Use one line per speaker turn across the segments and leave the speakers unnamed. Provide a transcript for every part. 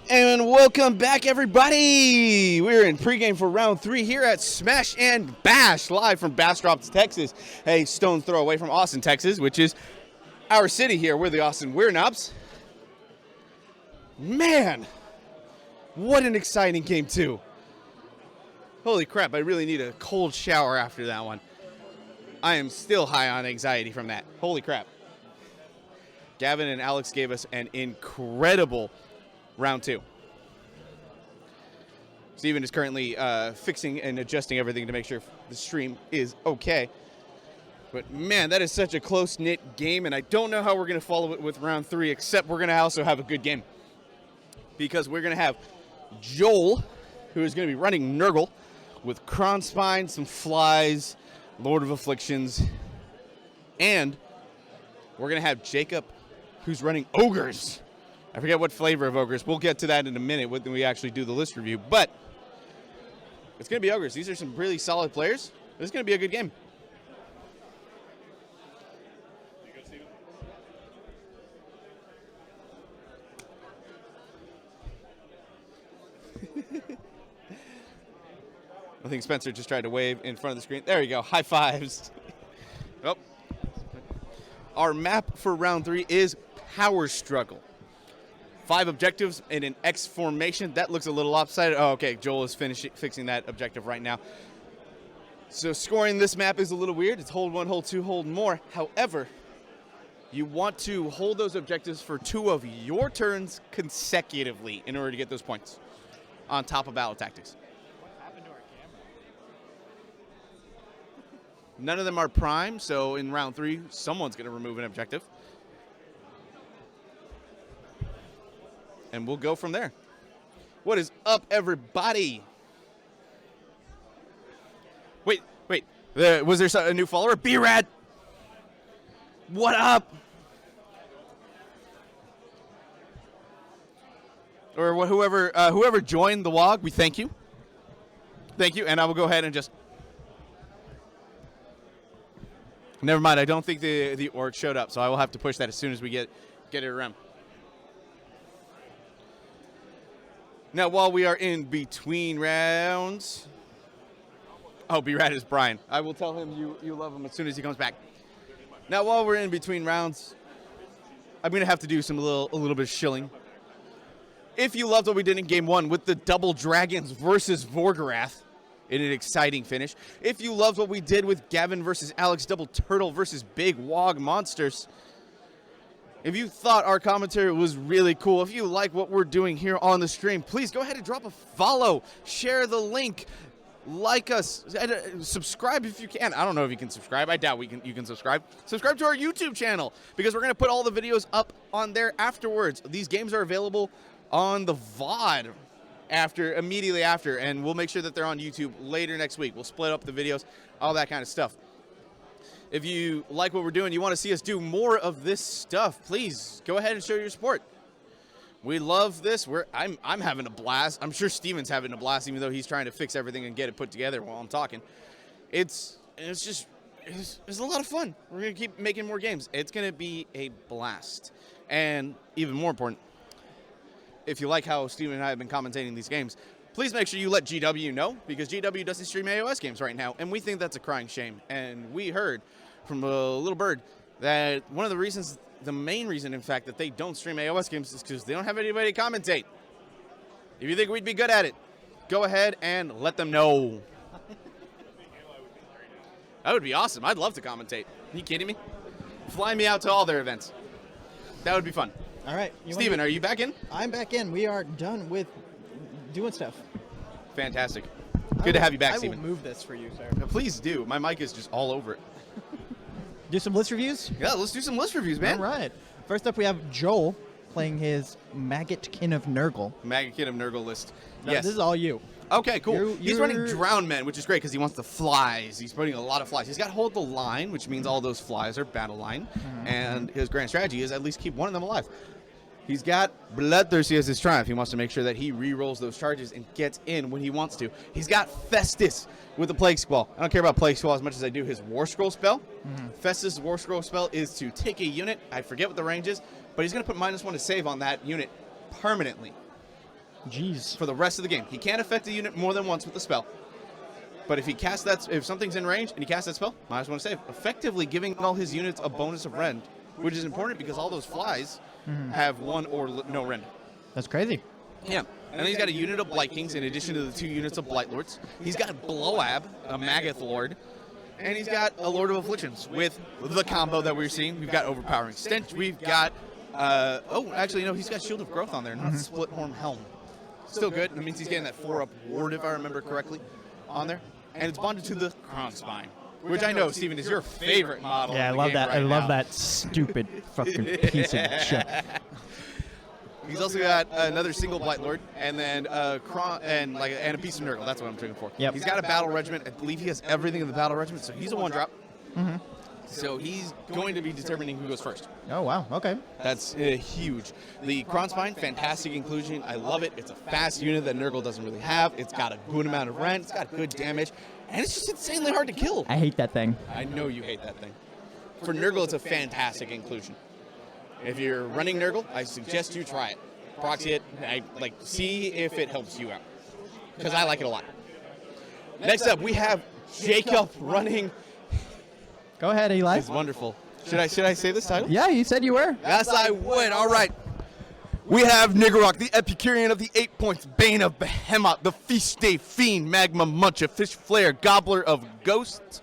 And welcome back, everybody. We're in pregame for round 3 here at Smash and Bash, live from Bastrop, Texas. A stone's throw away from Austin, Texas, which is our city here. We're the Austin Weird Knobs. Man, what an exciting game, too. Holy crap, I really need a cold shower after that one. I am still high on anxiety from that. Holy crap. Gavin and Alex gave us an incredible round 2. Steven is currently fixing and adjusting everything to make sure the stream is okay. But man, that is such a close-knit game, and I don't know how we're going to follow it with round 3, except we're going to also have a good game. Because we're going to have Joel, who is going to be running Nurgle, with Kronspine, some Flies, Lord of Afflictions, and we're going to have Jacob, who's running Ogres. I forget what flavor of Ogres. We'll get to that in a minute when we actually do the list review. But it's going to be Ogres. These are some really solid players. This is going to be a good game. I think Spencer just tried to wave in front of the screen. There you go. High fives. Oh. Our map for round 3 is Power Struggle. 5 objectives in an X formation. That looks a little lopsided. Oh, okay. Joel is fixing that objective right now. So scoring this map is a little weird. It's hold 1, hold 2, hold more. However, you want to hold those objectives for 2 of your turns consecutively in order to get those points on top of battle tactics.
What happened to our camera?
None of them are prime, so in round 3, someone's going to remove an objective. And we'll go from there. What is up, everybody? Wait. Was there a new follower? B-Rad! What up? Or whoever joined the WOG, we thank you. Thank you, and I will go ahead and just... Never mind, I don't think the orc showed up, so I will have to push that as soon as we get it around. Now, while we are in between rounds... Oh, B-Rad is Brian. I will tell him you love him as soon as he comes back. Now, while we're in between rounds, I'm going to have to do a little bit of shilling. If you loved what we did in Game 1 with the Double Dragons versus Vorgorath in an exciting finish, if you loved what we did with Gavin versus Alex Double Turtle versus Big Wog Monsters, if you thought our commentary was really cool, if you like what we're doing here on the stream, please go ahead and drop a follow, share the link, like us, subscribe if you can. I don't know if you can subscribe. I doubt you can subscribe. Subscribe to our YouTube channel because we're going to put all the videos up on there afterwards. These games are available on the VOD immediately after, and we'll make sure that they're on YouTube later next week. We'll split up the videos, all that kind of stuff. If you like what we're doing, you want to see us do more of this stuff, please go ahead and show your support. We love this. I'm having a blast. I'm sure Steven's having a blast, even though he's trying to fix everything and get it put together while I'm talking. It's a lot of fun. We're going to keep making more games. It's going to be a blast. And even more important, if you like how Steven and I have been commentating these games, please make sure you let GW know, because GW doesn't stream AOS games right now, and we think that's a crying shame. And we heard from a little bird that one of the reasons, the main reason, in fact, that they don't stream AOS games is because they don't have anybody to commentate. If you think we'd be good at it, go ahead and let them know. That would be awesome. I'd love to commentate. Are you kidding me? Fly me out to all their events. That would be fun.
All right.
Steven, are you back in?
I'm back in. We are done with doing stuff.
Fantastic. Good to have you back, Steven.
I will move this for you, sir.
Please do. My mic is just all over it.
Do some list reviews?
Yeah, let's do some list reviews, man.
All right. First up, we have Joel playing his Maggotkin of Nurgle.
Maggotkin of Nurgle list.
No,
yes.
This is all you.
Okay, cool. He's running
you're...
Drown Men, which is great because he wants the flies. He's putting a lot of flies. He's got Hold the Line, which means all those flies are battle line. Mm-hmm. And his grand strategy is at least keep one of them alive. He's got Bloodthirsty as his triumph. He wants to make sure that he re-rolls those charges and gets in when he wants to. He's got Festus with the Plague Squall. I don't care about Plague Squall as much as I do his War Scroll spell. Mm-hmm. Festus' War Scroll spell is to take a unit. I forget what the range is, but he's going to put -1 to save on that unit permanently.
Jeez.
for the rest of the game. He can't affect a unit more than once with the spell. But if he casts that, if something's in range and he casts that spell, minus 1 save, effectively giving all his units a bonus of rend, which is important because all those flies have 1 or no rend.
That's crazy.
Yeah. And then he's got a unit of Blight Kings in addition to the 2 units of Blight Lords. He's got Blowab, a Maggoth Lord. And he's got a Lord of Afflictions with the combo that we're seeing. We've got Overpowering Stench. We've got, he's got Shield of Growth on there, not Split Horn Helm. Still good. That means he's getting that 4-up ward, if I remember correctly, on there. And it's bonded to the Crown Spine, which I know, Steven, is your favorite model.
Yeah, I love that. I love that stupid fucking piece of shit.
He's also got another single Blight Lord, and then and a piece of Nurgle. That's what I'm looking for.
Yep.
He's got a battle regiment. I believe he has everything in the battle regiment, so he's a 1-drop.
Mm-hmm.
So he's going to be determining who goes first.
Oh, wow. Okay.
That's huge. The Crown Spine, fantastic inclusion. I love it. It's a fast unit that Nurgle doesn't really have. It's got a good amount of rend. It's got good damage. And it's just insanely hard to kill.
I hate that thing.
I know you hate that thing. For Nurgle, it's a fantastic inclusion. If you're running Nurgle, I suggest you try it. Proxy it. See if it helps you out. Because I like it a lot. Next up, we have Jacob running.
Go ahead, Eli.
It's wonderful. Should I say this title?
Yeah, you said you were.
Yes, I would. All right. We have Niggerok, the Epicurean of the 8 points, Bane of Behemoth, the Feast Day Fiend, Magma Muncher, Fish Flare, Gobbler of Ghosts,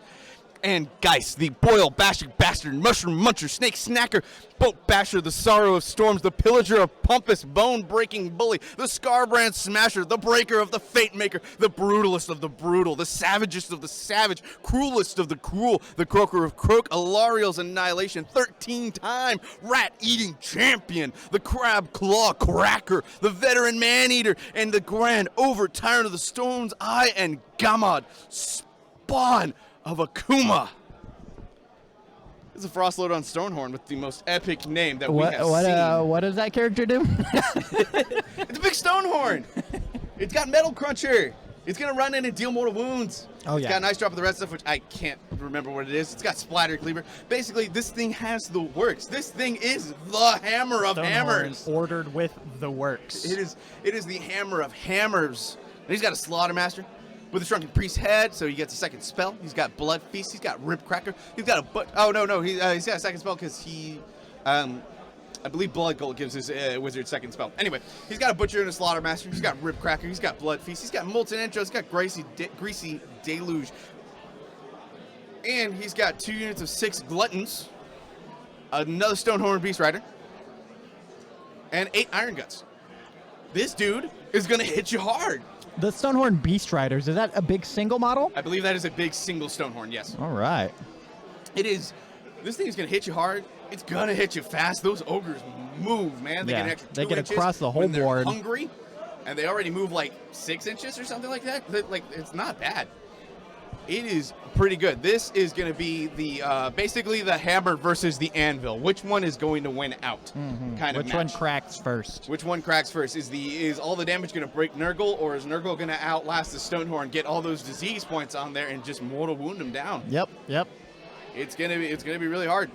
and Geist, the Boil Bashing Bastard, Mushroom Muncher, Snake Snacker, Boat Basher, the Sorrow of Storms, the Pillager of Pumpus, Bone Breaking Bully, the Scarbrand Smasher, the Breaker of the Fate Maker, the Brutalist of the Brutal, the Savagest of the Savage, Cruelest of the Cruel, the Croaker of Croak, Alariel's Annihilation, 13-time Rat-Eating Champion, the Crab Claw Cracker, the Veteran Man-Eater, and the Grand Over Tyrant of the Stone's Eye and Gamad, Spawn of Akuma. It's a Frostlord on Stonehorn with the most epic name that we have seen.
What does that character do?
It's a big Stonehorn. It's got Metal Cruncher. It's going to run in and deal mortal wounds.
Oh,
It's
yeah.
got a nice drop of the red stuff, which I can't remember what it is. It's got Splatter Cleaver. Basically, this thing has the works. This thing is the hammer of hammers.
Ordered with the works.
It is the hammer of hammers. And he's got a Slaughtermaster with a Shrunken Priest head, so he gets a second spell. He's got Blood Feast. He's got Rib Cracker. He's got a he's got a second spell because I believe Blood Gold gives his wizard second spell. Anyway, he's got a Butcher and a Slaughtermaster. He's got Rib Cracker. He's got Blood Feast. He's got Molten Entrails. He's got Greasy Deluge. And he's got 2 units of 6 Gluttons, another Stonehorn Beast Rider, and 8 Iron Guts. This dude is going to hit you hard.
The Stonehorn Beast Riders, is that a big single model?
I believe that is a big single Stonehorn, yes.
All right.
It is. This thing is going to hit you hard. It's going to hit you fast. Those ogres move, man. They
Yeah,
get an extra
they
2
get
inches
across the whole
when they're
board.
hungry, and they already move like 6 inches or something like that. It's not bad. It is pretty good. This is going to be the basically the hammer versus the anvil. Which one is going to win out? Kind of
Which one
match.
cracks first?
Which one cracks first? Is all the damage going to break Nurgle, or is Nurgle going to outlast the Stonehorn, get all those disease points on there, and just mortal wound him down?
Yep.
It's gonna be really hard.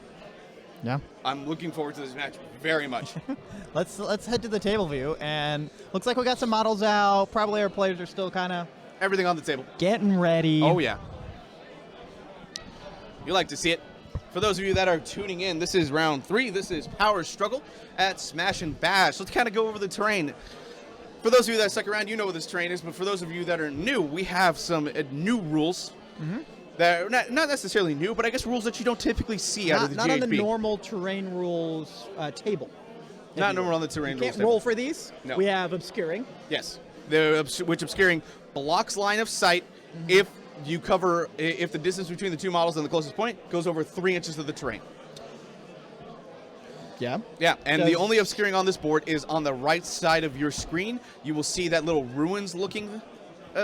Yeah.
I'm looking forward to this match very much.
Let's head to the table view, and looks like we got some models out. Probably our players are still kind of
Everything on the table.
getting ready.
Oh yeah. You like to see it. For those of you that are tuning in, this is round 3. This is Power Struggle at Smash and Bash. Let's kind of go over the terrain. For those of you that stuck around, you know what this terrain is, but for those of you that are new, we have some new rules. That are not necessarily new, but I guess rules that you don't typically see out of the
Not on the
GHB.
normal terrain rules table.
Not normal on the terrain
You
rules.
can't roll for these.
No.
We have obscuring.
Yes, which obscuring blocks line of sight if you cover if the distance between the 2 models and the closest point goes over 3 inches of the terrain.
Yeah.
Yeah, and
Does-
the only obscuring on this board is on the right side of your screen. You will see that little ruins-looking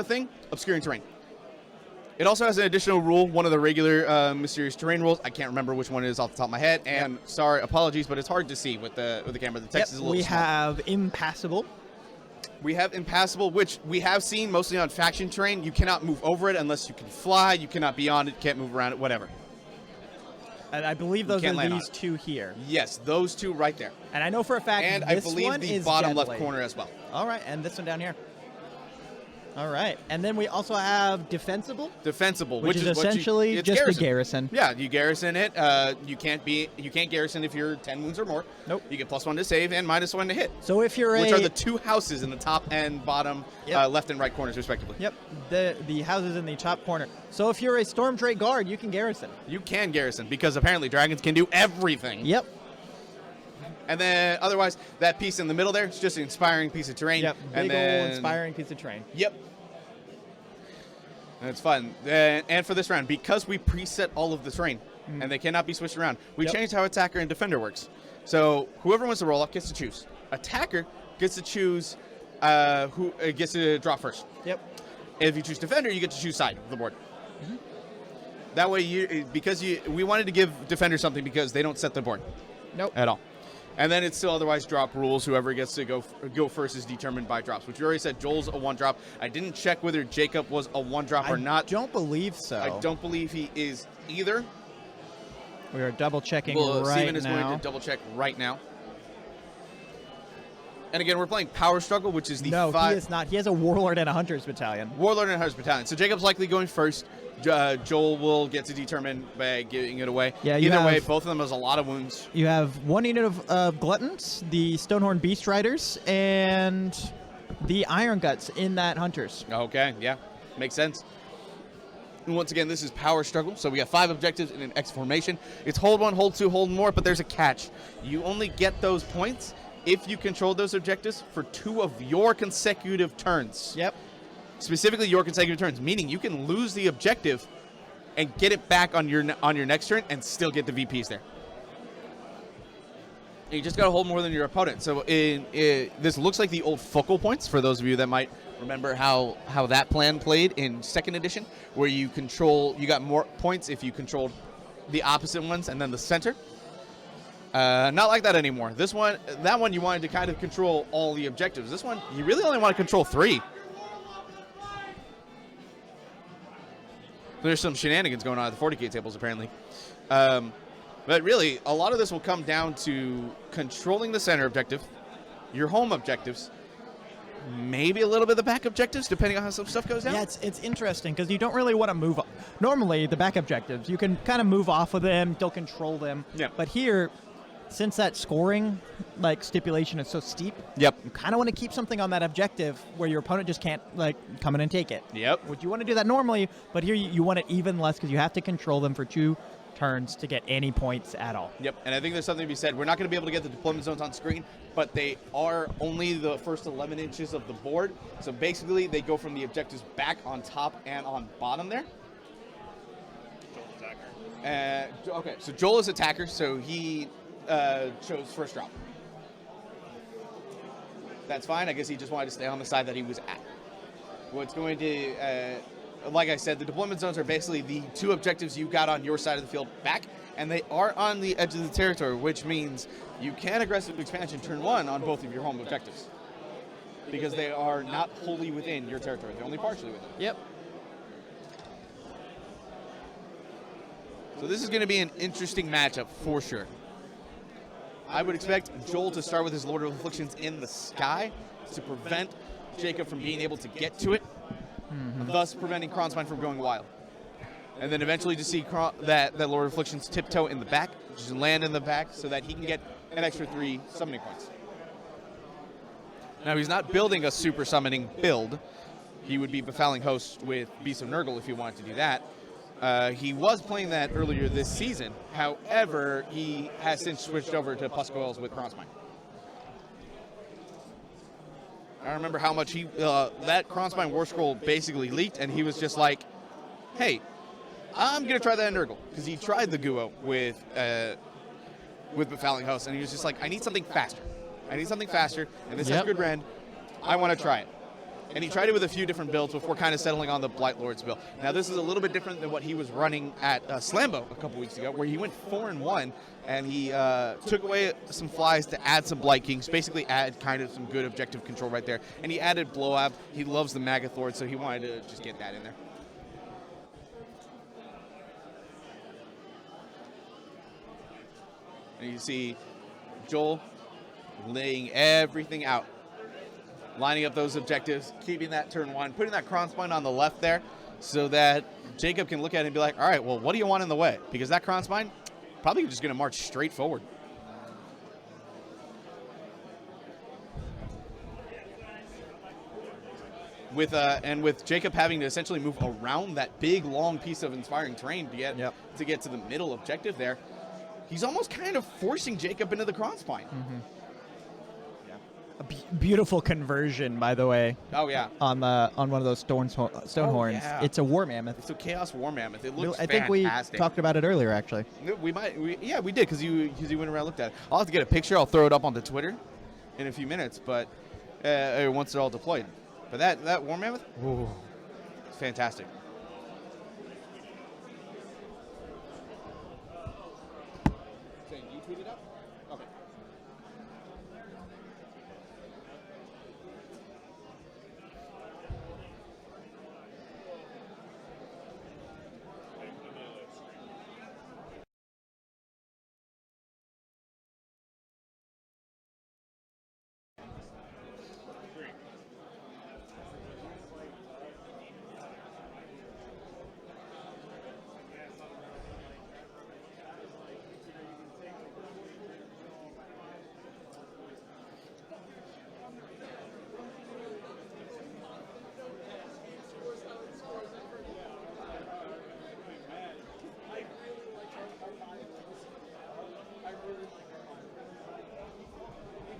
thing, obscuring terrain. It also has an additional rule, one of the regular mysterious terrain rules. I can't remember which one it is off the top of my head, and sorry, apologies, but it's hard to see with the camera. The text is a little
we
small.
have impassable.
We have Impassable, which we have seen mostly on faction terrain. You cannot move over it unless you can fly. You cannot be on it, can't move around it, whatever.
And I believe those
can't
are
land on
these
it.
two here.
Yes, those two right there.
And I know for a fact
And I
this
believe
one
the
is
bottom
deadly.
left corner as well.
All right, and this one down here. All right, and then we also have defensible.
Defensible,
Which is
what
essentially
it's
just the garrison.
Yeah, you garrison it. You can't garrison if you're 10 wounds or more.
Nope.
You get +1 to save and -1 to hit.
So if you're
which are the two houses in the top and bottom,
Yep.
left and right corners, respectively.
Yep, the houses in the top corner. So if you're a Storm Drake guard, you can garrison.
You can garrison because apparently dragons can do everything.
Yep.
And then otherwise, that piece in the middle there is just an inspiring piece of terrain.
Yep,
and
big
then,
old inspiring piece of terrain.
Yep. And it's fun. And for this round, because we preset all of the terrain, and they cannot be switched around, we
Yep.
changed how attacker and defender works. So whoever wants to roll up gets to choose. Attacker gets to choose who gets to draw first.
Yep.
If you choose defender, you get to choose side of the board. That way, we wanted to give defender something because they don't set the board.
Nope.
At all. And then it's still otherwise drop rules. Whoever gets to go first is determined by drops, which you already said Joel's a 1-drop. I didn't check whether Jacob was a 1-drop or not.
I don't believe so.
I don't believe he is either.
We are double checking
Well,
right
Steven is
now.
going to double check right now. And again, we're playing Power Struggle, which is the
No, he is not. He has a Warlord and a Hunter's Battalion.
Warlord and Hunter's Battalion. So Jacob's likely going first. Joel will get to determine by giving it away.
Yeah,
Either way, both of them has a lot of wounds.
You have one unit of Gluttons, the Stonehorn Beast Riders, and the Iron Guts in that Hunters.
Okay, yeah, makes sense. And once again, this is Power Struggle, so we got 5 objectives in an X formation. It's hold 1, hold 2, hold more, but there's a catch. You only get those points if you control those objectives for 2 of your consecutive turns.
Yep.
Specifically your consecutive turns, meaning you can lose the objective and get it back on your next turn and still get the VPs there. You just got to hold more than your opponent. So this looks like the old focal points for those of you that might remember how that plan played in 2nd edition, where you got more points if you controlled the opposite ones and then the center. Not like that anymore. That one you wanted to kind of control all the objectives. This one, you really only want to control 3. There's some shenanigans going on at the 40K tables, apparently. But really, a lot of this will come down to controlling the center objective, your home objectives, maybe a little bit of the back objectives, depending on how some stuff goes down.
Yeah, it's interesting because you don't really want to move. Normally, the back objectives, you can kind of move off of them, still control them.
Yeah.
But here, since that scoring stipulation is so steep,
Yep.
you kind of want to keep something on that objective where your opponent just can't come in and take it.
Yep.
Would you want to do that normally? But here you want it even less because you have to control them for 2 turns to get any points at all.
Yep, and I think there's something to be said. We're not going to be able to get the deployment zones on screen, but they are only the first 11 inches of the board. So basically, they go from the objectives back on top and on bottom there.
Joel's attacker.
Okay, so Joel is attacker, so he chose first drop. That's fine. I guess he just wanted to stay on the side that he was at. What's going to, like I said, the deployment zones are basically the 2 objectives you got on your side of the field back, and they are on the edge of the territory, which means you can aggressive expansion turn 1 on both of your home objectives because they are not wholly within your territory. They're only partially within.
Yep.
So this is going to be an interesting matchup for sure. I would expect Joel to start with his Lord of Afflictions in the sky to prevent Jacob from being able to get to it, thus preventing Kronspine from going wild. And then eventually to see that Lord of Afflictions tiptoe in the back, just land in the back so that he can get an extra 3 summoning points. Now he's not building a super summoning build. He would be befouling host with Beast of Nurgle if he wanted to do that. He was playing that earlier this season. However, he has since switched over to Pusk with Kronspine. I remember how much that Kronspine War Scroll basically leaked, and he was just like, hey, I'm going to try that in Nurgle. Because he tried the Guo with Befouling Host, and he was just like, I need something faster. I need something faster, and this has good rend. I want to try it. And he tried it with a few different builds before kind of settling on the Blight Lord's build. Now, this is a little bit different than what he was running at Slambo a couple weeks ago, where he went 4-1, and he took away some flies to add some Blight Kings, basically add kind of some good objective control right there. And he added Blowab. He loves the Maggotkin, so he wanted to just get that in there. And you see Joel laying everything out, lining up those objectives, keeping that turn 1, putting that crown spine on the left there so that Jacob can look at it and be like, all right, well, what do you want in the way? Because that crown spine probably just going to march straight forward. With Jacob having to essentially move around that big, long piece of inspiring terrain to get to the middle objective there, he's almost kind of forcing Jacob into the crown spine.
Mm-hmm. A beautiful conversion, by the way.
Oh yeah,
on one of those stone horns.
Yeah.
It's a war mammoth.
It's a chaos war mammoth. It looks
I think
fantastic.
we talked about it earlier, actually.
We did because you went around and looked at it. I'll have to get a picture. I'll throw it up onto Twitter in a few minutes, but once they're all deployed. But that war mammoth, it's fantastic. Saying you tweeted up? Okay.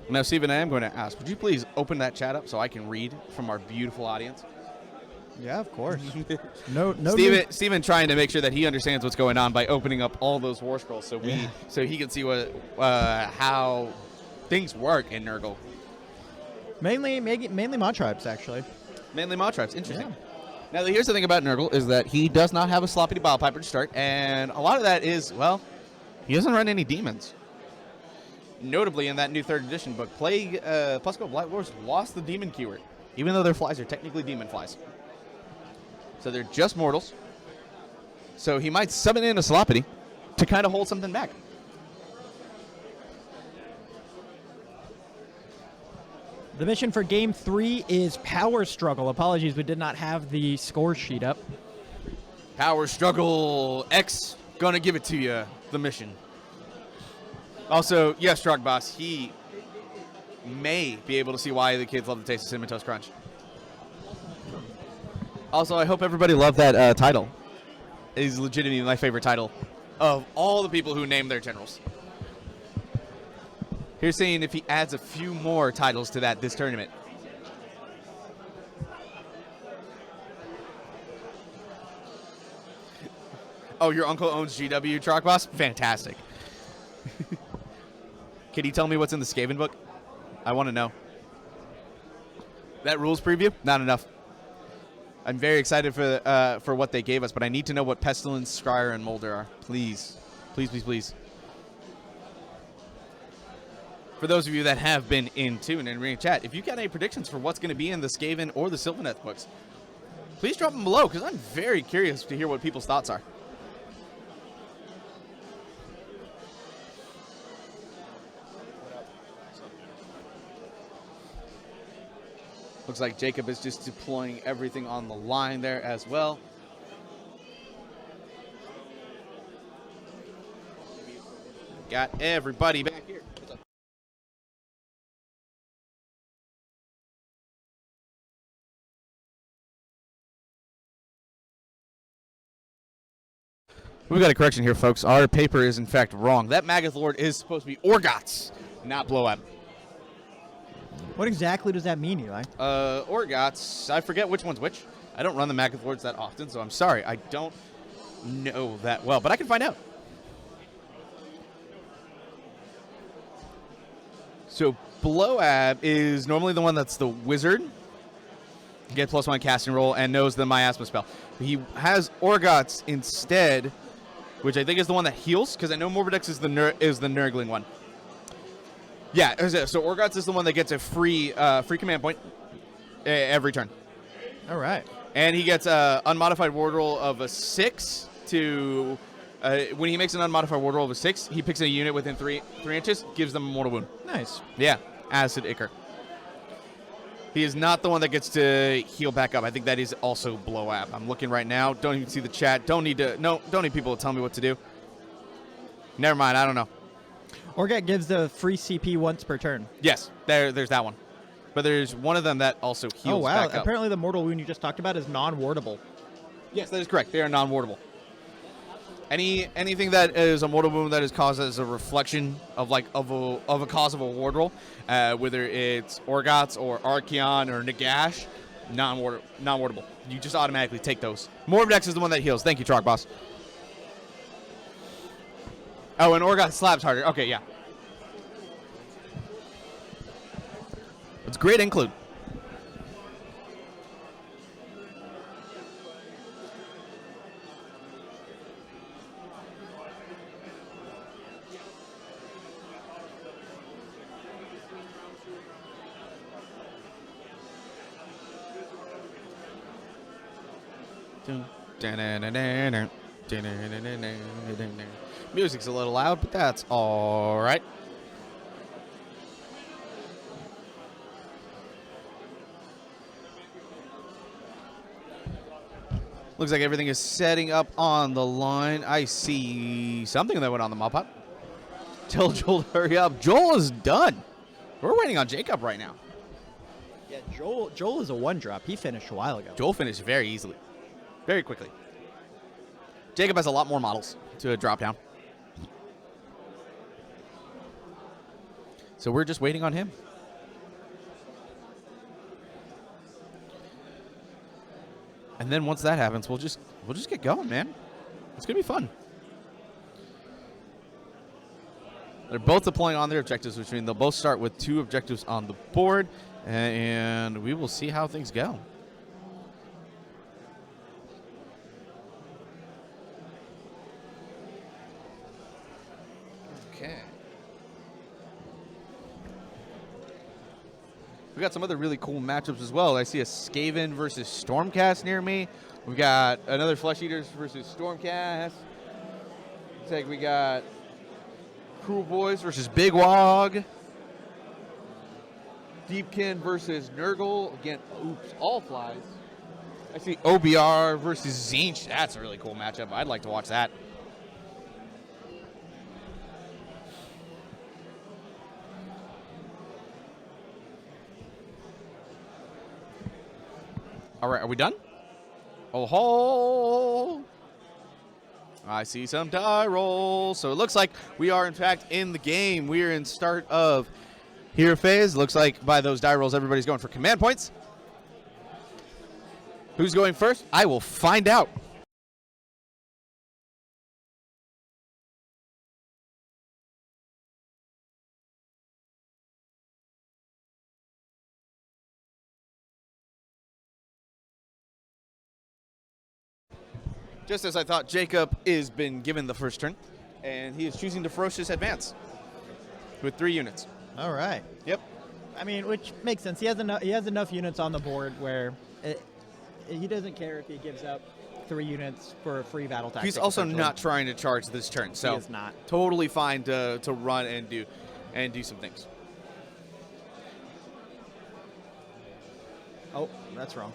Now, Stephen, I am going to ask, would you please open that chat up so I can read from our beautiful audience?
Yeah, of course. no.
Stephen trying to make sure that he understands what's going on by opening up all those war scrolls so he can see how things work in Nurgle.
Mainly Mawtribes, actually.
Mainly Mawtribes. Interesting.
Yeah.
Now, here's the thing about Nurgle is that he does not have a sloppy bile piper to start, and a lot of that is, well, he doesn't run any demons. Notably, in that new 3rd edition book, Plague, Pusco, Blight Wars lost the demon keyword, even though their flies are technically demon flies. So they're just mortals. So he might summon in a Sloppity to kind of hold something back.
The mission for Game 3 is Power Struggle. Apologies, we did not have the score sheet up.
Power Struggle X, gonna give it to you, the mission. Also, yes, Drug Boss, he may be able to see why the kids love the taste of Cinnamon Toast Crunch. Also, I hope everybody loved that title. It is legitimately my favorite title of all the people who name their generals. Here's saying if he adds a few more titles to this tournament. Oh, your uncle owns GW, Truck Boss? Fantastic. Can you tell me what's in the Skaven book? I want to know. That rules preview? Not enough. I'm very excited for what they gave us, but I need to know what Pestilence, Scryer, and Molder are. Please. Please, please, please. For those of you that have been in tune and reading chat, if you've got any predictions for what's going to be in the Skaven or the Sylvaneth books, please drop them below, because I'm very curious to hear what people's thoughts are. Looks like Jacob is just deploying everything on the line there as well. Got everybody back here. We've got a correction here, folks. Our paper is, in fact, wrong. That Magath Lord is supposed to be Orgots, not Blowout.
What exactly does that mean, Eli?
Orgots, I forget which one's which. I don't run the Magath Lords that often, so I'm sorry. I don't know that well, but I can find out. So Blowab is normally the one that's the wizard. Get +1 casting roll and knows the miasma spell. He has Orgots instead, which I think is the one that heals, because I know Morbidex is the Nurgling one. Yeah, so Orgots is the one that gets a free command point every turn.
All right.
And he gets a unmodified ward roll of a 6 to When he makes an unmodified ward roll of a 6, he picks a unit within 3 inches, gives them a mortal wound.
Nice.
Yeah, Acid Ichor. He is not the one that gets to heal back up. I think that is also Blow App. I'm looking right now. Don't even see the chat. Don't need people to tell me what to do. Never mind. I don't know.
Orgat gives the free CP once per turn.
Yes, there's that one. But there's one of them that also heals back up.
Apparently the mortal wound you just talked about is non-wardable.
Yes, that is correct. They are non-wardable. Anything that is a mortal wound that is caused as a reflection of a cause of a ward roll, whether it's Orgots or Archeon or Nagash, non-wardable. You just automatically take those. Morbidex is the one that heals. Thank you, Trog Boss. Oh, and Orgot slaps harder. Okay, yeah. It's great include. Music's a little loud, but that's all right. Looks like everything is setting up on the line. I see something that went on the mop up. Tell Joel to hurry up. Joel is done. We're waiting on Jacob right now.
Yeah, Joel is a one-drop. He finished a while ago.
Joel finished very easily. Very quickly. Jacob has a lot more models to drop down. So we're just waiting on him. And then once that happens, we'll just get going, man. It's gonna be fun. They're both deploying on their objectives, which means they'll both start with 2 objectives on the board, and we will see how things go. Okay. We got some other really cool matchups as well. I see a Skaven versus Stormcast near me. We got another Flesh Eaters versus Stormcast. Looks like we got Cruel Boys versus Big Wog. Deepkin versus Nurgle. Again, oops, all flies. I see OBR versus Zinch. That's a really cool matchup. I'd like to watch that. All right, are we done? Oh ho! I see some die rolls. So it looks like we are, in fact, in the game. We are in start of hero phase. Looks like by those die rolls, everybody's going for command points. Who's going first? I will find out. Just as I thought, Jacob has been given the first turn, and he is choosing to Ferocious Advance with 3 units.
All right.
Yep.
I mean, which makes sense. He has enough units on the board where he doesn't care if he gives up 3 units for a free battle tactic.
He's also not trying to charge this turn, so
he is not.
Totally fine to run and do some things.
Oh, that's wrong.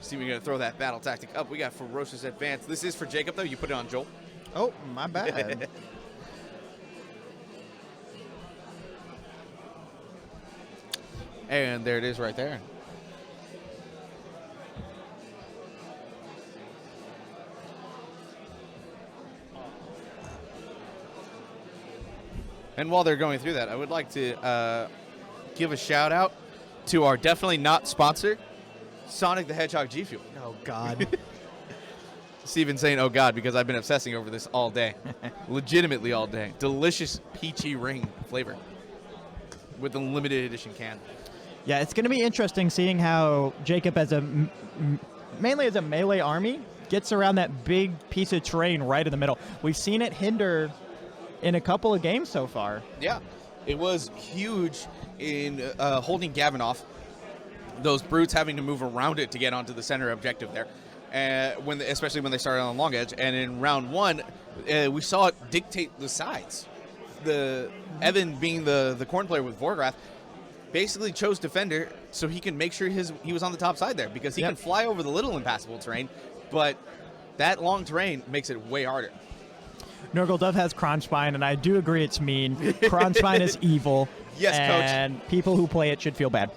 See, we're going to throw that battle tactic up. We got Ferocious Advance. This is for Jacob, though. You put it on Joel.
Oh, my bad.
And there it is right there. And while they're going through that, I would like to give a shout out to our definitely not sponsor, Sonic the Hedgehog G Fuel.
Oh, God.
Steven's saying, oh, God, because I've been obsessing over this all day. Legitimately all day. Delicious peachy ring flavor with a limited edition can.
Yeah, it's going to be interesting seeing how Jacob, mainly as a melee army, gets around that big piece of terrain right in the middle. We've seen it hinder in a couple of games so far.
Yeah, it was huge in holding Gavin off. Those brutes having to move around it to get onto the center objective there. especially when they started on the long edge. And in round 1, we saw it dictate the sides. Evan, being the corn player with Vorgrath, basically chose defender so he can make sure he was on the top side there, because he can fly over the little impassable terrain, but that long terrain makes it way harder.
Nurgle Dove has Kronspine, and I do agree it's mean. Kronspine is evil.
Yes, Coach.
And people who play it should feel bad.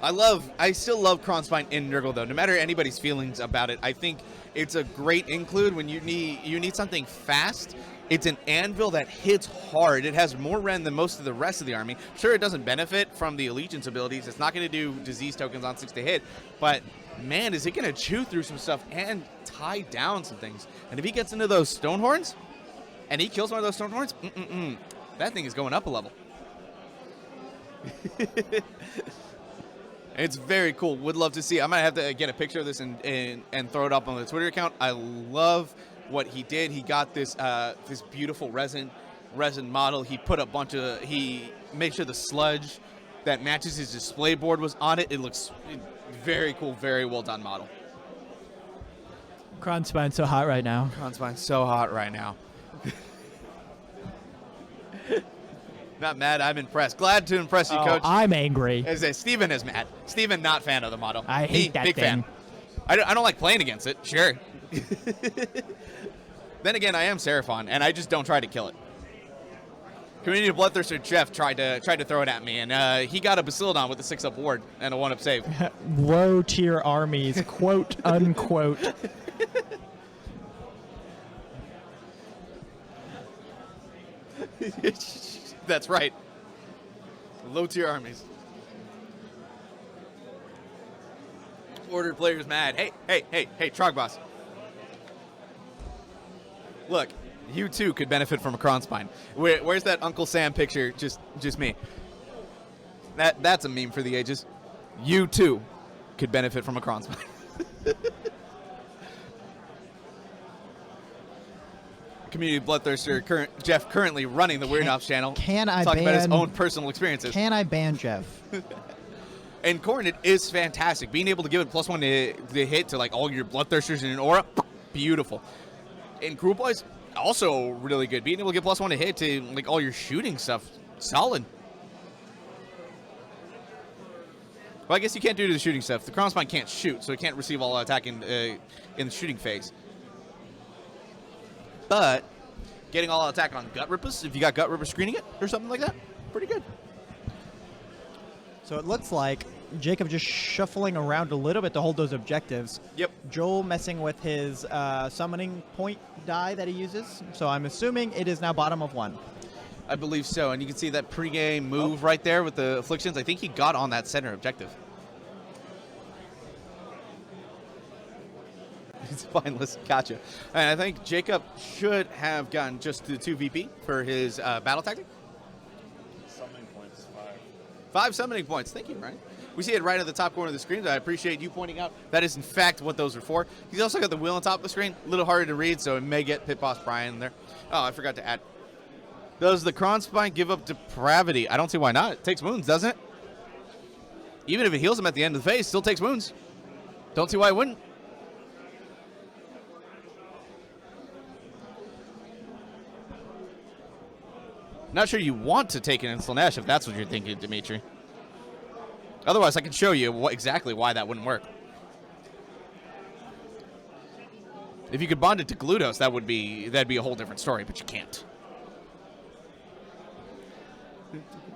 I still love Kronspine in Nurgle, though. No matter anybody's feelings about it, I think it's a great include when you need something fast. It's an anvil that hits hard. It has more Ren than most of the rest of the army. Sure, it doesn't benefit from the Allegiance abilities. It's not going to do disease tokens on 6 to hit, but man, is it going to chew through some stuff and tie down some things. And if he gets into those Stonehorns and he kills one of those Stonehorns, that thing is going up a level. It's very cool. Would love to see. I might have to get a picture of this and throw it up on the Twitter account. I love what he did. He got this beautiful resin model. He put he made sure the sludge that matches his display board was on it. It looks very cool, very well done model.
Kronspine's so hot right now.
Kronspine's so hot right now. Not mad, I'm impressed. Glad to impress you, Coach.
I'm angry.
As Steven is mad. Steven, not fan of the model.
I hate that
big
thing.
Fan. I don't like playing against it, sure. Then again, I am Seraphon, and I just don't try to kill it. Community Bloodthirster Jeff tried to throw it at me, and he got a Basilodon with a 6-up ward and a 1-up save.
Low tier armies, quote unquote.
That's right. Low tier armies. Ordered players mad. Hey, Trogboss. Look, you too could benefit from a Kronspine. Where's that Uncle Sam picture? Just me. That's a meme for the ages. You too could benefit from a Kronspine. Community Bloodthirster Jeff currently running the Weird Ops channel.
Can I
talking
ban,
about his own personal experiences?
Can I ban Jeff?
And Cornet is fantastic. Being able to give it +1 to hit to like all your Bloodthirsters in an aura, beautiful. And Group Wise, also really good. Being able to get +1 to hit to like all your shooting stuff, solid. Well, I guess you can't do it to the shooting stuff. The Kronspine can't shoot, so it can't receive all attack in the shooting phase. But getting all attack on Gut Rippers, if you got Gut Ripper screening it or something like that, pretty good.
So it looks like Jacob just shuffling around a little bit to hold those objectives.
Yep.
Joel messing with his summoning point die that he uses. So I'm assuming it is now bottom of 1.
I believe so. And you can see that pregame move right there with the afflictions. I think he got on that center objective. He's finalist. Gotcha. And I think Jacob should have gotten just the 2 VP for his battle tactic.
Summoning points,
5 summoning points. Thank you, Ryan. We see it right at the top corner of the screen. I appreciate you pointing out that is, in fact, what those are for. He's also got the wheel on top of the screen. A little harder to read, so it may get Pit Boss Brian in there. Oh, I forgot to add. Does the Kronspine give up depravity? I don't see why not. It takes wounds, doesn't it? Even if it heals him at the end of the phase, still takes wounds. Don't see why it wouldn't. Not sure you want to take an Instant Ash if that's what you're thinking, Dimitri. Otherwise, I can show you exactly why that wouldn't work. If you could bond it to Glutos, that'd be a whole different story, but you can't.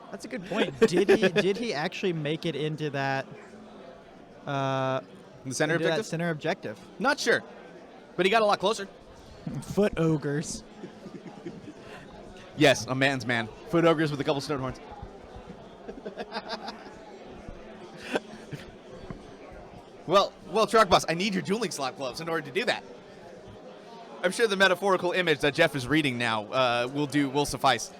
That's a good point. Did he actually make it into that
The center objective?
that center objective?
Not sure, but he got a lot closer.
Foot ogres.
Yes, a man's man. Foot ogres with a couple stone horns. Well, Truck Boss, I need your dueling slot gloves in order to do that. I'm sure the metaphorical image that Jeff is reading now will suffice.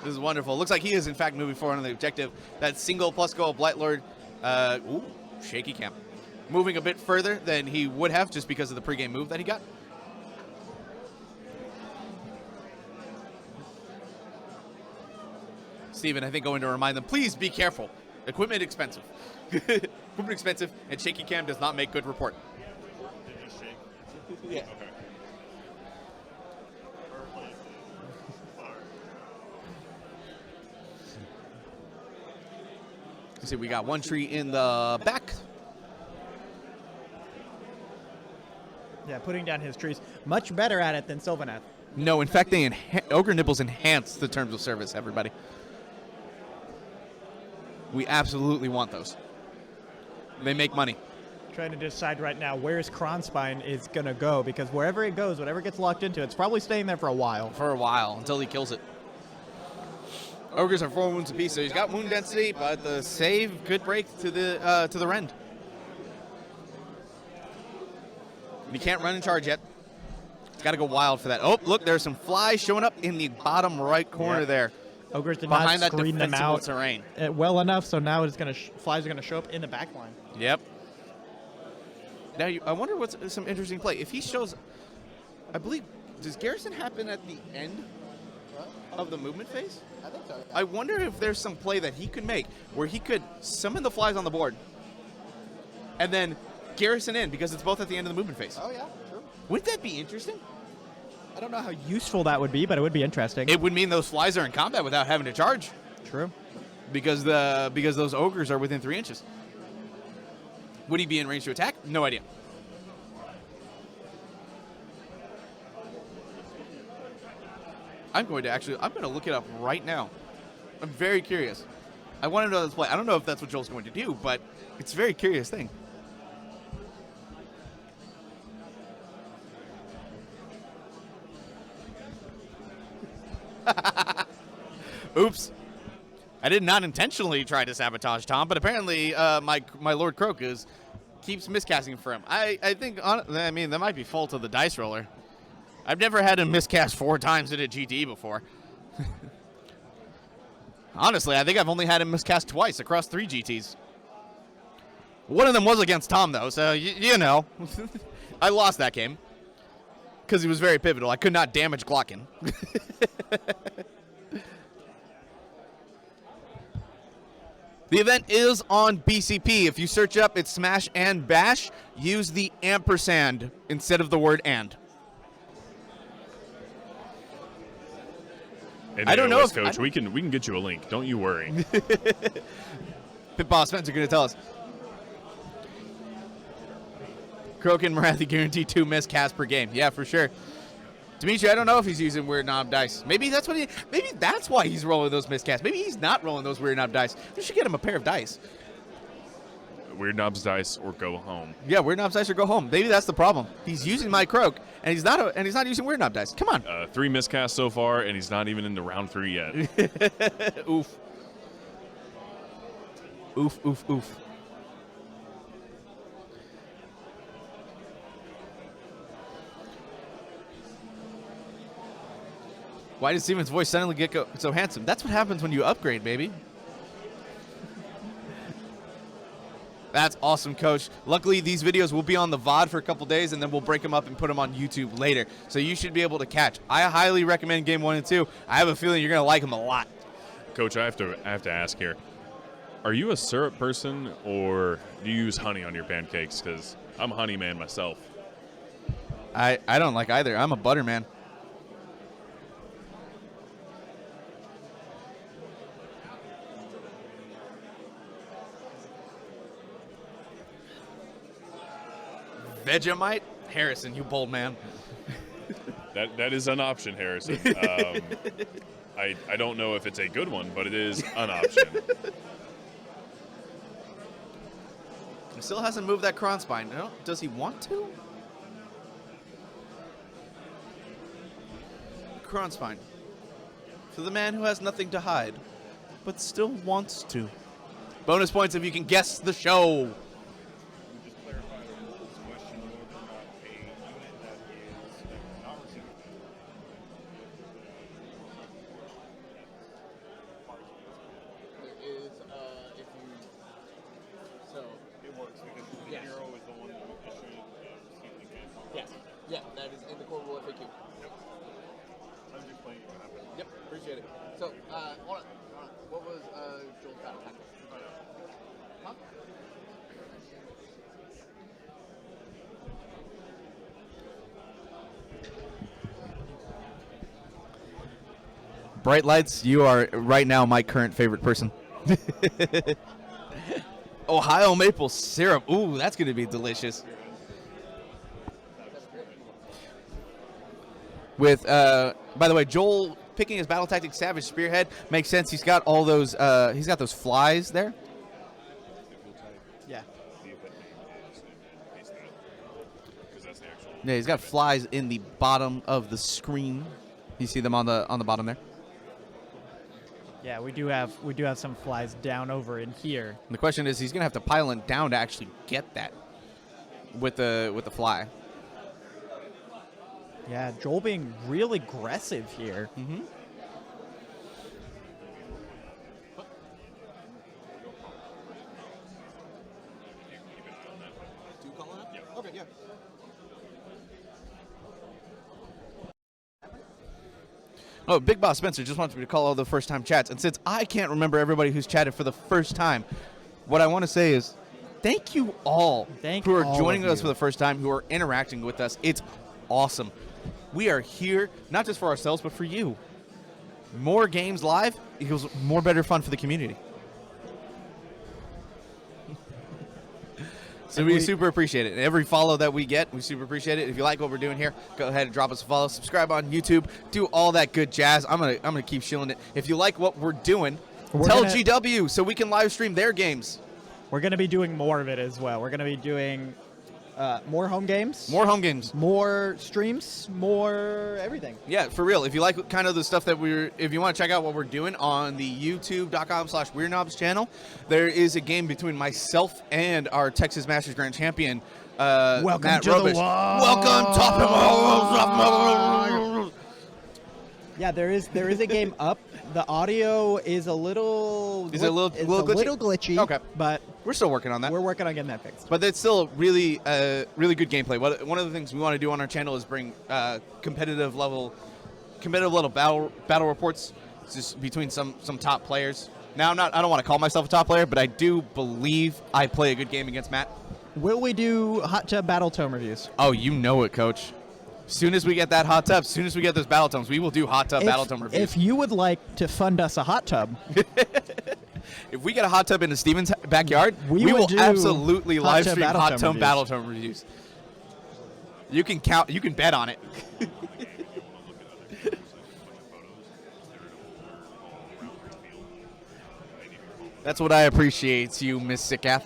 This is wonderful. Looks like he is, in fact, moving forward on the objective. That single plus goal Blight Lord, shaky camp. Moving a bit further than he would have just because of the pregame move that he got. Steven, I think, going to remind them, please be careful. Equipment expensive. Equipment expensive, and shaky cam does not make good report.
Did you shake?
Yeah.
Okay.
You see, we got one tree in the back.
Yeah, putting down his trees. Much better at it than Sylvaneth.
No, in fact, Ogre Nibbles enhance the terms of service, everybody. We absolutely want those. They make money.
Trying to decide right now where's Kronspine is going to go, because wherever it goes, whatever gets locked into, it's probably staying there for a while.
For a while, until he kills it. Ogres are 4 wounds apiece, so he's got wound density, but the save could break to the rend. He can't run and charge yet. He's got to go wild for that. Oh, look, there's some flies showing up in the bottom right corner there.
Ogres did
Behind
not
that
screen them
defensible
out
terrain.
Well enough, so now it's going to flies are going to show up in the back line.
Yep. Now, I wonder what's some interesting play. If he shows, I believe, does Garrison happen at the end of the movement phase?
I think so.
I wonder if there's some play that he could make where he could summon the flies on the board and then Garrison in, because it's both at the end of the movement phase.
Oh, yeah, true.
Wouldn't that be interesting?
I don't know how useful that would be, but it would be interesting.
It would mean those flies are in combat without having to charge,
True.
because those ogres are within 3 inches. Would he be in range to attack? No idea. I'm going to look it up right now. I'm very curious. I want to know this play. I don't know if that's what Joel's going to do, but it's a very curious thing. Oops. I did not intentionally try to sabotage Tom, but apparently my Lord Croak keeps miscasting for him. I think, I mean, that might be fault of the dice roller. I've never had him miscast 4 times in a GT before. Honestly, I think I've only had him miscast twice across 3 GTs. One of them was against Tom, though, so you know. I lost that game because he was very pivotal. I could not damage Glockin. The event is on BCP. If you search up, it's Smash and Bash. Use the ampersand instead of the word and.
And
I don't know if
Coach, we can get you a link. Don't you worry.
Pit Boss Spencer going to tell us. Croak and Marathi guarantee 2 miscasts per game. Yeah, for sure. Dimitri, I don't know if he's using weird knob dice. Maybe that's why he's rolling those miscasts. Maybe he's not rolling those weird knob dice. We should get him a pair of dice.
Weird knobs dice or go home.
Yeah, weird knobs dice or go home. Maybe that's the problem. He's using my Croak, and he's not using weird knob dice. Come on.
3 miscasts so far, and he's not even into round 3 yet.
Oof. Oof, oof, oof. Why did Steven's voice suddenly get so handsome? That's what happens when you upgrade, baby. That's awesome, Coach. Luckily, these videos will be on the VOD for a couple days, and then we'll break them up and put them on YouTube later. So you should be able to catch. I highly recommend Game 1 and 2. I have a feeling you're going to like them a lot.
Coach, I have to ask here. Are you a syrup person, or do you use honey on your pancakes? Because I'm a honey man myself.
I don't like either. I'm a butter man. Vegemite? Harrison, you bold man.
That is an option, Harrison. I don't know if it's a good one, but it is an option.
He still hasn't moved that Kronspine. No, does he want to? Kronspine. For the man who has nothing to hide, but still wants to. Bonus points if you can guess the show.
Just clarify the rules question whether or not a unit that is not receiving
There is, if you, so,
it works because the
Yes.
hero is the one who issued receiving cancel.
yes. Yeah, that is in the core rule FAQ.
I'm just playing what happens.
Yep, for Appreciate it. So, hold on. What was Joel's battle tactic? Huh?
Bright Lights, you are right now my current favorite person. Ohio maple syrup. Ooh, that's going to be delicious. With, by the way, Joel picking his battle tactic Savage Spearhead makes sense. He's got all those. He's got those flies there.
Yeah.
Yeah, he's got flies in the bottom of the screen. You see them on the bottom there.
Yeah, we do have some flies down over in here.
And the question is, he's gonna have to pile it down to actually get that with the fly.
Yeah, Joel being real aggressive here.
Mm-hmm.
Okay, yeah.
Oh, Big Boss Spencer just wants me to call all the first-time chats. And since I can't remember everybody who's chatted for the first time, what I want to say is thank you all who are joining us for the first time, who are interacting with us. It's awesome. We are here not just for ourselves, but for you. More games live equals more better fun for the community. So we super appreciate it. And every follow that we get, we super appreciate it. If you like what we're doing here, go ahead and drop us a follow. Subscribe on YouTube. Do all that good jazz. I'm gonna keep shilling it. If you like what we're doing, tell GW so we can live stream their games.
We're going to be doing more of it as well. We're going to be doing more home games.
More home games.
More streams. More everything.
Yeah, for real. If you like kind of the stuff that if you want to check out what we're doing on the youtube.com/WeirdKnobs channel, there is a game between myself and our Texas Masters Grand Champion,
Welcome
Matt
to
Robish.
the wall.
Welcome, top.
Yeah, there is a game up. The audio is a little glitchy.
Okay.
But
We're still working on that.
we're working on getting that fixed.
But it's still really good gameplay. One of the things we want to do on our channel is bring competitive level battle reports just between some top players. Now I don't want to call myself a top player, but I do believe I play a good game against Matt.
Will we do hot tub battle tome reviews?
Oh, you know it, Coach. Soon as we get that hot tub, soon as we get those battle tomes, we will do hot tub battle tome reviews.
If you would like to fund us a hot tub,
if we get a hot tub into Steven's backyard, we will
do
absolutely
hot
live
tub
stream
battle
hot
tome
tub
reviews.
battle tome reviews. You can bet on it. That's what I appreciate, you Miss Sickath.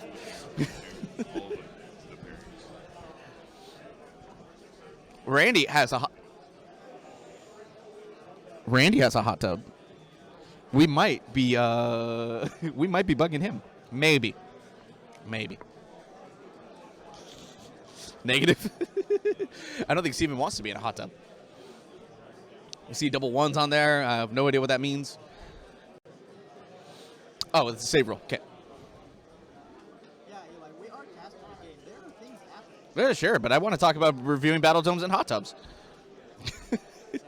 Randy has a hot tub. We might be bugging him. Maybe. Negative. I don't think Steven wants to be in a hot tub. I see double ones on there. I have no idea what that means. Oh, it's a save roll. Okay.
yeah, we are casting the game. There are things happening.
Yeah, sure, but I want to talk about reviewing battle tomes and hot tubs.
Yeah, it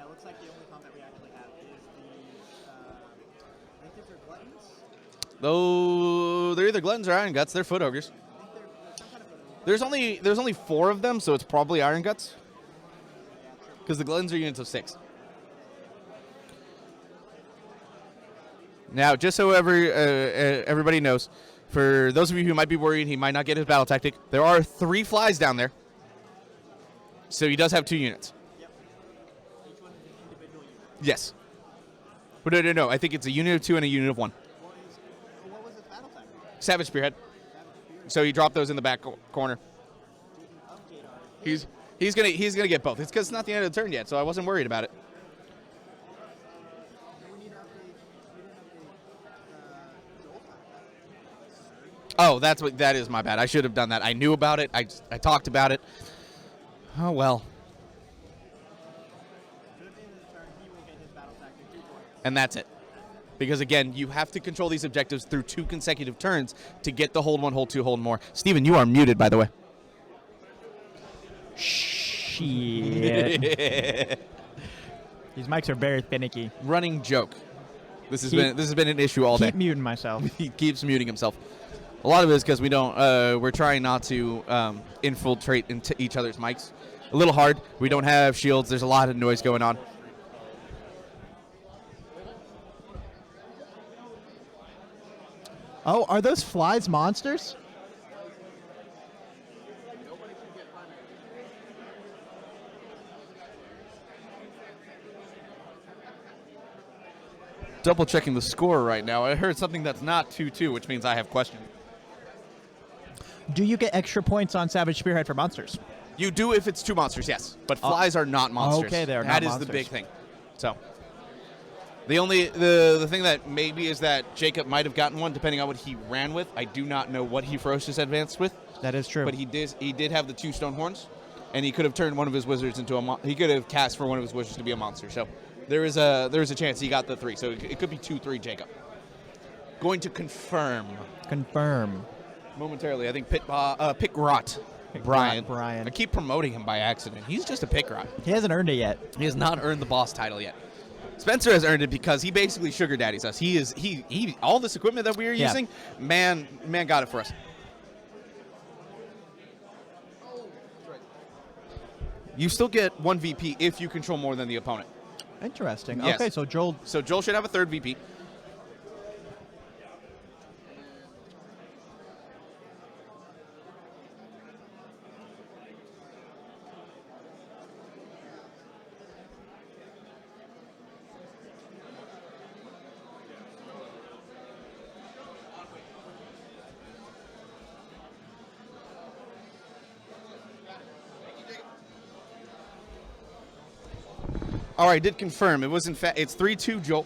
looks like the only combat we actually have is the. I think these are gluttons.
Though they're either gluttons or iron guts. They're foot ogres.
I think they're some kind of.
There's only 4 of them, so it's probably iron guts. Because the gluttons are units of 6. Now, just so everybody knows, for those of you who might be worried he might not get his battle tactic, there are 3 flies down there. So he does have 2 units.
Yep. Each one is an individual unit.
Yes. But no. I think it's a unit of 2 and a unit of 1.
What was his battle type?
Savage Spearhead. So he dropped those in the back corner. He's gonna get both. It's because it's not the end of the turn yet, so I wasn't worried about it. Oh, that is my bad. I should have done that. I knew about it. I talked about it. Oh well. And that's it. Because again, you have to control these objectives through 2 consecutive turns to get the hold 1, hold 2, hold more. Steven, you are muted, by the way.
Shit. These mics are very finicky.
Running joke. This has been an issue all day.
Keep muting myself.
He keeps muting himself. A lot of it is because we don't. We're trying not to infiltrate into each other's mics. A little hard. We don't have shields. There's a lot of noise going on.
Oh, are those flies monsters?
Double checking the score right now. I heard something that's not 2-2, which means I have questions.
Do you get extra points on Savage Spearhead for monsters?
You do if it's 2 monsters, yes. But flies are not monsters.
Okay, they are not
That is
monsters.
the big thing. So the thing that maybe is that Jacob might have gotten one depending on what he ran with. I do not know what he ferocious advanced with.
That is true.
But he did have the 2 stone horns, and he could have turned one of his wizards into he could have cast for one of his wizards to be a monster. So there is a chance he got the 3. So it could be 2-3 Jacob. Going to confirm momentarily. I think Pickrot Brian.
Brian.
I keep promoting him by accident. He's just a Pickrot.
He hasn't earned it yet.
He has not earned the boss title yet. Spencer has earned it because he basically sugar daddies us. He all this equipment that we are using, man got it for us. You still get 1 VP if you control more than the opponent.
Interesting.
Yes.
Okay, so Joel.
So Joel should have a 3rd VP. All right, did confirm. It was in fact, it's 3-2 Joel.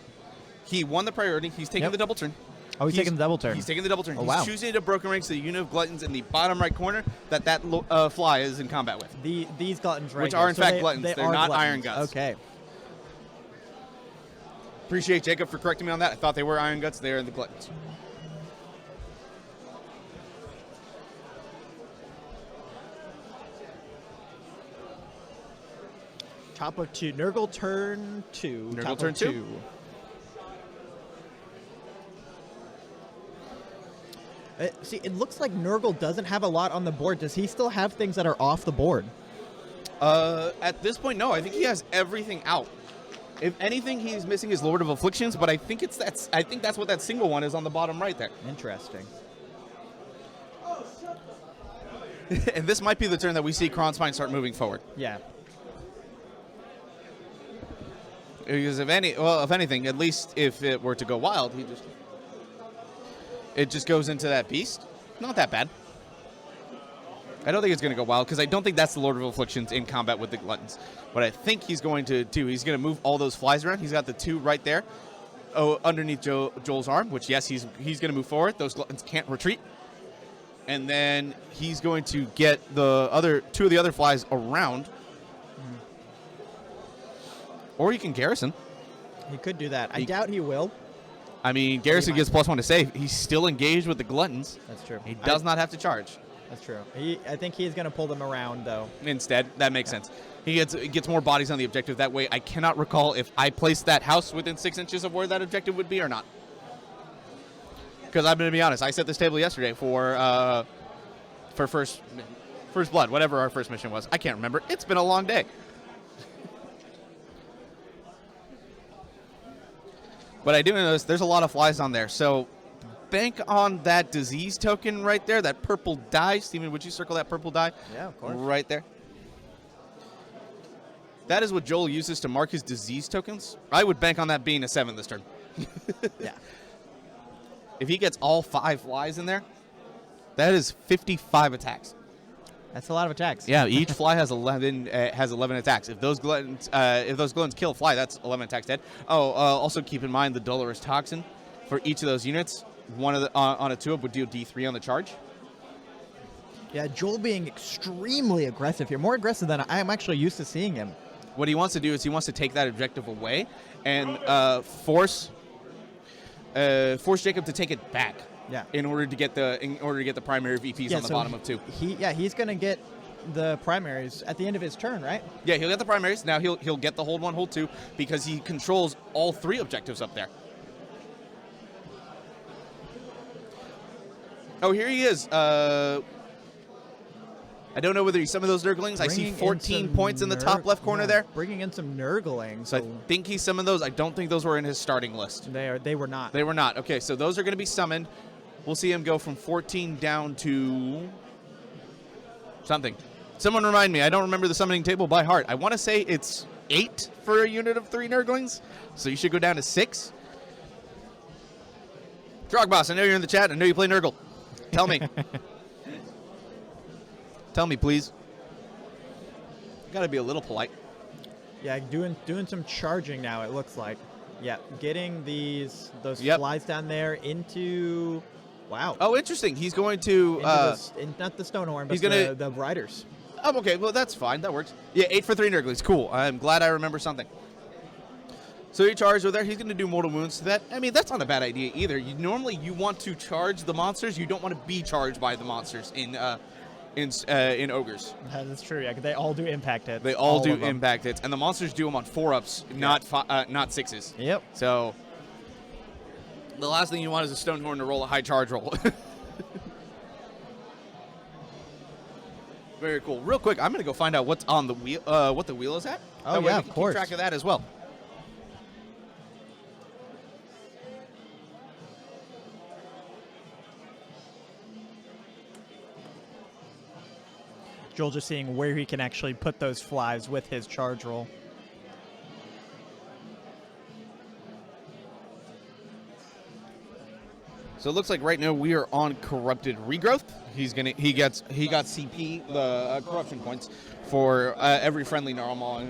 He won the priority. He's taking the double turn.
Oh, he's taking the double turn.
He's taking the double turn.
Oh,
He's
wow.
choosing to broken ranks to the unit of gluttons in the bottom right corner that fly is in combat with.
These gluttons right
Which
here.
are in
So
fact gluttons. They're
are
not
gluttons.
iron guts.
Okay.
Appreciate Jacob for correcting me on that. I thought they were iron guts. They are the gluttons.
Top of 2. Nurgle turn 2.
Nurgle
Top
turn
of
2.
See, it looks like Nurgle doesn't have a lot on the board. Does he still have things that are off the board?
At this point, no. I think he has everything out. If anything, he's missing his Lord of Afflictions, but I think that's what that single one is on the bottom right there.
Interesting.
And this might be the turn that we see Kronspine start moving forward.
Yeah.
Because if anything, at least if it were to go wild, it just goes into that beast. Not that bad. I don't think it's going to go wild because I don't think that's the Lord of Afflictions in combat with the gluttons. What I think he's going to do, he's going to move all those flies around. He's got the 2 right there, underneath Joel's arm. Which yes, he's going to move forward. Those gluttons can't retreat. And then he's going to get the 2 of the other flies around. Or he can garrison.
He could do that. I doubt he will.
I mean, garrison gets +1 to save. He's still engaged with the gluttons.
That's true.
He does not have to charge.
That's true. I think he's going to pull them around, though.
Instead, that makes sense. He gets more bodies on the objective. That way, I cannot recall if I placed that house within 6 inches of where that objective would be or not. Because I'm going to be honest, I set this table yesterday for first blood, whatever our first mission was. I can't remember. It's been a long day. But I do notice there's a lot of flies on there. So bank on that disease token right there, that purple die. Steven, would you circle that purple die?
Yeah, of course.
Right there. That is what Joel uses to mark his disease tokens. I would bank on that being a 7 this turn.
Yeah.
If he gets all 5 flies in there, that is 55 attacks.
That's a lot of attacks.
Yeah, each fly has 11 attacks. If those gluttons kill a fly, that's 11 attacks dead. Also keep in mind the Dolorous Toxin for each of those units. One of the on a 2-up would do D3 on the charge.
Yeah, Joel being extremely aggressive here, more aggressive than I am actually used to seeing him.
What he wants to do is he wants to take that objective away and force Jacob to take it back.
Yeah.
In order to get the primary VPs on the bottom of 2.
He's going to get the primaries at the end of his turn, right?
Yeah, he'll get the primaries. Now he'll get the hold 1, hold 2 because he controls all 3 objectives up there. Oh, here he is. I don't know whether he's some of those Nurglings. I see
Bringing in
14
some
points in the top left corner there.
Bringing in some Nurgling.
So I think he's some of those. I don't think those were in his starting list.
They were not.
They were not. Okay, so those are going to be summoned. We'll see him go from 14 down to something. Someone remind me. I don't remember the summoning table by heart. I want to say it's 8 for a unit of 3 Nurglings. So you should go down to 6. Drogboss, I know you're in the chat. I know you play Nurgle. Tell me. Tell me, please. Got to be a little polite.
Yeah, doing some charging now, it looks like. Yeah, getting those
Yep.
flies down there into... Wow.
Oh, interesting. He's going to...
not the Stonehorn, but
he's gonna-
the Riders.
Oh, okay. Well, that's fine. That works. Yeah, 8 for 3 Nurglings. Cool. I'm glad I remember something. So he charged over there. He's going to do mortal wounds to that. I mean, that's not a bad idea either. Normally, you want to charge the monsters. You don't want to be charged by the monsters in ogres.
That's true. Yeah, 'cause they all do impact hits.
They all do
of them.
impact hits, and the monsters do them on 4-ups, not 6s.
Yep.
So the last thing you want is a Stonehorn to roll a high charge roll. Very cool. Real quick, I'm going to go find out what's on the wheel, what the wheel is at.
Oh,
That way
yeah,
we
of
can
course.
Keep track of that as well.
Joel just seeing where he can actually put those flies with his charge roll.
So it looks like right now we are on corrupted regrowth. He got CP, the corruption points for every friendly normal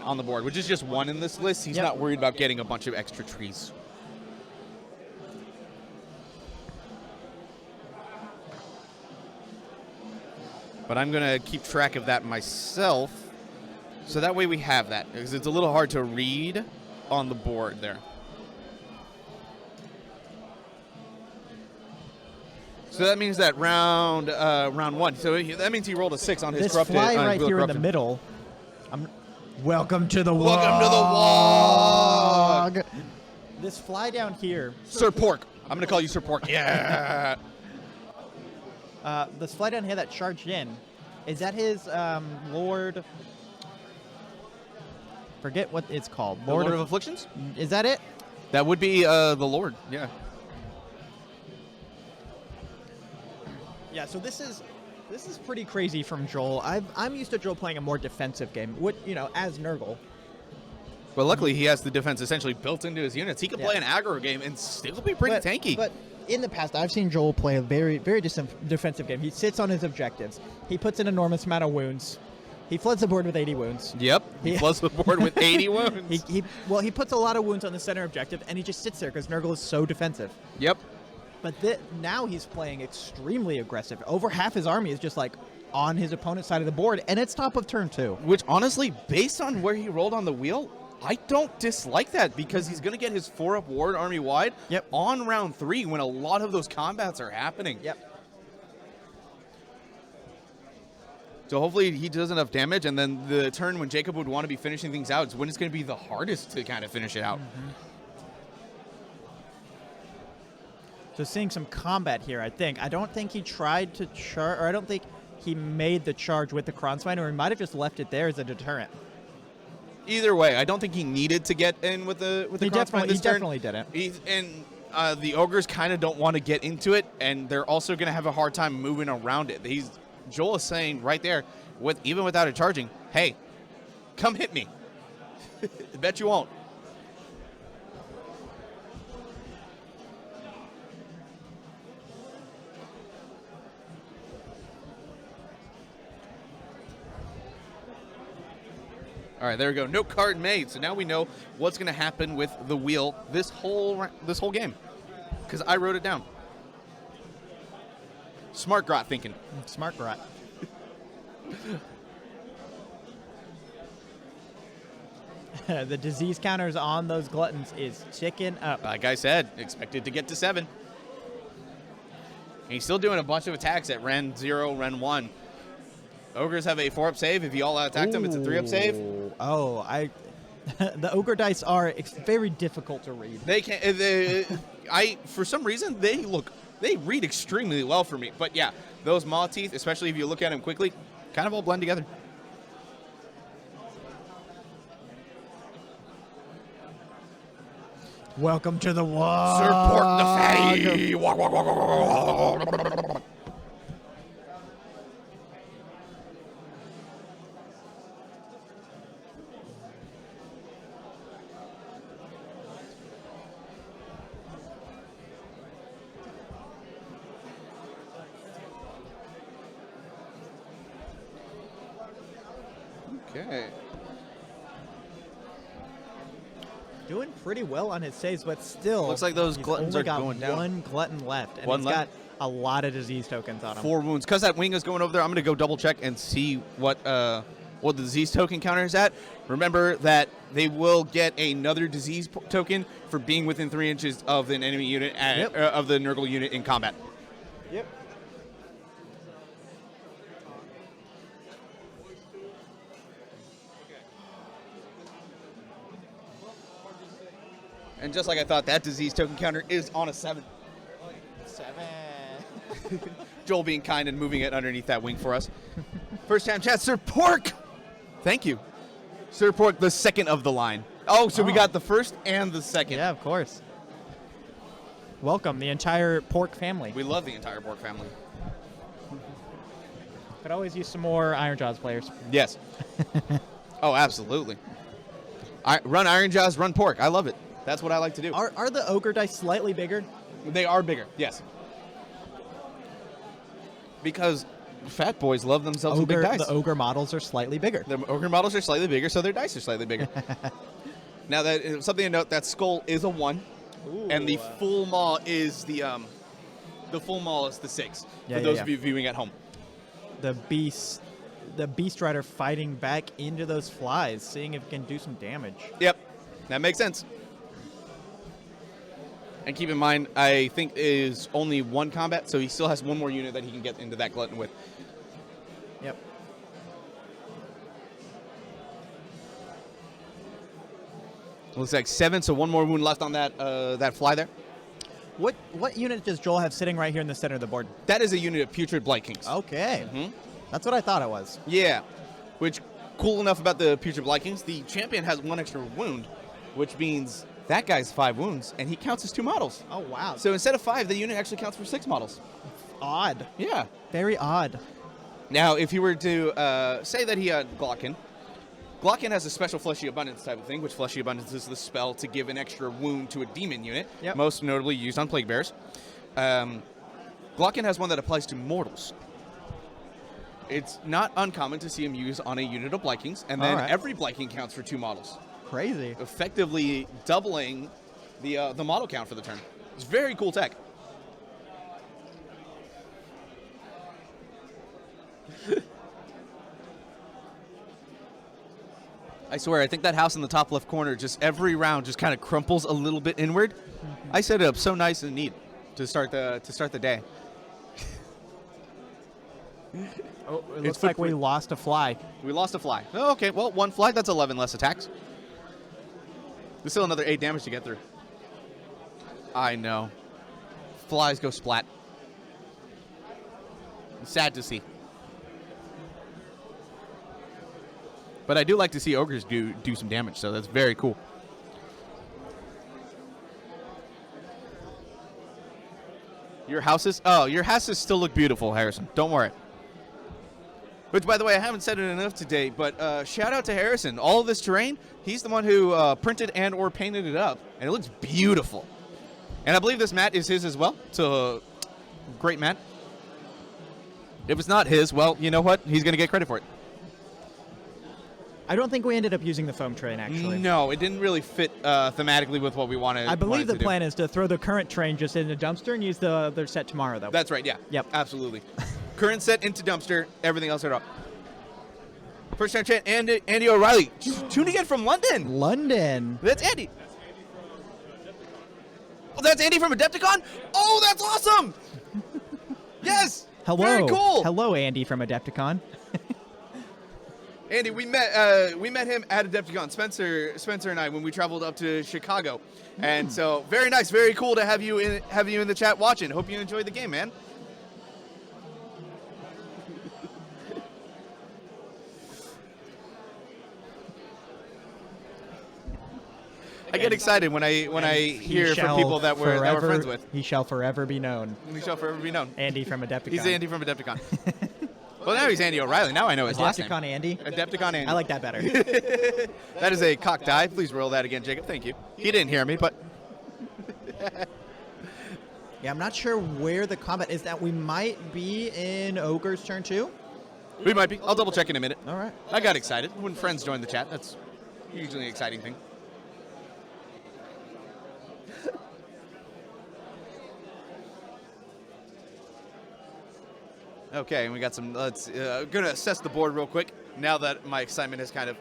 on the board, which is just 1 in this list. He's
Yep.
not worried about getting a bunch of extra trees. But I'm going to keep track of that myself, so that way we have that, because it's a little hard to read on the board there. So that means that round 1. So that means he rolled a 6 on his
This
corrupted.
fly
on his
right
wheel
here in the
corruption.
middle. Welcome to the
Welcome to the
Wog. This fly down here.
Sir Pork. I'm going to call you Sir Pork. Yeah.
This fly down here that charged in. Is that his Lord? Forget what it's called.
The Lord of Afflictions?
Is that it?
That would be the Lord. Yeah.
Yeah. So this is pretty crazy from Joel. I'm used to Joel playing a more defensive game. As Nurgle.
But luckily, he has the defense essentially built into his units. He can play an aggro game and still be pretty tanky.
But in the past, I've seen Joel play a very, very defensive game. He sits on his objectives. He puts an enormous amount of wounds. He floods the board with 80 wounds.
Yep. He floods the board with 80 wounds.
He puts a lot of wounds on the center objective, and he just sits there because Nurgle is so defensive.
Yep.
But now he's playing extremely aggressive. Over half his army is just like on his opponent's side of the board, and it's top of turn 2.
Which, honestly, based on where he rolled on the wheel, I don't dislike that because he's going to get his 4-up ward army wide on round 3 when a lot of those combats are happening.
Yep.
So hopefully he does enough damage, and then the turn when Jacob would want to be finishing things out is when it's going to be the hardest to kind of finish it out.
Mm-hmm. So seeing some combat here, I think. I don't think he tried to charge, or I don't think he made the charge with the Kronspine, or he might have just left it there as a deterrent.
Either way, I don't think he needed to get in with the Kronspine this turn.
He definitely didn't.
The ogres kind of don't want to get into it, and they're also going to have a hard time moving around it. Joel is saying right there, even without it charging, hey, come hit me. I bet you won't. All right, there we go. No card made. So now we know what's going to happen with the wheel this whole game, because I wrote it down. Smart grot thinking.
Smart grot. The disease counters on those gluttons is ticking up.
Like I said, expected to get to 7. And he's still doing a bunch of attacks at Ren 0, Ren 1. Ogres have a 4-up save. If you all attack them, it's a 3-up save.
Oh, the ogre dice are very difficult to read.
They can. For some reason, they read extremely well for me. But yeah, those maw teeth, especially if you look at them quickly, kind of all blend together.
Welcome to the wall.
Sir Pork the Fatty. Walk, walk, walk, walk, walk. Okay.
Doing pretty well on his saves, but still
Looks like those
he's
gluttons
only
are
got
going down.
one glutton left, and
One
he's
left?
got a lot of disease tokens on him.
4 wounds. Because that wing is going over there, I'm going to go double check and see what the disease token counter is at. Remember that they will get another disease token for being within 3 inches of an enemy unit of the Nurgle unit in combat.
Yep.
And just like I thought, that disease token counter is on a 7.
7.
Joel being kind and moving it underneath that wing for us. First time chat, Sir Pork. Thank you. Sir Pork, the second of the line. Oh, so we got the first and the second.
Yeah, of course. Welcome, the entire pork family.
We love the entire Pork family.
Could always use some more Iron Jaws players.
Yes. Oh, absolutely. Run Iron Jaws, run Pork. I love it. That's what I like to do.
Are the ogre dice slightly bigger?
They are bigger, yes. Because fat boys love themselves some big dice.
The ogre models are slightly bigger.
The ogre models are slightly bigger, so their dice are slightly bigger. Now, that something to note: that skull is a 1, and the full maw is the full maw is the 6.
Yeah,
for those of you viewing at home.
The beast rider fighting back into those flies, seeing if it can do some damage.
Yep, that makes sense. And keep in mind, I think is only 1 combat, so he still has 1 more unit that he can get into that glutton with.
Yep.
Looks like 7, so 1 more wound left on that fly there.
What unit does Joel have sitting right here in the center of the board?
That is a unit of Putrid Blight Kings.
Okay.
Mhm.
That's what I thought it was.
Yeah, which, cool enough about the Putrid Blight Kings, the champion has 1 extra wound, which means that guy's 5 wounds, and he counts as 2 models.
Oh, wow.
So instead of 5, the unit actually counts for 6 models.
Odd.
Yeah.
Very odd.
Now, if you were to say that he had Glockin has a special Fleshy Abundance type of thing, which Fleshy Abundance is the spell to give an extra wound to a demon unit, most notably used on Plague Bears. Glockin has one that applies to mortals. It's not uncommon to see him used on a unit of Blight Kings, and then every Blight King counts for 2 models.
Crazy.
Effectively doubling the model count for the turn. It's very cool tech. I swear, I think that house in the top left corner, just every round, just kind of crumples a little bit inward. I set it up so nice and neat to start the day.
Oh, it looks like we lost a fly.
We lost a fly. Oh, okay. Well, 1 fly, that's 11 less attacks. There's still another 8 damage to get through. I know. Flies go splat. Sad to see. But I do like to see ogres do some damage, so that's very cool. Your houses still look beautiful, Harrison. Don't worry. Which, by the way, I haven't said it enough today, but shout out to Harrison. All of this terrain, he's the one who printed and or painted it up, and it looks beautiful. And I believe this mat is his as well. So, great mat. If it's not his, well, you know what? He's going to get credit for it.
I don't think we ended up using the foam train, actually.
No, it didn't really fit thematically with what we wanted.
I believe the plan is to throw the current train just in the dumpster and use the other set tomorrow, though.
That's right, yeah.
Yep.
Absolutely. Current set into dumpster, everything else are up. First time chat, Andy O'Reilly. Tuning in from London.
London.
That's Andy. Oh, that's Andy from Adepticon? Oh, that's awesome! Yes!
Hello.
Very cool!
Hello, Andy from Adepticon.
Andy, we met him at Adepticon. Spencer and I, when we traveled up to Chicago, and so very nice, very cool to have you in the chat watching. Hope you enjoyed the game, man. I get excited when I hear from people that we're friends with.
He shall forever be known.
He shall forever be known.
Andy from Adepticon.
He's Andy from Adepticon. Well, now he's Andy O'Reilly. Now I know his last name.
Adepticon Andy?
Adepticon Andy.
I like that better.
That is a cocked eye. Please roll that again, Jacob. Thank you. He didn't hear me, but...
Yeah, I'm not sure where the combat is. That we might be in Ogre's turn 2.
We might be. I'll double check in a minute.
All right.
I got excited when friends join the chat. That's usually an exciting thing. Okay, and we got some. Let's gonna assess the board real quick. Now that my excitement has kind of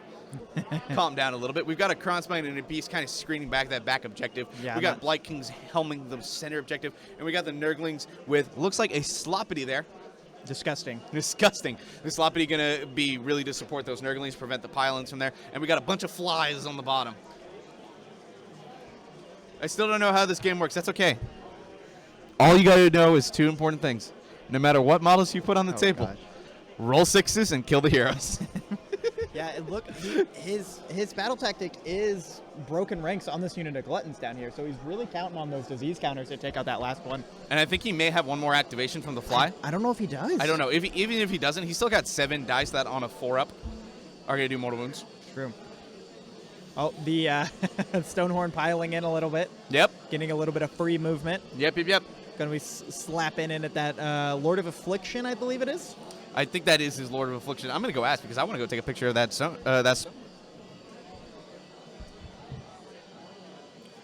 calmed down a little bit, we've got a Crossbite and a Beast kind of screening back that back objective.
Yeah,
we got Blight Kings helming the center objective, and we got the Nurglings with looks like a Sloppity there.
Disgusting.
Disgusting. The Sloppity gonna be really to support those Nurglings, prevent the pylons from there, and we got a bunch of flies on the bottom. I still don't know how this game works. That's okay. All you gotta know is 2 important things. No matter what models you put on the table,
gosh.
roll 6s and kill the heroes.
Yeah, look, his battle tactic is broken ranks on this unit of Gluttons down here, so he's really counting on those disease counters to take out that last one.
And I think he may have one more activation from the fly.
I don't know if he does.
I don't know. Even if he doesn't, he's still got 7 dice that on a 4-up are going to do mortal wounds.
True. Oh, the Stonehorn piling in a little bit.
Yep.
Getting a little bit of free movement.
Yep.
Going to be slapping in at that Lord of Affliction, I believe it is.
I think that is his Lord of Affliction. I'm going to go ask because I want to go take a picture of that stone. That's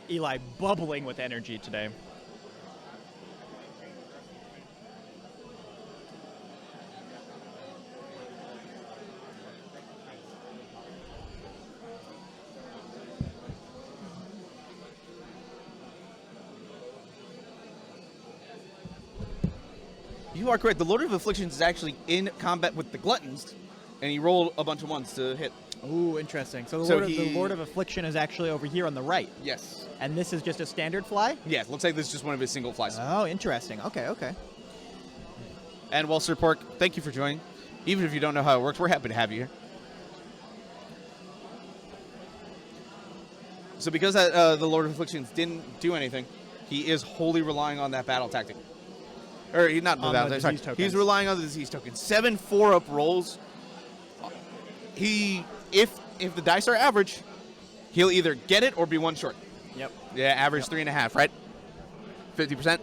Eli bubbling with energy today.
You are correct. The Lord of Afflictions is actually in combat with the Gluttons, and he rolled a bunch of 1s to hit.
Ooh, interesting. So,
So
the Lord of Affliction is actually over here on the right.
Yes.
And this is just a standard fly?
Yeah, looks like this is just one of his single flies.
Oh, interesting. Okay.
And well, Sir Pork, thank you for joining. Even if you don't know how it works, we're happy to have you here. So because the Lord of Afflictions didn't do anything, he is wholly relying on that battle tactic. Or he's not
On
battle
the
tactic.
disease
Sorry.
tokens.
He's relying on the disease token. 7 4-up rolls. If the dice are average, he'll either get it or be 1 short.
Yep.
Yeah, average 3.5, right? 50%.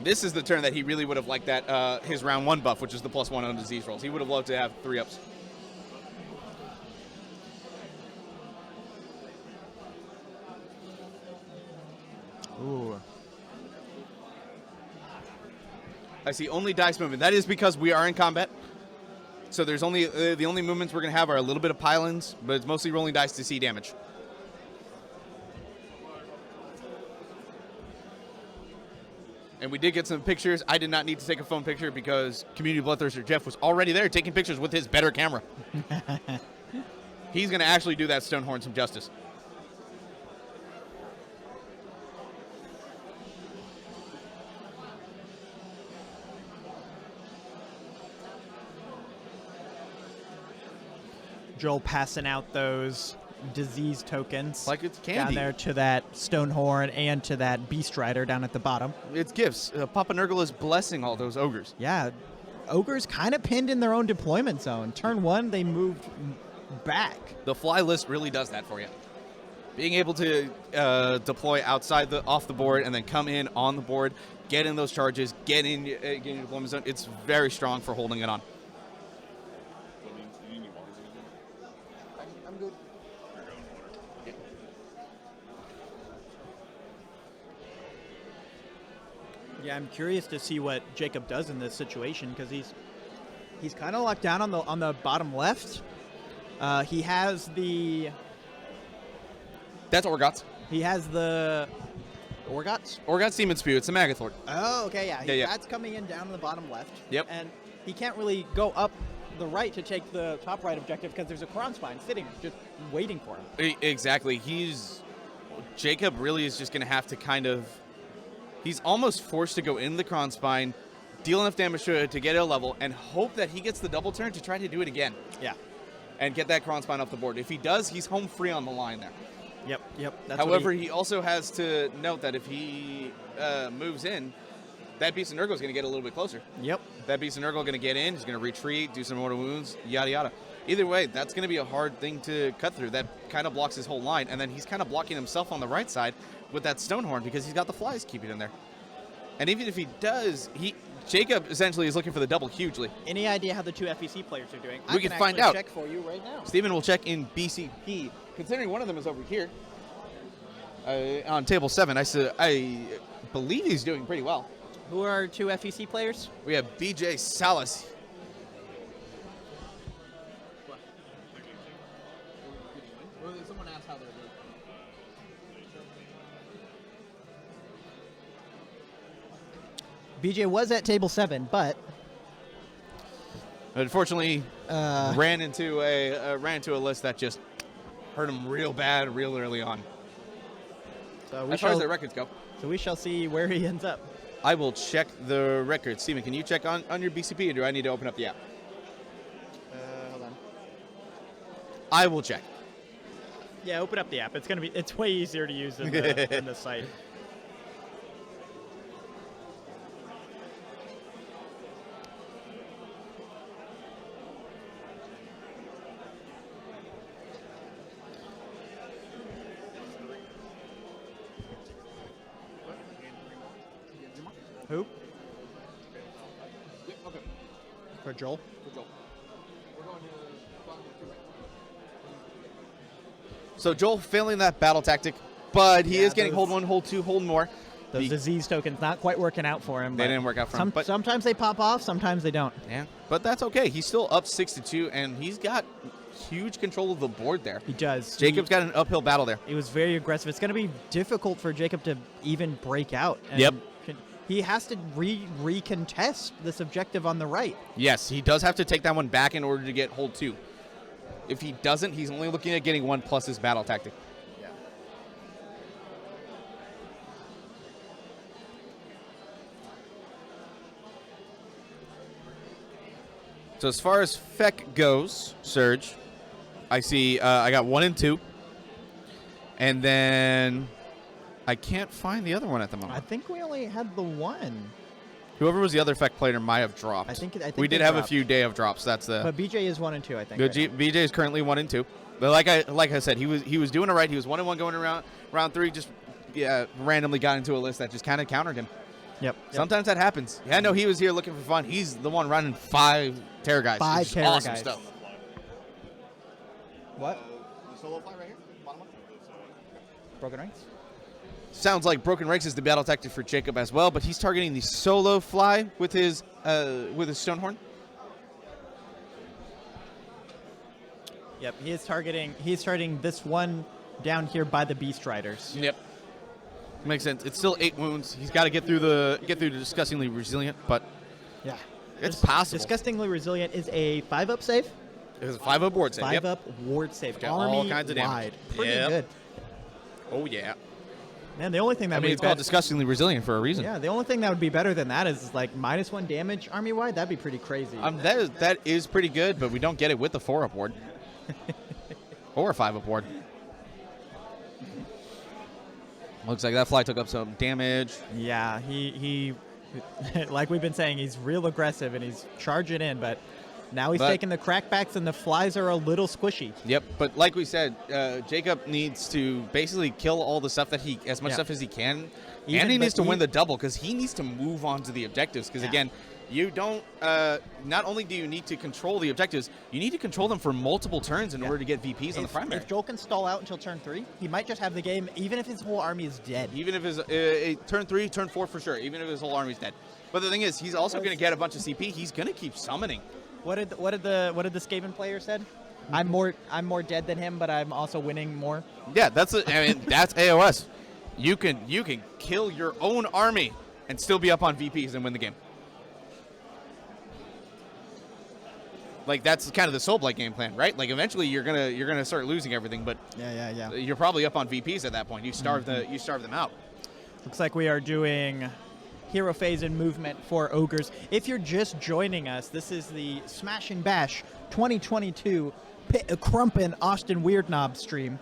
This is the turn that he really would have liked that his round 1 buff, which is the +1 on disease rolls. He would have loved to have 3-ups.
Ooh.
I see only dice movement. That is because we are in combat. So there's only the only movements we're going to have are a little bit of pylons, but it's mostly rolling dice to see damage. And we did get some pictures. I did not need to take a phone picture because Community Bloodthirster Jeff was already there taking pictures with his better camera. He's going to actually do that Stonehorn some justice.
Joel passing out those disease tokens
Like it's candy.
down there to that Stonehorn and to that Beast Rider down at the bottom.
It's gifts. Papa Nurgle is blessing all those ogres.
Yeah, Ogres kind of pinned in their own deployment zone. Turn 1, they moved back.
The fly list really does that for you. Being able to deploy outside off the board and then come in on the board, get in those charges, get in your deployment zone. It's very strong for holding it on.
I'm good.
Yeah, I'm curious to see what Jacob does in this situation because he's kind of locked down on the bottom left. He has the
That's Orgots.
Orgots.
Orgots Demon Spew. It's a Maggotkin.
Oh, okay, yeah.
Yeah.
That's coming in down on the bottom left.
Yep.
And he can't really go up the right to take the top right objective because there's a Quran spine sitting just waiting for him.
Exactly. Jacob really is just going to have to kind of, he's almost forced to go in the Kron Spine, deal enough damage to get it a level, and hope that he gets the double turn to try to do it again.
Yeah.
And get that Kron Spine off the board. If he does, he's home free on the line there.
Yep.
However, he also has to note that if he moves in, that Beast of Nurgle is going to get a little bit closer.
Yep.
That Beast of Nurgle going to get in, he's going to retreat, do some mortal wounds, yada yada. Either way, that's going to be a hard thing to cut through. That kind of blocks his whole line, and then he's kind of blocking himself on the right side with that Stonehorn because he's got the flies keeping him there. And even if he does, Jacob essentially is looking for the double hugely.
Any idea how the two FEC players are doing?
We can find out.
Check for you right now.
Steven will check in BCP, considering one of them is over here on table 7. I believe he's doing pretty well.
Who are our two FEC players?
We have BJ Salas.
Someone asked how they're doing.
BJ was at table 7, but
Unfortunately, ran into a list that just hurt him real bad, real early on.
so
As far as the records go,
we shall see where he ends up.
I will check the records. Steven, can you check on your BCP, or do I need to open up the app?
Hold on.
I will check.
Yeah, open up the app. It's way easier to use than the site. Who?
Yeah, okay.
For Joel?
For Joel. We're going to bottom of 2 right
So Joel failing that battle tactic, but he
Yeah,
is getting
those-
hold 1, hold 2, hold more.
Those
The-
disease tokens not quite working out for him.
They
but
didn't work out for him, but-
sometimes they pop off, sometimes they don't.
Yeah, but that's okay. He's still up 6-2, and he's got huge control of the board there.
He does.
Jacob's got an uphill battle there.
He was very aggressive. It's going to be difficult for Jacob to even break out. And
Yep.
He has to recontest this objective on the right.
Yes, he does have to take that one back in order to get hold 2. If he doesn't, he's only looking at getting 1 plus his battle tactic. So as far as Feck goes, Surge, I see I got 1 and 2. And then I can't find the other one at the
I
moment.
think we only had the one.
Whoever was the other Feck player might have dropped.
I think
we
they
did have
dropped.
a few day of drops. That's the
But BJ is 1 and 2, I think.
good. BJ is currently 1 and 2. But like I said, he was doing it right. He was 1 and 1 going around round 3. Just randomly got into a list that just kind of countered him.
Yep.
Sometimes that happens. Yeah, I know he was here looking for fun. He's the one running 5 Terror Guys.
5
which is
Terror
awesome
Guys.
stuff.
What?
The solo fly right here? Bottom one?
Broken ranks?
Sounds like Broken Ranks is the battle tactic for Jacob as well, but he's targeting the solo fly with his Stonehorn.
Yep. He's targeting this one down here by the Beast Riders.
Yep. Makes sense. It's still 8 wounds. He's got to get through the disgustingly resilient, but
Yeah.
it's possible.
Disgustingly Resilient is a 5-up save.
It was a 5-up board save.
5-up ward save.
Got all
Army
kinds of damage.
wide. Pretty
Yep.
good.
Oh yeah.
Man, the only thing that
I mean,
would
it's
be
called
better,
disgustingly resilient for a reason.
yeah, the only thing that would be better than that is like -1 damage army wide. That'd be pretty crazy.
That is pretty good, but we don't get it with the 4-up board or a 5-up board. Looks like that fly took up some damage.
Yeah, he like we've been saying, he's real aggressive and he's charging in, but now he's
But-
taking the crackbacks and the flies are a little squishy.
Yep, but like we said, Jacob needs to basically kill all the stuff that as much
Yeah.
stuff as he can,
Even-
and he
but
needs to
he-
win the double because he needs to move on to the objectives. Because
Yeah.
again, you don't. Not only do you need to control the objectives, you need to control them for multiple turns in
Yeah.
order to get VPs on the primary.
If Joel can stall out until turn 3, he might just have the game, even if his whole army is dead.
Even if his turn 3, turn 4 for sure. Even if his whole army's dead. But the thing is, he's also going to get a bunch of CP. He's going to keep summoning.
What did the Skaven player said? I'm more dead than him, but I'm also winning more.
Yeah, that's AOS. You can kill your own army and still be up on VPs and win the game. Like that's kind of the Soulblight game plan, right? Like eventually you're gonna start losing everything, but
Yeah.
you're probably up on VPs at that point. You starve them out.
Looks like we are doing hero phase and movement for ogres. If you're just joining us, this is the Smash and Bash 2022 Crumpin' Austin Weird Knob stream.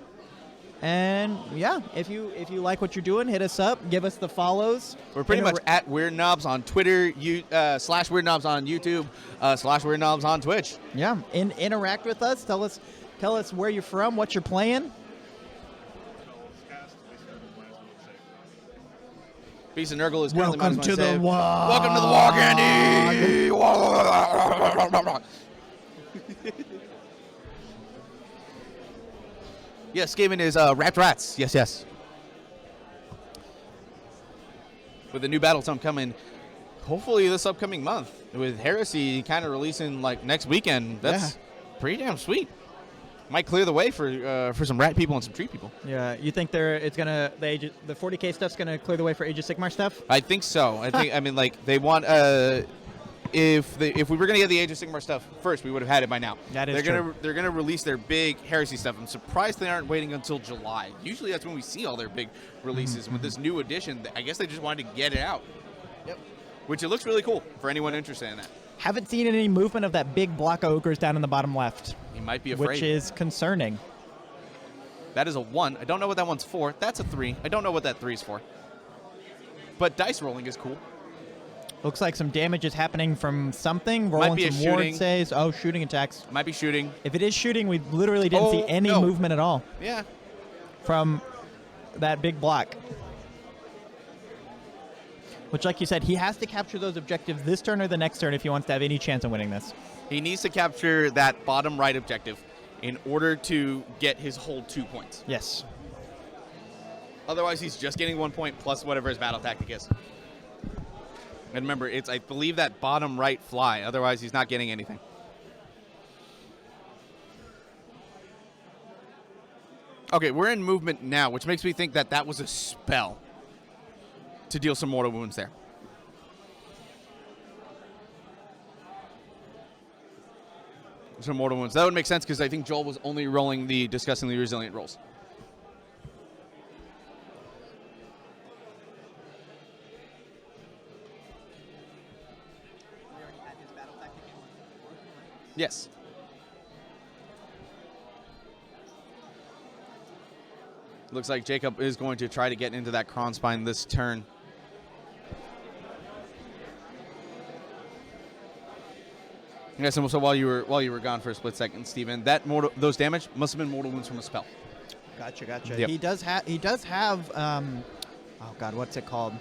And yeah, if you like what you're doing, hit us up, give us the follows.
We're pretty much at Weird Knobs on Twitter, / Weird Knobs on YouTube, / Weird Knobs on Twitch.
Yeah, interact with us. Tell us where you're from, what you're playing.
Beast of Nurgle is currently
Welcome to the war.
Welcome to the war, Candy. Yes, Skaven is Wrapped Rats. Yes. With a new battle tome coming, hopefully this upcoming month. With Heresy kind of releasing like next weekend. That's pretty damn sweet. Might clear the way for some rat people and some tree people.
Yeah, you think the 40K stuff's gonna clear the way for Age of Sigmar stuff?
I think so. I mean, like they want. If we were gonna get the Age of Sigmar stuff first, we would have had it by now.
That is true.
They're gonna release their big Heresy stuff. I'm surprised they aren't waiting until July. Usually that's when we see all their big releases. With this new edition, I guess they just wanted to get it out. Yep. Which it looks really cool for anyone interested in that.
Haven't seen any movement of that big block of ogres down in the bottom left.
He might be afraid.
Which is concerning.
That is a 1. I don't know what that one's for. That's a 3. I don't know what that 3 is for. But dice rolling is cool.
Looks like some damage is happening from something. Rolling some ward saves. Oh, shooting attacks.
Might be shooting.
If it is shooting, we literally didn't see any movement at all.
Yeah.
From that big block. Which, like you said, he has to capture those objectives this turn or the next turn if he wants to have any chance of winning this.
He needs to capture that bottom right objective in order to get his whole 2 points.
Yes.
Otherwise, he's just getting 1 point plus whatever his battle tactic is. And remember, it's, I believe, that bottom right fly. Otherwise, he's not getting anything. Okay, we're in movement now, which makes me think that that was a spell to deal some mortal wounds there. Some mortal wounds. That would make sense because I think Joel was only rolling the disgustingly resilient rolls. Yes. Looks like Jacob is going to try to get into that Kron Spine this turn. Yeah, so while you were gone for a split second, Steven, those damage must have been mortal wounds from a spell.
Gotcha.
Yep.
He does have oh god, what's it called?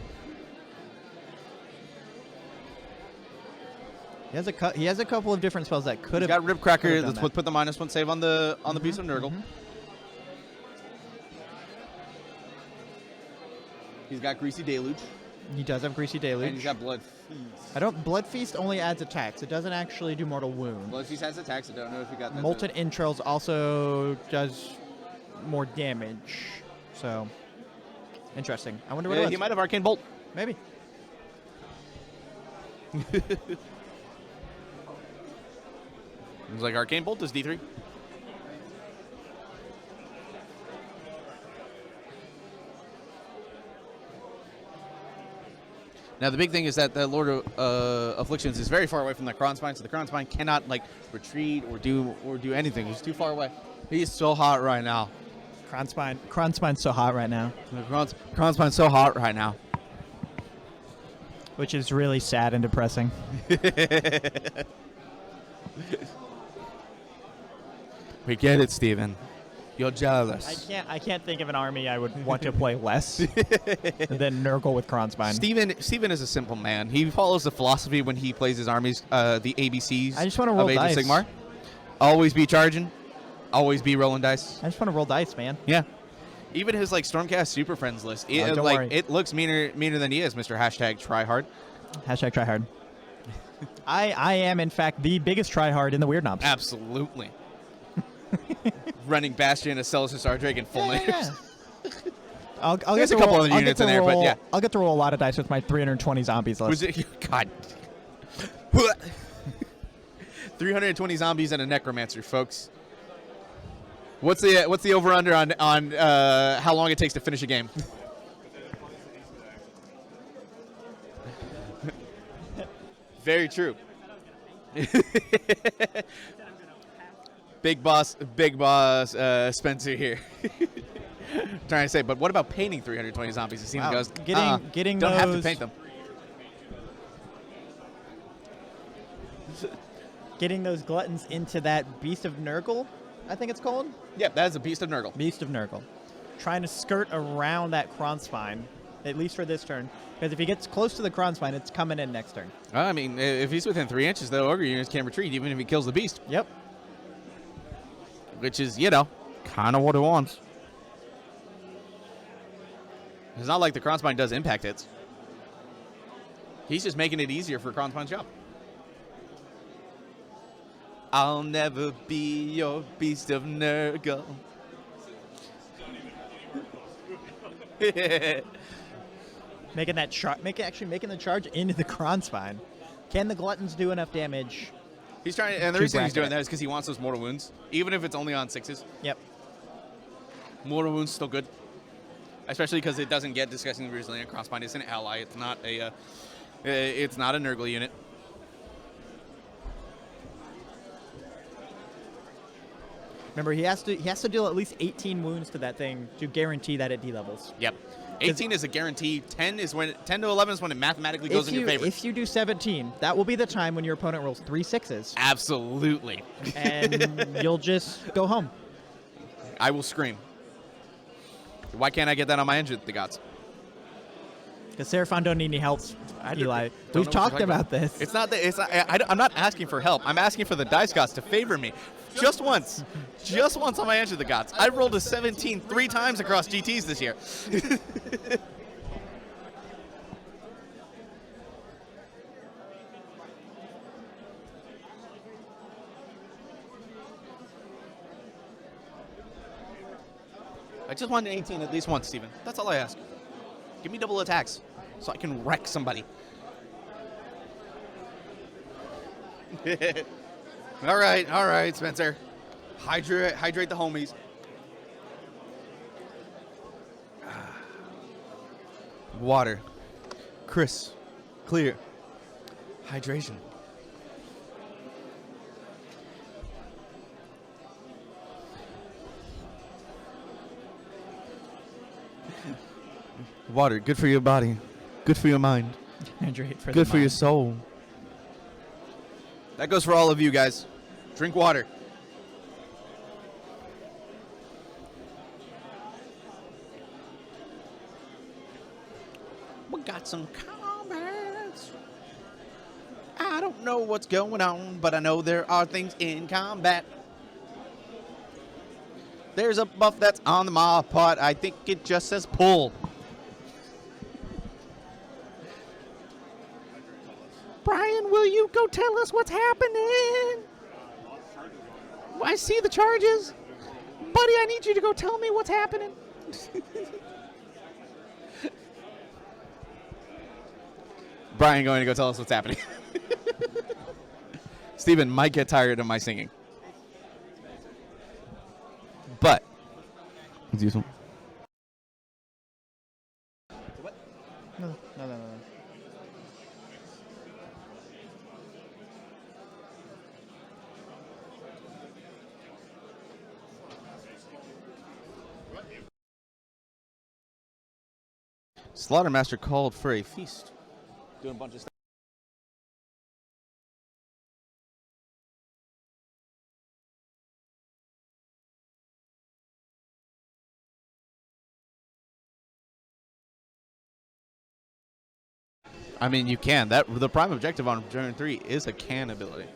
He has a couple of different spells that could have.
He's got Rib Cracker. Let's put the -1 save on the Beast of Nurgle. He's got Greasy Deluge.
He does have Greasy Deluge.
And he's got Blood Feast.
Blood Feast only adds attacks. It doesn't actually do mortal wound.
Blood Feast has attacks. I don't know if you got that.
Molten Entrails also does more damage. So interesting. I wonder what it was.
He might have Arcane Bolt.
Maybe.
It's like Arcane Bolt is D3. Now the big thing is that the Lord of Afflictions is very far away from the Kron Spine, so the Kron Spine cannot like retreat or do anything. He's too far away. He's so hot right now.
Kron Spine's so hot right now.
The Kron Spine's so hot right now.
Which is really sad and depressing.
We get it, Steven. You're jealous.
I can't think of an army I would want to play less than Nurgle with Kron Spine.
Steven is a simple man. He follows the philosophy when he plays his armies, the ABCs
I just want to roll
of Age
dice.
of Sigmar. Always be charging. Always be rolling dice.
I just want to roll dice, man.
Yeah. Even his like Stormcast Super Friends list,
Don't worry.
it looks meaner than he is, Mr. #tryhard.
#tryhard. I am in fact the biggest tryhard in the Weird Knobs.
Absolutely. Running Bastion, Accelis, Ardrake, and full names.
Yeah. I'll
There's
get
a couple other units in there, but yeah.
I'll get to roll a lot of dice with my 320 zombies list.
Was it? God. 320 zombies and a necromancer, folks. What's the over under on how long it takes to finish a game? Very true. Big boss Spencer here. Trying to say, but what about painting 320 zombies? It seems
Wow.
goes.
Getting
don't
those,
have to paint them.
Getting those gluttons into that Beast of Nurgle, I think it's called.
Yep, that is a beast of Nurgle.
Beast of Nurgle. Trying to skirt around that Kronspine, at least for this turn. Because if he gets close to the Kronspine, it's coming in next turn.
I mean, if he's within 3 inches, the ogre units can't retreat, even if he kills the beast.
Yep.
Which is, kind of what it wants. It's not like the Kronspine does impact hits. He's just making it easier for Kronspine's job. I'll never be your beast of Nurgle.
Making the charge into the Kronspine. Can the Gluttons do enough damage?
He's trying, and the
To
reason he's
bracket
doing
it.
that is because he wants those mortal wounds, even if it's only on 6s.
Yep.
Mortal wounds still good, especially because it doesn't get disgustingly resilient. Crossbind is an ally. It's not a Nurgle unit.
Remember, he has to deal at least 18 wounds to that thing to guarantee that it D-levels.
Yep. 18 is a guarantee. 10 to 11 is when it mathematically goes in your favor.
If you do 17, that will be the time when your opponent rolls 3 6s.
Absolutely.
And you'll just go home.
I will scream. Why can't I get that on my engine, the gods?
Because Seraphon don't need any help, Eli.
Don't
We've
know what
talked
you're talking
about this.
It's not that. I'm not asking for help. I'm asking for the dice gods to favor me. Just once. Just once on my engine, the gods. I rolled a 17 3 times across GTs this year. I just want an 18 at least once, Steven. That's all I ask. Give me double attacks so I can wreck somebody. All right, Spencer. Hydrate the homies. Water. Crisp. Clear. Hydration. Water, good for your body. Good for your mind.
Hydrate for
Good
the
for your
mind.
soul. That goes for all of you guys. Drink water. We got some combats. I don't know what's going on, but I know there are things in combat. There's a buff that's on the maw pot. I think it just says pull. Brian, will you go tell us what's happening? I see the charges. Buddy, I need you to go tell me what's happening. Brian going to go tell us what's happening. Steven might get tired of my singing. But it's useful.
No.
Slaughtermaster called for a feast. Doing a bunch of stuff. I mean, you can. The prime objective on turn 3 is a can ability.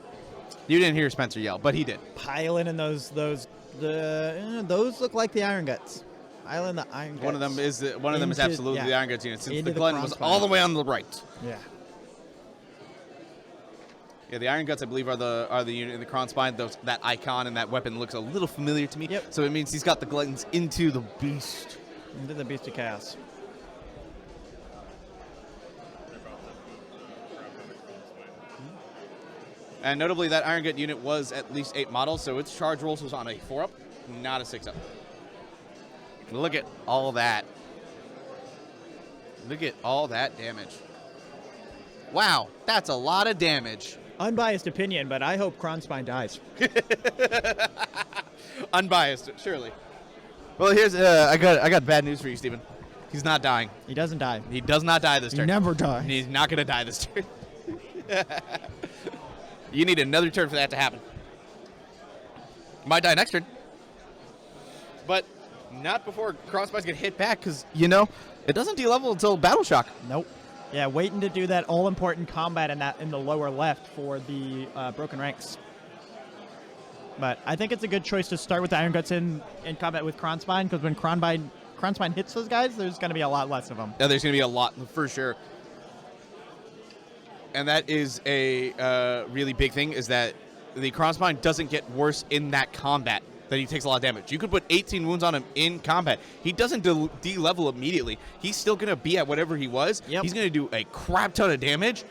You didn't hear Spencer yell, but he did.
Piling in those look like the Iron Guts. Piling the Iron Guts.
One of them is absolutely the Iron Guts unit, since
Into
the Glen was
Kronspine.
all the way on the right.
Yeah.
Yeah, the Iron Guts, I believe, are the unit in the Kronspine. That icon and that weapon looks a little familiar to me.
Yep.
So it means he's got the Gluttons into the Beast.
Into the Beast of Chaos.
And notably, that Iron Gut unit was at least 8 models, so its charge rolls was on a 4-up, not a 6-up. Look at all that. Look at all that damage. Wow, that's a lot of damage.
Unbiased opinion, but I hope Kronspine dies.
Unbiased, surely. Well, here's I got bad news for you, Steven. He's not dying.
He doesn't die.
He does not die this
He
turn.
never dies.
He's not going to die this turn. You need another turn for that to happen. Might die next turn. But not before Crossbones get hit back, because, you know, it doesn't de-level until Battle Shock.
Nope. Yeah, waiting to do that all-important combat in the lower left for the Broken Ranks. But I think it's a good choice to start with the Iron Guts in combat with Kronspine, because when Kronspine hits those guys, there's going to be a lot less of them.
Yeah, there's going to be a lot, for sure. And that is a really big thing, is that the Kronspine doesn't get worse in that combat, that he takes a lot of damage. You could put 18 wounds on him in combat. He doesn't de-level immediately. He's still going to be at whatever he was.
Yep.
He's going to do a crap ton of damage,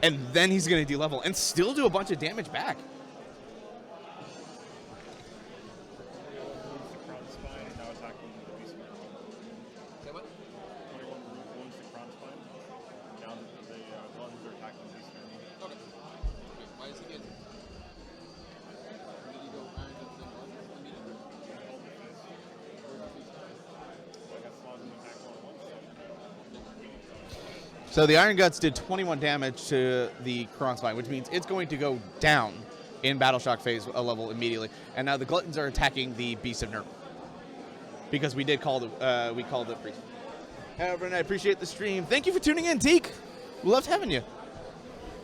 and then he's going to de-level and still do a bunch of damage back.
Kronspine and now attacking the Beast of Nurgle.
Say what?
21 wounds to Kronspine. Now the Gluttons are attacking the Beast of Nurgle.
Okay. Why is he getting? Did he go Iron Guts then immediately?
I guess a lot of them attack all at once.
So the Iron Guts did 21 damage to the Kronspine, which means it's going to go down in Battle Shock phase a level immediately. And now the Gluttons are attacking the Beast of Nurgle, because we did call we called the priest. However, and I appreciate the stream. Thank you for tuning in, Teak. We loved having you.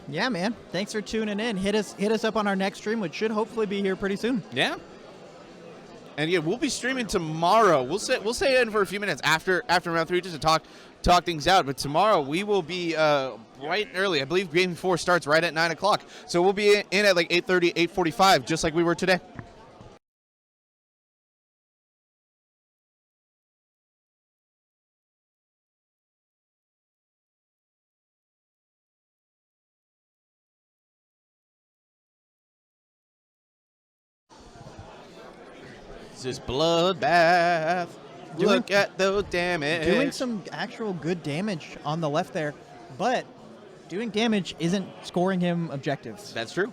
Yeah, man. Thanks for tuning in. Hit us up on our next stream, which should hopefully be here pretty soon.
Yeah. And yeah, we'll be streaming tomorrow. We'll stay in for a few minutes after round 3 just to talk things out. But tomorrow we will be bright and early. I believe Game 4 starts right at 9 o'clock. So we'll be in at like 8:30, 8:45, just like we were today. It's just bloodbath. Look at those damage.
Doing some actual good damage on the left there, but doing damage isn't scoring him objectives.
That's true.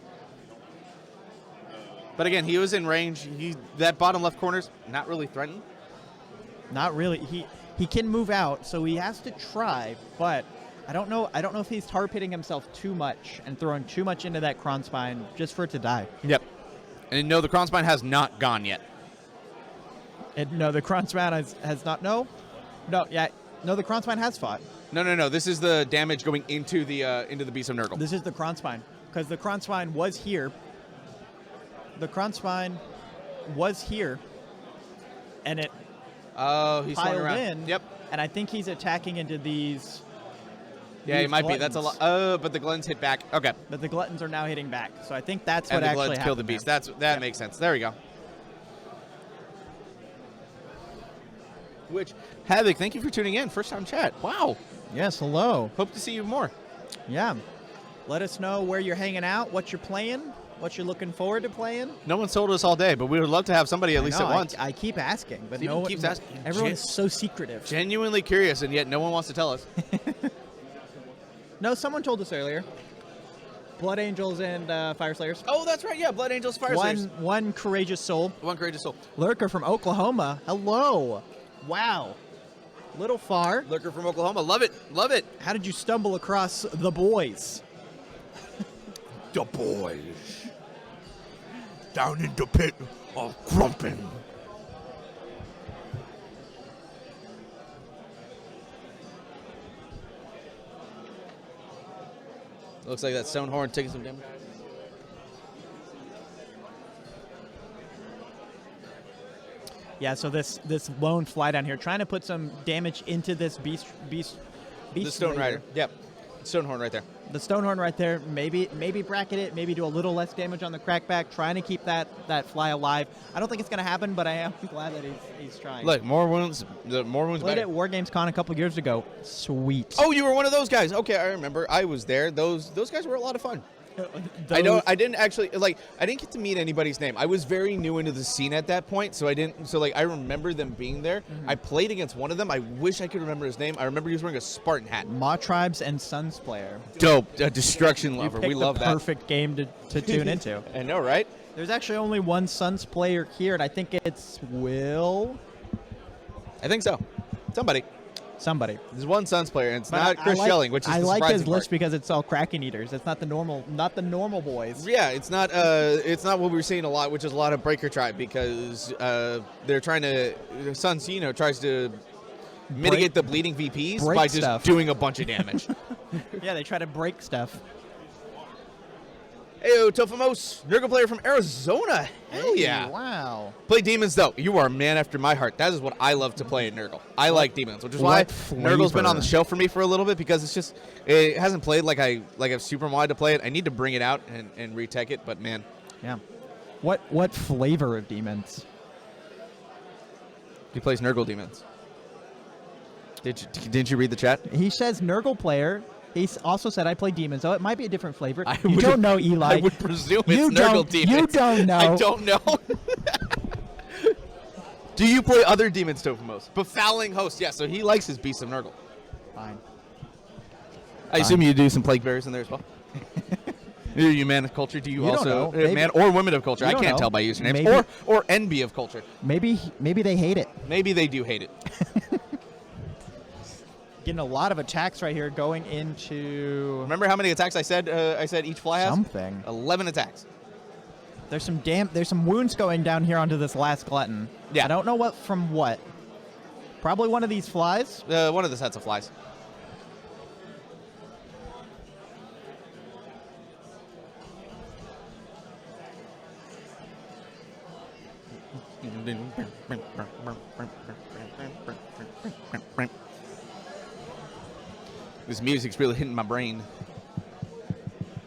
But again, he was in range. That bottom left corner's not really threatened.
Not really. He can move out, so he has to try, but I don't know if he's tar pitting himself too much and throwing too much into that Kronspine just for it to die.
Yep. And no, the Kronspine has not gone yet.
No, the Kronspine has not. No, the Kronspine has fought.
No. This is the damage going into the Beast of Nurgle.
This is the Kronspine, because the Kronspine was here. The Kronspine was here, and it
he's swung
piled
around.
in.
Yep.
And I think he's attacking into these.
Yeah, he
these
might be. That's a
Gluttons.
lot. But the Gluttons hit back. Okay.
But the Gluttons are now hitting back, so I think that's
And
what
the
actually
Gluttons killed the
happened
beast.
there.
That makes sense. There we go. Which, Havoc, thank you for tuning in. First time chat. Wow.
Yes, hello.
Hope to see you more.
Yeah. Let us know where you're hanging out, what you're playing, what you're looking forward to playing.
No one's told us all day, but we would love to have somebody at least
I
at
know,
once.
I keep asking, but
Steven
no one
keeps asking.
Everyone is so secretive.
Genuinely curious, and yet no one wants to tell us.
No, someone told us earlier. Blood Angels and Fire Slayers.
Oh, that's right. Yeah, Blood Angels, Fire Slayers.
One courageous soul.
One courageous soul.
Lurker from Oklahoma. Hello. Wow. Little far.
Lurker from Oklahoma. Love it. Love it.
How did you stumble across the boys?
The boys down in the pit of Grumpin.
Looks like that Stonehorn taking some damage.
Yeah, so this lone fly down here, trying to put some damage into this beast.
The Stone Rider. Yep. Stonehorn right there.
The Stonehorn right there. Maybe bracket it. Maybe do a little less damage on the crackback. Trying to keep that fly alive. I don't think it's going to happen, but I am glad that he's trying.
Look, more wounds. The more wounds
Played
better.
at War Games Con a couple years ago. Sweet.
Oh, you were one of those guys. Okay, I remember. I was there. Those guys were a lot of fun. I didn't actually I didn't get to meet anybody's name. I was very new into the scene at that point, so I didn't. So I remember them being there.
Mm-hmm.
I played against one of them. I wish I could remember his name. I remember he was wearing a Spartan hat.
Mawtribes and Suns player.
Dope, a destruction
You
lover.
picked
We love
the
that.
perfect game to tune into.
I know, right?
There's actually only one Suns player here, and I think it's Will.
I think so.
Somebody.
There's one Suns player, and it's
But
not Chris Schelling, which is
I
the
like
surprising
his list
part.
because it's all Kraken eaters. It's not the normal boys.
Yeah, it's not what we're seeing a lot, which is a lot of Breaker Tribe, because they're trying to Suns, tries to mitigate the bleeding VPs
break
by just
stuff.
doing a bunch of damage.
Yeah, they try to break stuff.
Heyo, Tofamos, Nurgle player from Arizona. Hell yeah.
Wow.
Play demons, though. You are a man after my heart. That is what I love to play in Nurgle. I like demons, which is why
what
Nurgle's been on the
flavor?
show for me for a little bit, because it's just, it hasn't played like I've super wanted to play it. I need to bring it out and retech it, but man.
Yeah. What flavor of demons?
He plays Nurgle demons. Didn't you read the chat?
He says Nurgle player. He also said I play demons. Oh, it might be a different flavor.
I
You
would-
don't know, Eli.
I would presume
You
it's Nurgle
don't-
demons.
you don't know.
I don't know. Do you play other demons, Tofamos? Befouling host, yeah. So he likes his Beast of Nurgle.
Fine.
I assume you do some plague bearers in there as well. Are you man of culture? Do you,
You don't
also
know. Maybe-
man or women of culture?
You
I
don't
can't
know.
tell by usernames.
Maybe-
Or NB of culture.
Maybe they hate it.
Maybe they do hate it.
Getting a lot of attacks right here going into
Remember how many attacks I said each fly has?
something.
11 attacks.
There's some wounds going down here onto this last glutton.
Yeah.
I don't know what from what. Probably one of these flies.
One of the sets of flies. This music's really hitting my brain.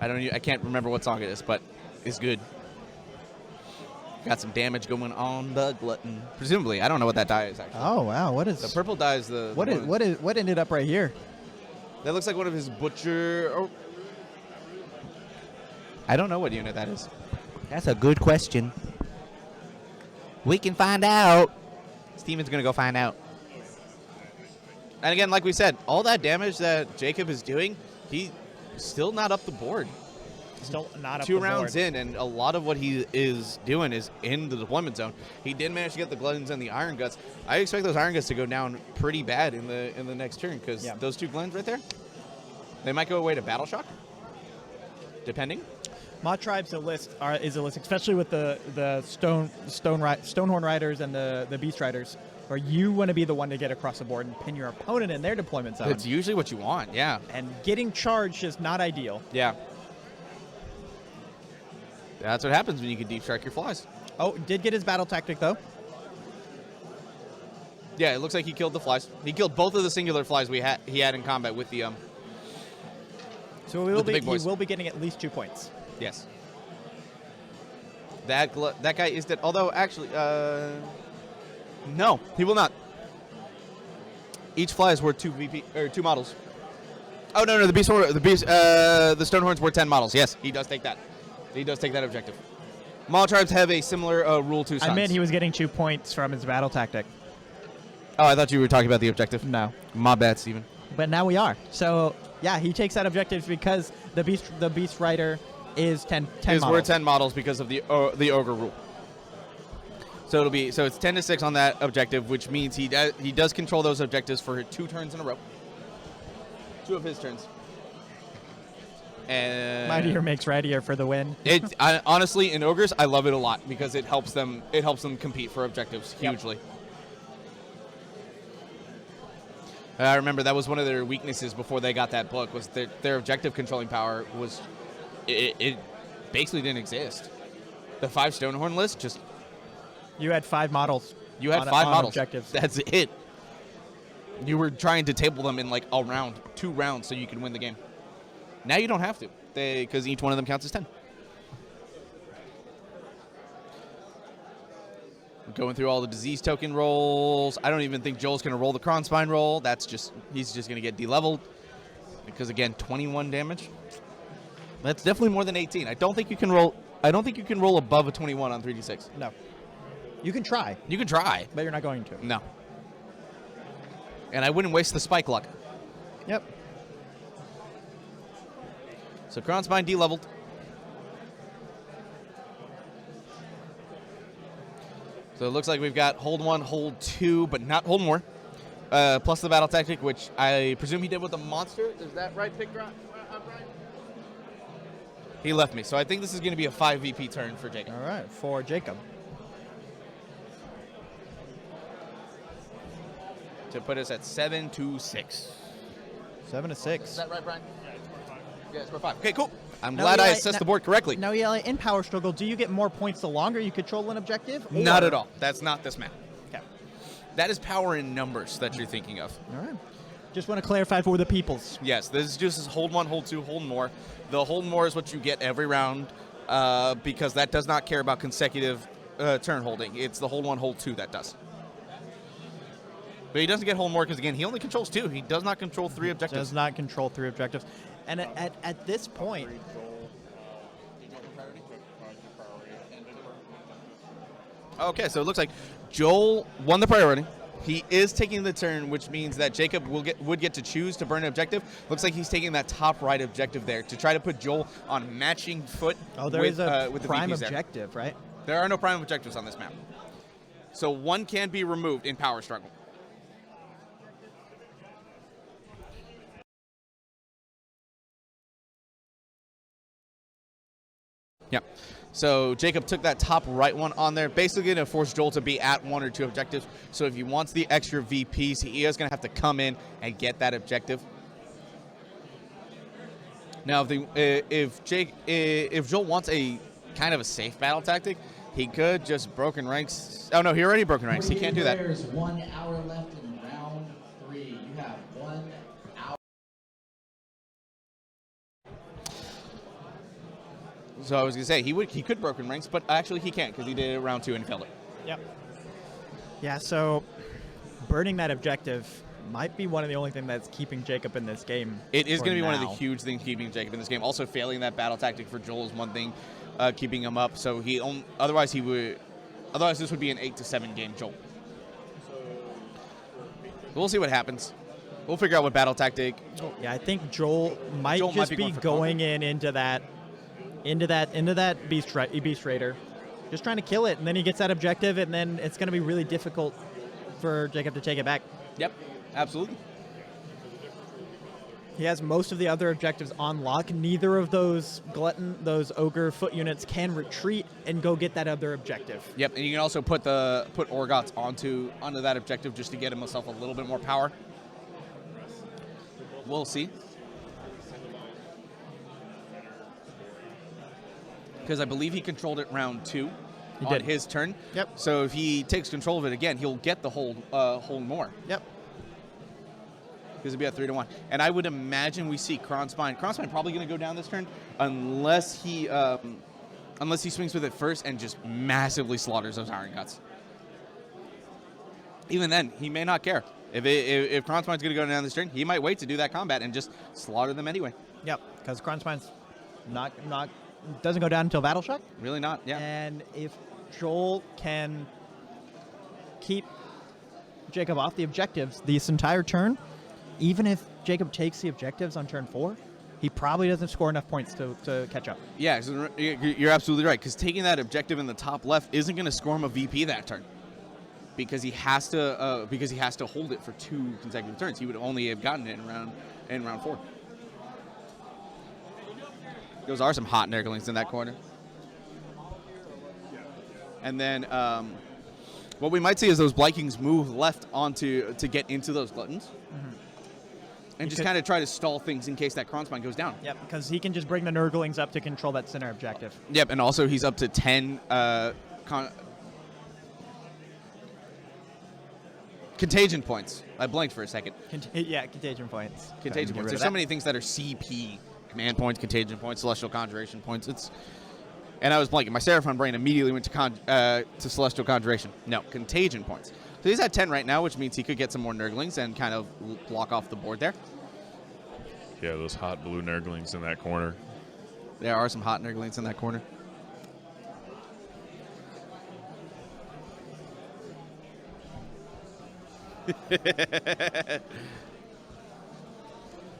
I can't remember what song it is, but it's good. Got some damage going on the glutton. Presumably, I don't know what that die is actually.
Oh wow, what is
The purple die is the
what ended up right here?
That looks like one of his butcher. Oh. I don't know what unit that is.
That's a good question. We can find out.
Steven's gonna go find out. And again, like we said, all that damage that Jacob is doing, he's still not up the board.
Still not up
2
the
rounds
board.
in, and a lot of what he is doing is in the deployment zone. He did manage to get the Gluttons and the Iron Guts. I expect those Iron Guts to go down pretty bad in the next turn, because
Yeah.
those 2 Glens right there, they might go away to Battle Shock, depending.
Mawtribes is a list, especially with the Stonehorn Riders and the Beast Riders, where you want to be the one to get across the board and pin your opponent in their deployment zone.
That's usually what you want, yeah.
And getting charged is not ideal.
Yeah. That's what happens when you can deep strike your flies.
Oh, did get his battle tactic though.
Yeah, it looks like he killed the flies. He killed both of the singular flies he had in combat with the
So
With the big
he
boys.
will be getting at least 2 points.
yes. That guy is dead. Although actually, no, he will not. Each fly is worth 2 models. Oh no, the Stonehorns worth 10 models. Yes, he does take that. He does take that objective. Mawtribes have a similar rule to Suns.
I meant he was getting 2 points from his battle tactic.
Oh, I thought you were talking about the objective.
No.
My bad, Steven.
But now we are. So yeah, he takes that objective because the Beast Rider is 10
Is
models.
worth 10 models because of the Ogre rule. So it's 10 to 6 on that objective, which means he does control those objectives for 2 turns in a row. 2 of his turns. And
Mightier makes Radier for the win.
Honestly, in Ogres, I love it a lot because it helps them compete for objectives hugely. I remember that was one of their weaknesses before they got that book, was their objective controlling power was it basically didn't exist. The 5 Stonehorn list just
You had 5 models.
you had
on
5 models.
objectives.
That's it. You were trying to table them in like a round, 2 rounds, so you can win the game. Now you don't have to, because each one of them counts as 10. Going through all the disease token rolls. I don't even think Joel's going to roll the Kronspine roll. He's just going to get de-leveled. Because again, 21 damage. That's definitely more than 18. I don't think you can roll above a 21 on 3d6.
No. You can try,
You can try.
but you're not going to.
No. And I wouldn't waste the spike luck.
Yep.
So Kronspine de-leveled. So it looks like we've got hold 1, hold 2, but not hold more. Plus the battle tactic, which I presume he did with the monster. Is that right, Big Brian? He left me, so I think this is going to be a 5 VP turn for Jacob.
All right, for Jacob.
To put us at 7-6.
7 to 6.
Is that right, Brian?
Yeah, it's for 5. Okay, cool. I'm
Now,
glad I
Eli,
assessed
now-
the board correctly.
Now, Eli, in Power Struggle, do you get more points the longer you control an objective?
Not
or-
at all. That's not this map.
Okay.
That is power in numbers that you're thinking of.
All right. Just want to clarify for the peoples.
Yes, this is just hold 1, hold 2, hold more. The hold more is what you get every round because that does not care about consecutive turn holding. It's the hold 1, hold 2 that does. But he doesn't get hold more because, again, he only controls 2. He does not control 3 objectives.
Does not control 3 objectives. And at this point,
Okay, so it looks like Joel won the priority. He is taking the turn, which means that Jacob would get to choose to burn an objective. Looks like he's taking that top right objective there to try to put Joel on matching foot
there
with,
is a
with the
prime
VPs there.
objective, right?
There are no prime objectives on this map. So one can be removed in Power Struggle. Yeah. So Jacob took that top right one on there, basically going to force Joel to be at 1 or 2 objectives. So if he wants the extra VPs, he is going to have to come in and get that objective. Now, if Joel wants a kind of a safe battle tactic, he could just broken ranks. Oh no, he already broken ranks. He can't do that.
There's 1 hour left in round 3. You have 1 hour.
So I was going to say he could broken ranks, but actually he can't because he did it round 2 and failed it.
Yep. Yeah, so burning that objective might be one of the only things that's keeping Jacob in this game.
It is
for
going to be one of the
now.
huge things keeping Jacob in this game. Also, failing that battle tactic for Joel is one thing keeping him up. So otherwise this would be an 8-7 game Joel. We'll see what happens. We'll figure out what battle tactic.
Yeah, I think Joel might just be going into that beast raider, just trying to kill it, and then he gets that objective, and then it's going to be really difficult for Jacob to take it back.
Yep, absolutely.
He has most of the other objectives on lock. Neither of those those ogre foot units can retreat and go get that other objective.
Yep, and you can also put Orgots onto that objective just to get himself a little bit more power. We'll see. Because I believe he controlled it round 2 on his turn.
Yep.
So if he takes control of it again, he'll get the hold more.
Yep.
Because it'll be at 3-1. And I would imagine we see Kronspine. Kronspine probably going to go down this turn unless he swings with it first and just massively slaughters those Iron Guts. Even then, he may not care. If Kronspine's going to go down this turn, he might wait to do that combat and just slaughter them anyway.
Yep, because Kronspine's doesn't go down until Battle Shock.
Really not, yeah.
And if Joel can keep Jacob off the objectives this entire turn, even if Jacob takes the objectives on turn 4, he probably doesn't score enough points to catch up.
Yeah, so you're absolutely right, because taking that objective in the top left isn't going to score him a VP that turn. Because he has to hold it for 2 consecutive turns. He would only have gotten it in round 4. Those are some hot Nurglings in that corner. And then what we might see is those Blikings move left to get into those Gluttons. Mm-hmm. And just kind of try to stall things in case that Kronspine goes down.
Yep, because he can just bring the Nurglings up to control that center objective.
Yep, and also he's up to 10 contagion points. I blanked for a second.
Contagion points.
Contagion points. There's so many things that are CP. Command points, contagion points, celestial conjuration points. And I was blanking. My Seraphon brain immediately went to celestial conjuration. No, contagion points. So he's at 10 right now, which means he could get some more Nurglings and kind of block off the board there.
Yeah, those hot blue Nurglings in that corner.
There are some hot Nurglings in that corner.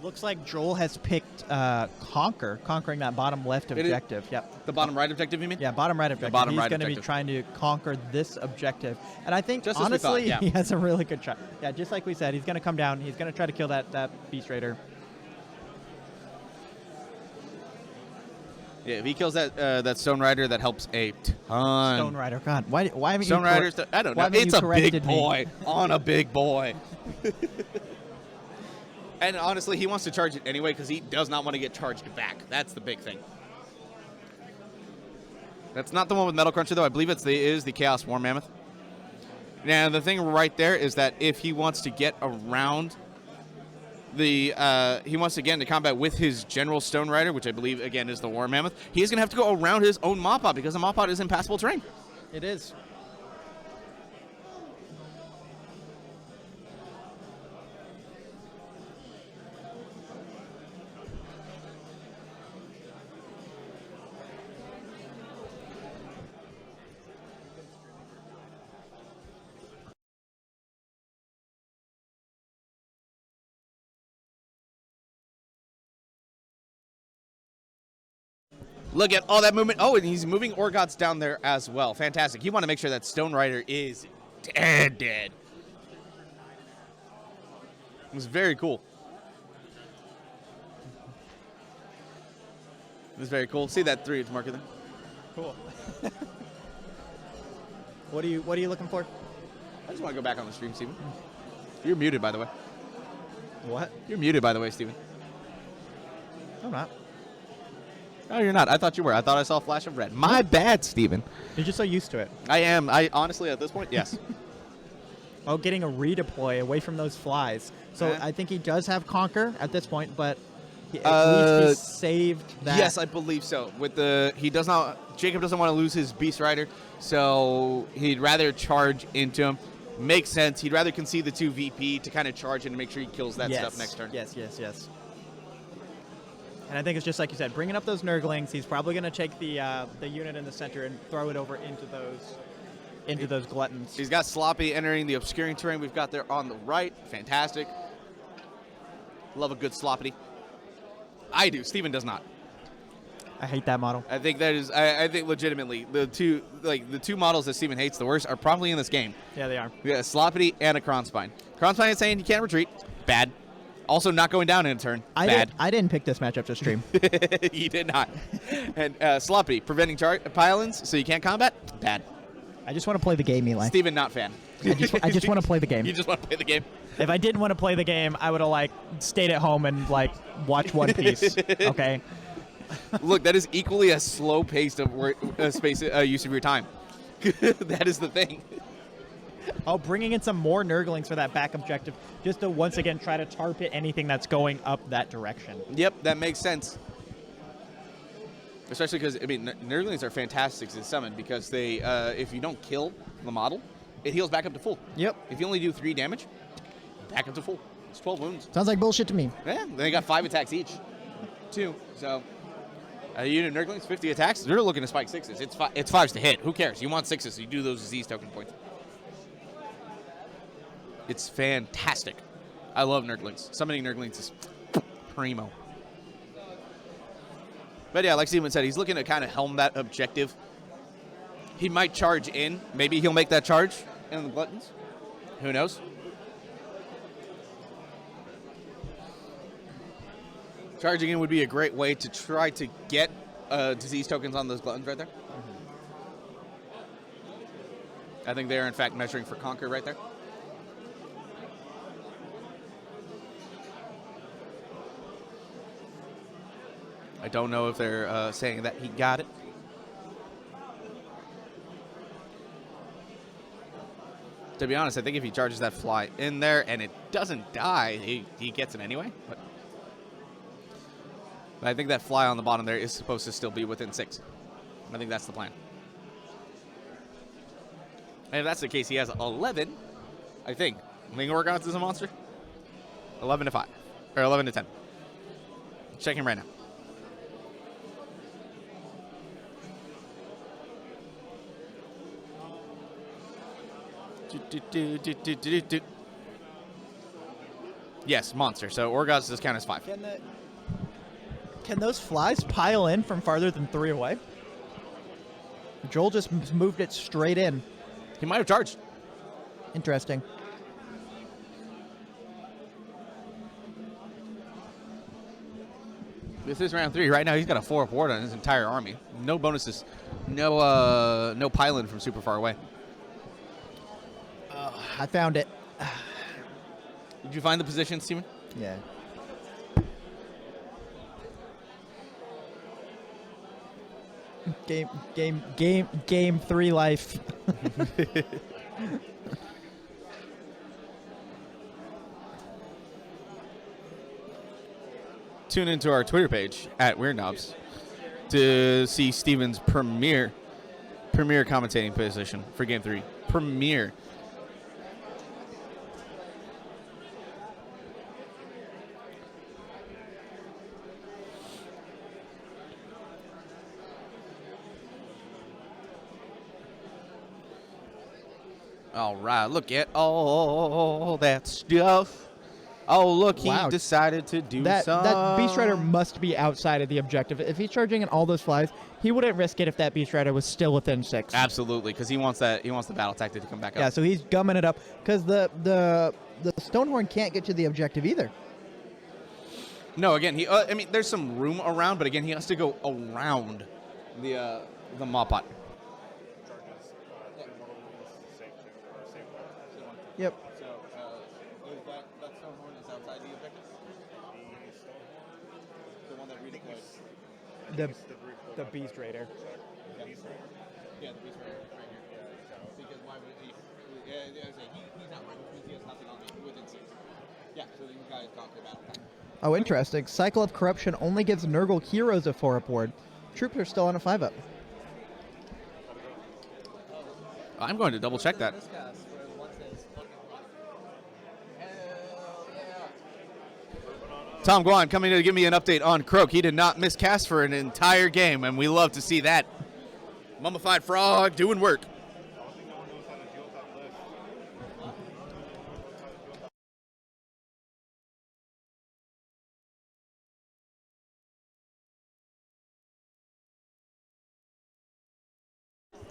Looks like Joel has picked conquering that bottom left
is-
objective. Yep.
The bottom right objective, you mean?
Yeah, bottom right objective.
bottom
He's
right
going to be
objective.
trying to conquer this objective. And I think,
Just as we thought,
honestly,
yeah.
he has a really good shot. Yeah, just like we said, he's going to come down. He's going to try to kill that Beast Raider.
Yeah, if he kills that Stone Rider, that helps a ton.
Stone Rider. God, why haven't
Stone
you...
Riders, I don't
why
know.
haven't
It's
you
a big
corrected me?
boy on a big boy. And honestly, he wants to charge it anyway because he does not want to get charged back. That's the big thing. That's not the one with Metal Cruncher, though. I believe it is the Chaos War Mammoth. Now, the thing right there is that if he wants to get around he wants to get into combat with his General Stone Rider, which I believe, again, is the War Mammoth, he is going to have to go around his own Mawpot because the Mawpot is impassable terrain.
It is.
Look at all that movement. Oh, and he's moving Orgots down there as well. Fantastic. You want to make sure that Stone Rider is dead. It was very cool. It was very cool. See that 3 marker there?
Cool. What are you looking for?
I just want to go back on the stream, Steven. You're muted, by the way.
What?
You're muted, by the way, Steven.
I'm not.
No, you're not. I thought you were. I thought I saw a flash of red. My bad, Steven.
You're just so used to it.
I am. I honestly, at this point, yes.
Oh, getting a redeploy away from those flies. So
Yeah.
I think he does have Conquer at this point, but at least he's saved that.
Yes, I believe so. Jacob doesn't want to lose his Beast Rider, so he'd rather charge into him. Makes sense. He'd rather concede the 2 VP to kind of charge in and make sure he kills that stuff next turn.
Yes. And I think it's just like you said, bringing up those Nurglings. He's probably going to take the unit in the center and throw it over into those gluttons.
He's got Sloppy entering the obscuring terrain we've got there on the right. Fantastic. Love a good Sloppity. I do. Steven does not.
I hate that model.
I think that is. I think legitimately the two models that Steven hates the worst are probably in this game.
Yeah, they are.
Yeah, Sloppity and a Kronspine. Kronspine is saying you can't retreat. Bad. Also, not going down in a turn. Bad.
I didn't pick this matchup to stream.
You did not. And Sloppy, preventing pile-ins so you can't combat. Bad.
I just want to play the game, Eli.
Steven, not fan.
I just want to play the game.
You just want to play the game.
If I didn't want to play the game, I would have stayed at home and watch One Piece. Okay.
Look, that is equally a slow pace of use of your time. That is the thing.
Oh, bringing in some more Nurglings for that back objective, just to once again try to tar pit anything that's going up that direction.
Yep, that makes sense. Especially because, Nurglings are fantastic to summon because they, if you don't kill the model, it heals back up to full.
Yep.
If you only do 3 damage, back up to full. It's 12 wounds.
Sounds like bullshit to me.
Yeah, they got 5 attacks each. 2. So, unit Nurglings, 50 attacks. They're looking to spike 6s. It's 5s to hit. Who cares? You want 6s, so you do those disease token points. It's fantastic. I love Nurglings. Summoning Nurglings is primo. But yeah, like Steven said, he's looking to kind of helm that objective. He might charge in. Maybe he'll make that charge in the gluttons. Who knows? Charging in would be a great way to try to get disease tokens on those gluttons right there. I think they're, in fact, measuring for Conquer right there. I don't know if they're saying that he got it. To be honest, I think if he charges that fly in there and it doesn't die, he gets it anyway. But I think that fly on the bottom there is supposed to still be within 6. I think that's the plan. And if that's the case, he has 11, I think. Ling Orgots is a monster? 11 to 5. Or 11 to 10. Checking right now. Yes, monster. So Orgos does count as 5.
Can those flies pile in from farther than 3 away? Joel just moved it straight in.
He might have charged.
Interesting.
This is round 3. Right now, he's got a 4-up ward on his entire army. No bonuses. No pile-in from super far away.
I found it.
Did you find the position, Steven?
Yeah. Game 3 life.
Tune into our Twitter page at Weird Knobs to see Steven's premier commentating position for Game 3. Premier. All right, look at all that stuff. Oh, look, he
Wow.
decided to do
That Beast Rider
some.
must be outside of the objective. If he's charging in all those flies, he wouldn't risk it if that Beast Rider was still within 6.
Absolutely, because he wants the battle tactic to come back up.
Yeah, so he's gumming it up because the Stonehorn can't get to the objective either.
No, again, I mean, there's some room around, but again, he has to go around the mop pot.
Yep.
So, that Stonehorn is outside the objective? The one that redeployed.
The Beast Raider.
Yeah, the Beast Rider right here. Because why would he? He's not right because he has nothing on me within 6. Yeah, so you guys talked about that.
Oh, interesting. Cycle of Corruption only gives Nurgle heroes a 4-up ward. Troops are still on a 5-up.
I'm going to double check that. Tom Guan coming to give me an update on Croak. He did not miscast for an entire game, and we love to see that. Mummified Frog doing work.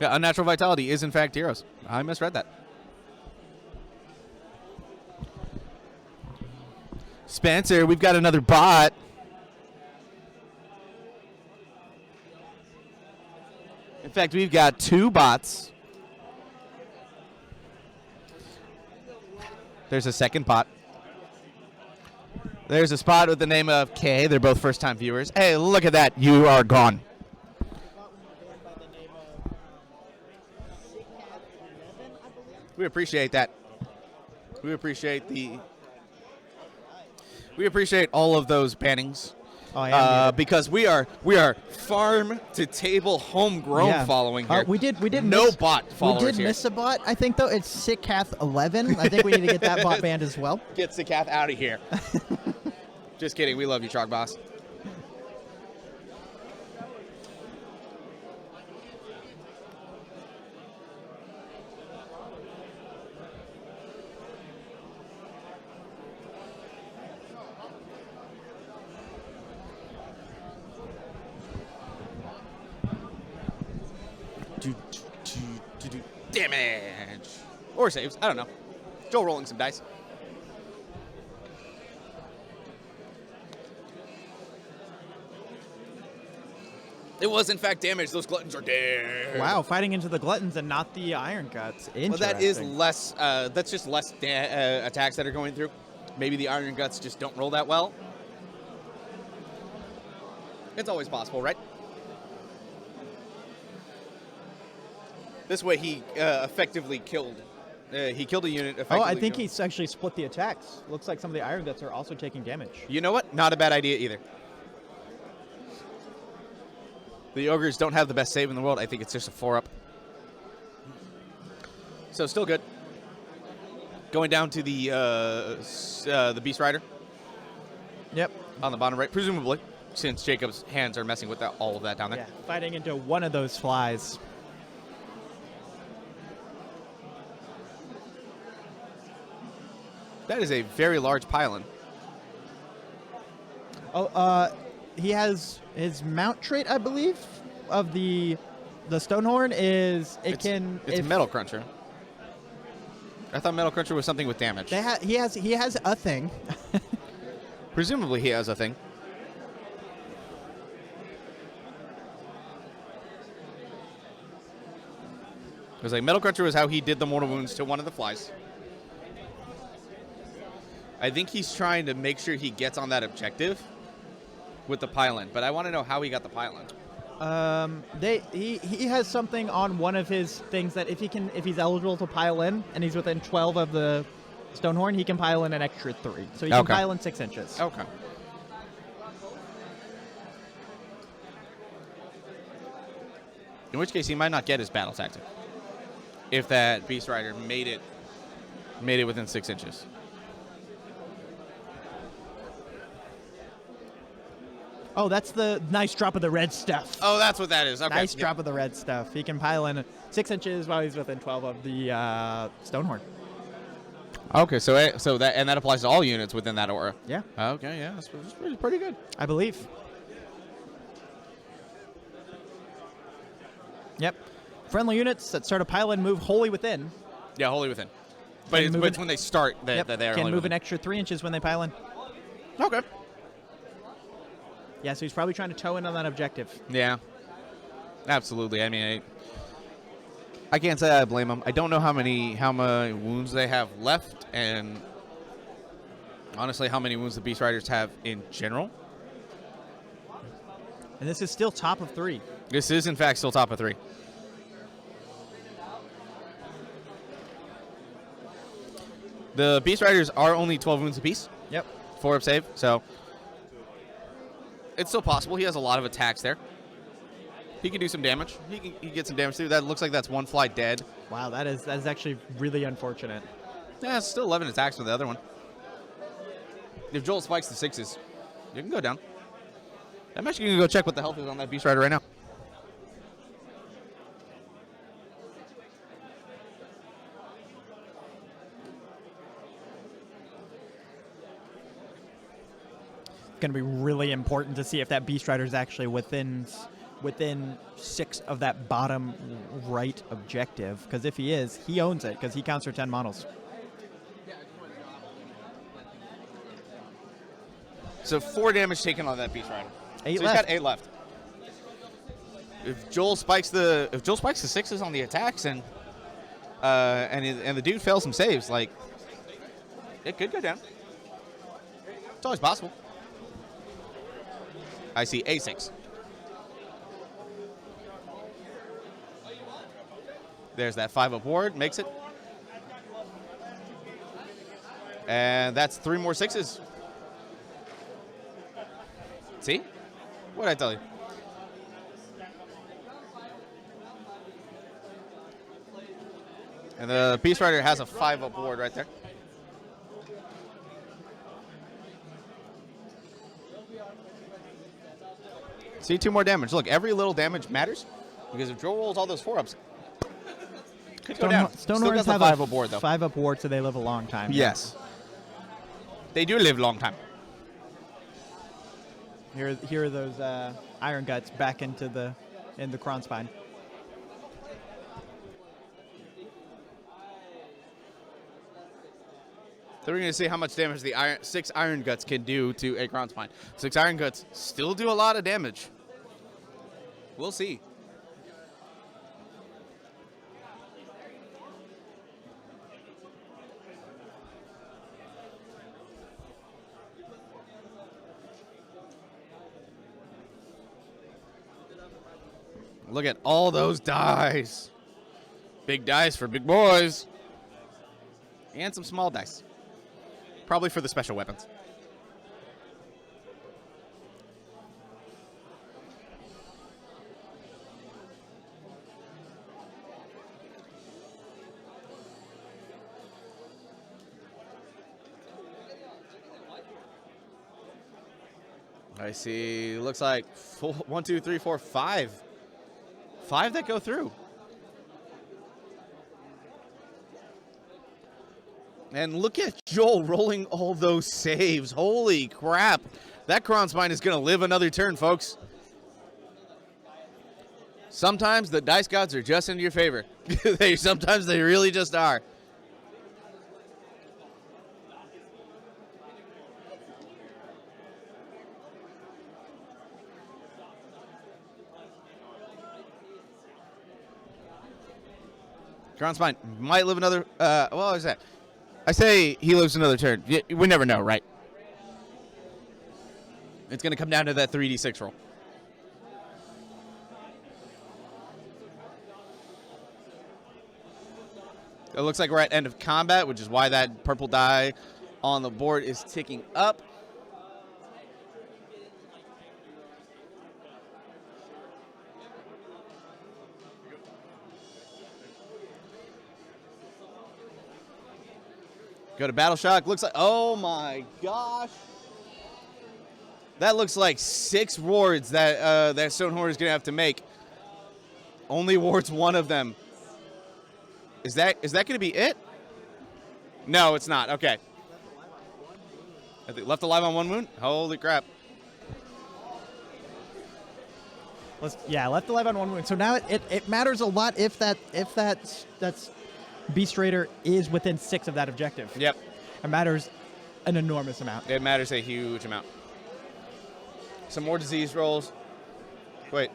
Yeah, Unnatural Vitality is in fact heroes. I misread that. Spencer, we've got another bot. In fact, we've got 2 bots. There's a second bot. There's a spot with the name of K. They're both first-time viewers. Hey, look at that. You are gone. We appreciate that. We appreciate all of those bannings.
Oh, yeah.
Because we are farm to table homegrown following here.
We did
no
miss,
bot followers
We did
here.
miss a bot. I think though it's Sickcath 11. I think we need to get that bot banned as well.
Get Sikath out of here. Just kidding. We love you, Chalk Boss. Damage. Or saves. I don't know. Joel rolling some dice. It was, in fact, damage. Those gluttons are dead.
Wow, fighting into the Gluttons and not the Iron Guts. Interesting.
Well, that is less. That's just less attacks that are going through. Maybe the Iron Guts just don't roll that well. It's always possible, right? This way, he effectively killed. He killed a unit.
Oh, I think he's actually split the attacks. Looks like some of the Iron Guts are also taking damage.
You know what? Not a bad idea either. The Ogres don't have the best save in the world. I think it's just a 4-up. So still good. Going down to the Beast Rider.
Yep.
On the bottom right, presumably, since Jacob's hands are messing with all of that down there.
Yeah, fighting into one of those flies.
That is a very large pylon.
Oh, he has his mount trait, I believe, of the Stonehorn is
It's Metal Cruncher. I thought Metal Cruncher was something with damage.
He has a thing.
Presumably he has a thing. Because like Metal Cruncher was how he did the mortal wounds to one of the flies. I think he's trying to make sure he gets on that objective with the pylon, but I want to know how he got the pylon.
He has something on one of his things that if he's eligible to pile in and he's within 12 of the Stonehorn, he can pile in an extra 3. So he can pile in 6 inches.
Okay. In which case he might not get his battle tactic if that Beast Rider made it within 6 inches.
Oh, that's the nice drop of the red stuff.
Oh, that's what that is. Okay.
Nice drop of the red stuff. He can pile in 6 inches while he's within 12 of the Stonehorn.
Okay, so that applies to all units within that aura.
Yeah.
Okay, yeah, that's pretty good.
I believe. Yep. Friendly units that start a pile-in move wholly within.
Yeah, wholly within. But it's when they start that they are
can
only
move
within.
an extra 3 inches when they pile in.
Okay.
Yeah, so he's probably trying to toe in on that objective.
Yeah. Absolutely. I mean, I can't say I blame him. I don't know how many wounds they have left, and honestly, how many wounds the Beast Riders have in general.
And this is still top of 3.
This is, in fact, still top of 3. The Beast Riders are only 12 wounds apiece.
Yep.
4 up save, so it's still possible. He has a lot of attacks there. He can do some damage. He can get some damage through. That looks like that's one fly dead.
Wow, that is actually really unfortunate.
Yeah, it's still 11 attacks with the other one. If Joel spikes the 6s, you can go down. I'm actually going to go check what the health is on that Beast Rider right now.
Going to be really important to see if that Beast Rider is actually within 6 of that bottom right objective. Because if he is, he owns it because he counts for 10 models.
So 4 damage taken on that Beast Rider.
8
so
left.
He's got 8 left. If Joel spikes the 6s on the attacks and the dude fails some saves, like it could go down. It's always possible. I see A6. There's that 5-up ward, makes it. And that's 3 more 6s. See? What did I tell you? And the Beast Rider has a 5-up ward right there. See, 2 more damage. Look, every little damage matters because if Joel rolls all those 4-ups, could go down.
Stonehorns have a
5-up ward, though.
5-up ward, so they live a long time.
Yes. They do live a long time.
Here are those Iron Guts back into the Kron Spine.
So we're going to see how much damage the 6 Iron Guts can do to a Kron Spine. 6 Iron Guts still do a lot of damage. We'll see. Look at all those dice. Big dice for big boys. And some small dice. Probably for the special weapons. I see. Looks like 1, 2, 3, 4, 5. 5 that go through. And look at Joel rolling all those saves. Holy crap. That Kronspine is going to live another turn, folks. Sometimes the dice gods are just in your favor. Sometimes they really just are. Kronspine might live another, what was that? I say he lives another turn. We never know, right? It's going to come down to that 3d6 roll. It looks like we're at end of combat, which is why that purple die on the board is ticking up. Go to Battle Shock. Looks like, oh my gosh. That looks like 6 wards that that Stonehorn is going to have to make. Only wards one of them. Is that going to be it? No, it's not. Okay. I think left alive on 1 wound? Holy crap.
Left alive on 1 wound. So now it matters a lot if that's Beast Raider is within 6 of that objective.
Yep.
It matters an enormous amount.
It matters a huge amount. Some more disease rolls. Wait.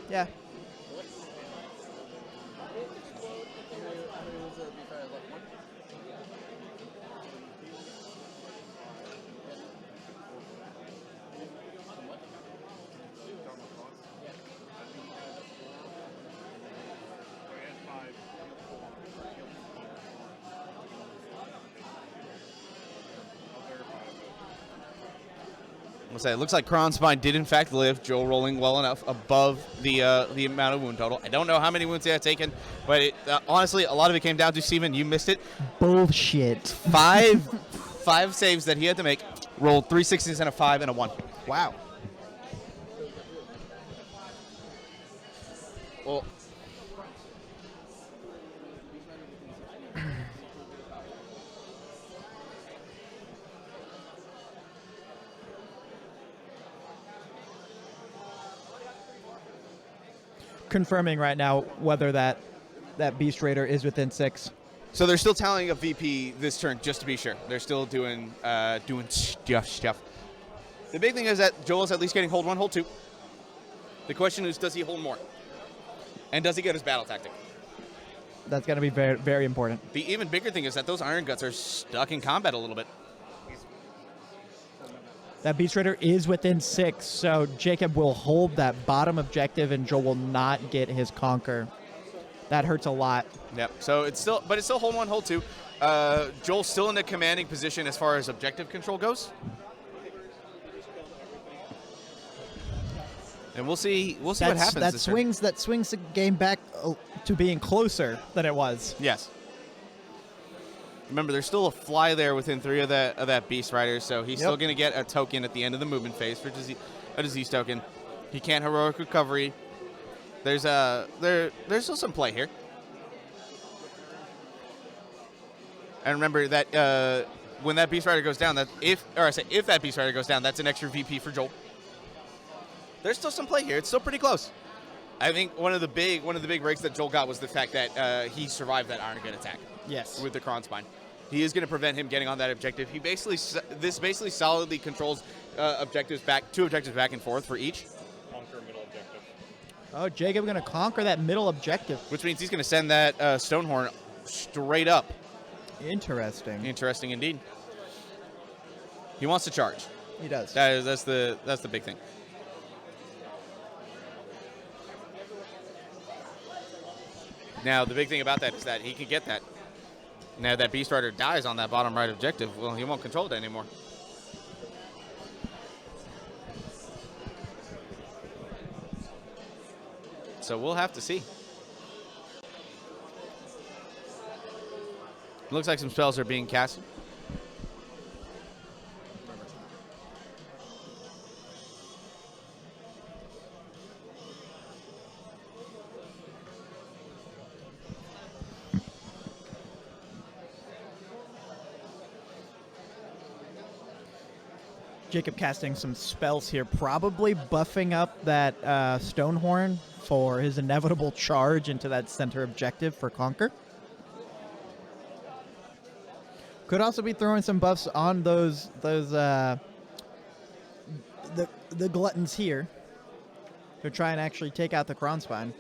Yeah.
It looks like Kronspine did in fact live. Joel rolling well enough above the amount of wound total. I don't know how many wounds they have taken, but honestly, a lot of it came down to Steven. You missed it.
Bullshit.
5 saves that he had to make. Rolled 3 6s and a 5 and a 1.
Wow.
Well,
confirming right now whether that Beast Raider is within 6.
so they're still tallying up VP this turn, just to be sure. They're still doing stuff. The big thing is that Joel is at least getting hold 1, hold 2. The question is, does he hold more? And does he get his battle tactic?
That's going to be very, very important.
The even bigger thing is that those Iron Guts are stuck in combat a little bit.
That Beast Raider is within 6, so Jacob will hold that bottom objective, and Joel will not get his conquer. That hurts a lot.
Yep. So it's still hold 1, hold 2. Joel's still in a commanding position as far as objective control goes. And we'll see what happens.
That swings the game back to being closer than it was.
Yes. Remember, there's still a fly there within 3 of that Beast Rider, so he's still going to get a token at the end of the movement phase for a disease token. He can't heroic recovery. There's still some play here. And remember that when that Beast Rider goes down, if that Beast Rider goes down, that's an extra VP for Joel. There's still some play here. It's still pretty close. I think one of the big breaks that Joel got was the fact that he survived that Iron Gut attack.
Yes.
With the Kronspine. He is going to prevent him getting on that objective. This basically solidly controls two objectives back and forth for each.
Conquer middle objective.
Oh, Jacob going to conquer that middle objective.
Which means he's going to send that Stonehorn straight up.
Interesting.
Interesting indeed. He wants to charge.
He does.
That's the big thing. Now, the big thing about that is that he can get that. Now that Beast Rider dies on that bottom right objective, well, he won't control it anymore. So we'll have to see. Looks like some spells are being casted.
Jacob casting some spells here, probably buffing up that Stonehorn for his inevitable charge into that center objective for Conquer. Could also be throwing some buffs on those the gluttons here to try and actually take out the Kronspine.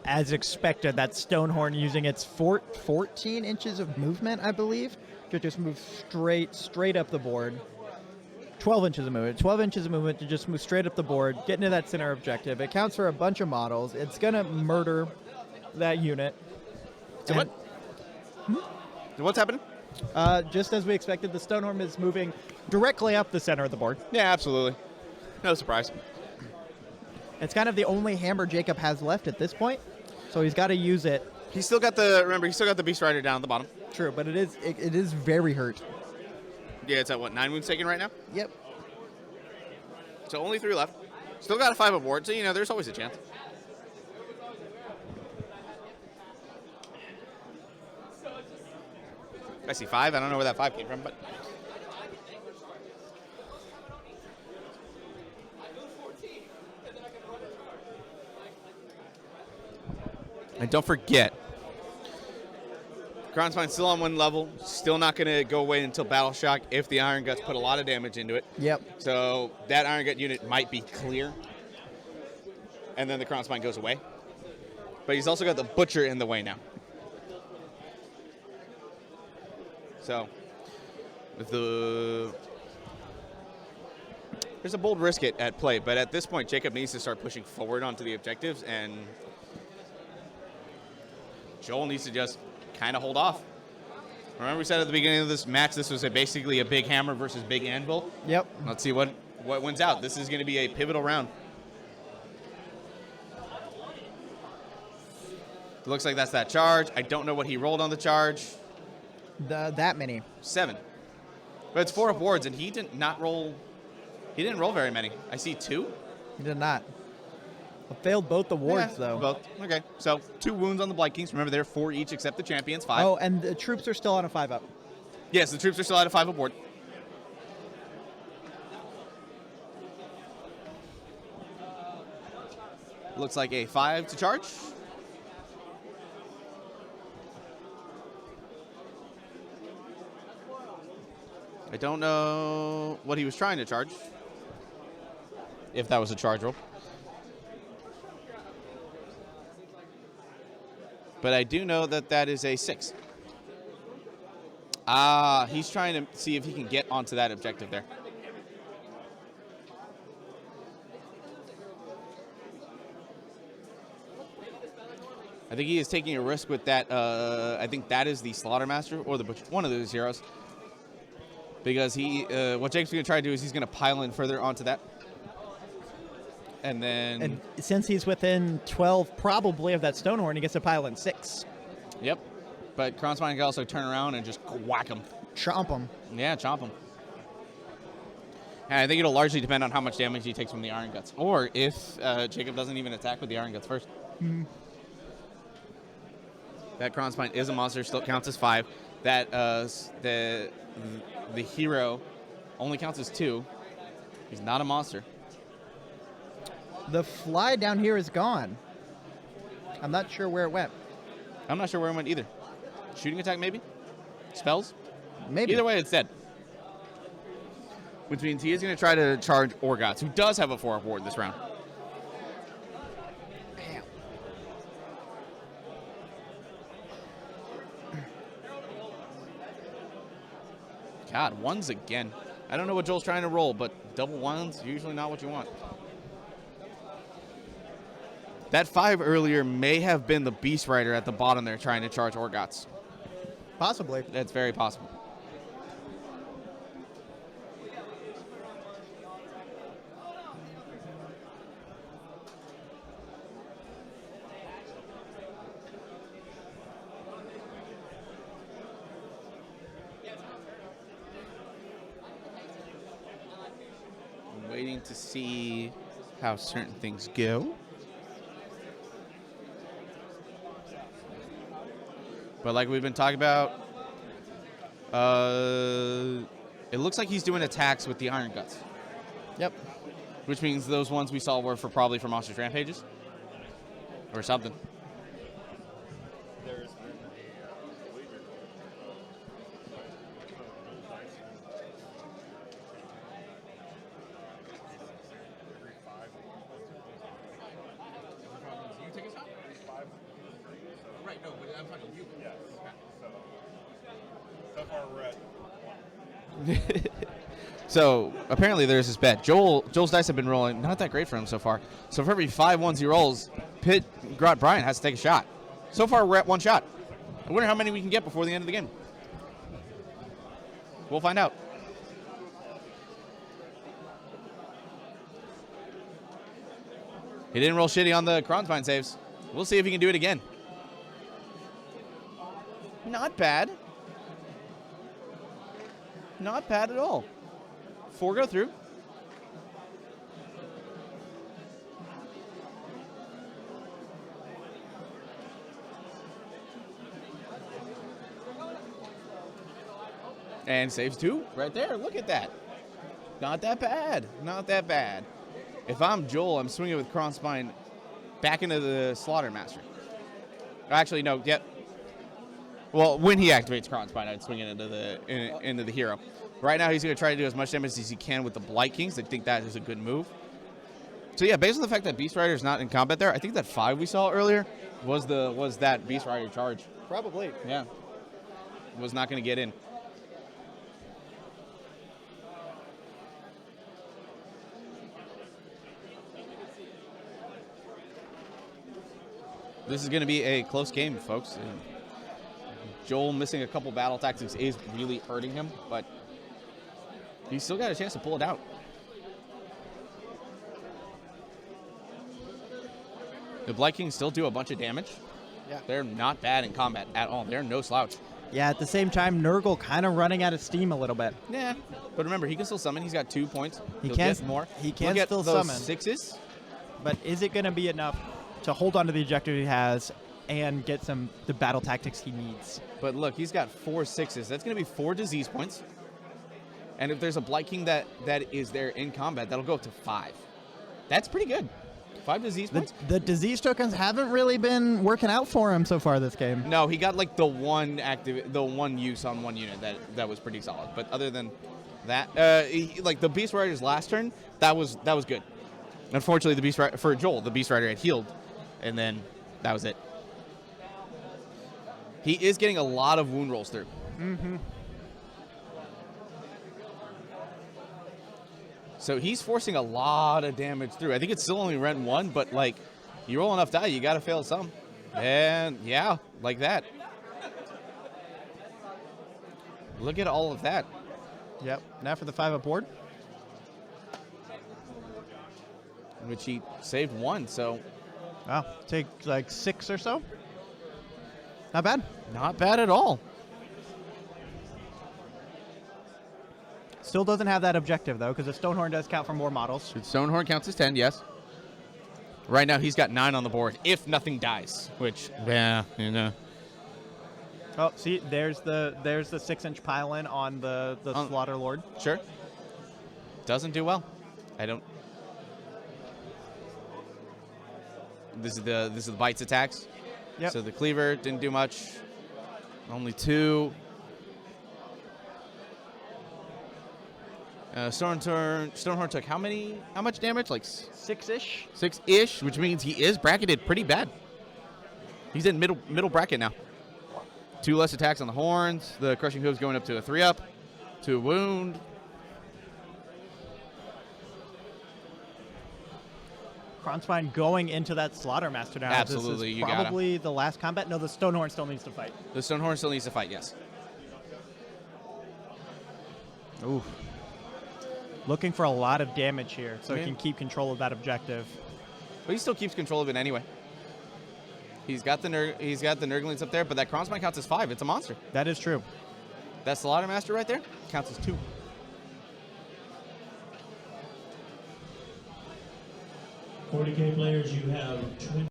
As expected, that Stonehorn using its 14 inches of movement, I believe, to just move straight up the board. 12 inches of movement. 12 inches of movement to just move straight up the board, get into that center objective. It counts for a bunch of models. It's going to murder that unit.
So what? What's happening?
Just as we expected, the Stonehorn is moving directly up the center of the board.
Yeah, absolutely. No surprise.
It's kind of the only hammer Jacob has left at this point, so he's got to use it.
He's still got the Beast Rider down at the bottom.
True, but it is very hurt.
Yeah, it's at what, 9 wounds taken right now?
Yep.
So only 3 left. Still got a 5 aboard, so there's always a chance. I see 5. I don't know where that 5 came from, but and don't forget, Kronspine's still on 1 level, still not going to go away until Battle Shock if the Iron Guts put a lot of damage into it.
Yep.
So that Iron Gut unit might be clear, and then the Kronspine goes away. But he's also got the Butcher in the way now. So there's a bold risk at play, but at this point, Jacob needs to start pushing forward onto the objectives, and Joel needs to just kind of hold off. Remember we said at the beginning of this match, this was basically a big hammer versus big anvil?
Yep.
Let's see what wins out. This is going to be a pivotal round. It looks like that's that charge. I don't know what he rolled on the charge.
That many.
7. But it's 4 boards, and he didn't roll very many. I see 2.
He did not. Failed both the wards, though.
Both. Okay, so 2 wounds on the Blight Kings. Remember, they're 4 each except the champions, 5.
Oh, and the troops are still on a 5-up.
Yes, the troops are still at a 5 aboard. Looks like a 5 to charge. I don't know what he was trying to charge, if that was a charge roll. But I do know that that is a 6. He's trying to see if he can get onto that objective there. I think he is taking a risk with that. I think that is the Slaughtermaster or the Butcher, one of those heroes. Because what Jake's going to try to do is he's going to pile in further onto that. And then...
And since he's within 12 probably of that Stonehorn, he gets to pile in 6.
Yep. But Kronspine can also turn around and just whack him.
Chomp him.
Yeah, chomp him. And I think it'll largely depend on how much damage he takes from the Iron Guts. Or if Jacob doesn't even attack with the Iron Guts first.
Mm-hmm.
That Kronspine is a monster, still counts as 5. That the hero only counts as 2. He's not a monster.
The fly down here is gone. I'm not sure where it went.
I'm not sure where it went either. Shooting attack, maybe? Spells?
Maybe.
Either way, it's dead. Which means he is going to try to charge Orgots, who does have a 4 aboard this round. God, ones again. I don't know what Joel's trying to roll, but double ones, usually not what you want. That 5 earlier may have been the Beast Rider at the bottom there trying to charge Orgots.
Possibly.
That's very possible. I'm waiting to see how certain things go. But like we've been talking about, it looks like he's doing attacks with the Iron Guts.
Yep.
Which means those ones we saw were probably for Monsters Rampages. Or something.
There's been a wager every 5
You take a shot?
every 5
Right, no, but I'm talking you.
Yes. So far we're at
So apparently there's this bet. Joel's dice have been rolling not that great for him so far. So for every 5 ones he rolls, Grot Brian has to take a shot. So far we're at 1 shot. I wonder how many we can get before the end of the game. We'll find out. He didn't roll shitty on the Kronzvine saves. We'll see if he can do it again. Not bad. Not bad at all. 4 go through. And saves 2 right there. Look at that. Not that bad. Not that bad. If I'm Joel, I'm swinging with Kronspine back into the Slaughtermaster. Actually, no. Yep. Well, when he activates Kronspine, I'd swing it into the hero. Right now, he's going to try to do as much damage as he can with the Blight Kings. I think that is a good move. So yeah, based on the fact that Beast Rider is not in combat there, I think that 5 we saw earlier was that Beast Rider charge.
Probably.
Yeah. Was not going to get in. This is going to be a close game, folks. And Joel missing a couple battle tactics is really hurting him, but he's still got a chance to pull it out. The Blight Kings still do a bunch of damage.
Yeah.
They're not bad in combat at all. They're no slouch.
Yeah, at the same time, Nurgle kind of running out of steam a little bit.
Yeah, but remember, he can still summon. He's got 2 points.
He
He'll
can-
get more.
he can
Look at
still
those
summon.
6s.
But is it going to be enough to hold on to the objective he has and get the battle tactics he needs?
But look, he's got 4 6s. That's going to be 4 disease points. And if there's a Blight King that is there in combat, that'll go up to 5. That's pretty good. 5 disease points.
The disease tokens haven't really been working out for him so far this game.
No, he got like the one use on 1 unit that was pretty solid. But other than that, like the Beast Rider's last turn, that was good. Unfortunately, the Beast Rider, for Joel, the Beast Rider had healed, and then that was it. He is getting a lot of wound rolls through.
Mm-hmm.
So he's forcing a lot of damage through. I think it's still only Rent 1, but like, you roll enough die, you got to fail some. And yeah, like that. Look at all of that.
Yep. Now for the 5 aboard.
Which he saved 1, so
Wow. Take like 6 or so. Not bad.
not bad at all.
Still doesn't have that objective, though, because the Stonehorn does count for more models.
Stonehorn counts as 10, yes. Right now he's got 9 on the board, if nothing dies, which, yeah, you know.
Oh, see, there's the 6-inch pile-in on the Slaughter Lord.
Sure. Doesn't do well. I don't. This is the bites attacks.
Yep.
So the cleaver didn't do much. Only 2. Stonehorn took how much damage? Like
6-ish.
6-ish, which means he is bracketed pretty bad. He's in middle bracket now. 2 less attacks on the horns. The crushing hooves going up to a 3-up. 2 wound.
Kronspine going into that Slaughtermaster now.
Absolutely,
This
you
is
got him.
probably the last combat. No, the Stonehorn still needs to fight.
The Stonehorn still needs to fight, yes.
Ooh. Looking for a lot of damage here so he
Yeah.
can keep control of that objective.
But he still keeps control of it anyway. He's got the Nurglings up there, but that Kronspine counts as 5. It's a monster.
That is true.
That Slaughtermaster right there counts as 2.
$40K players, you have 20.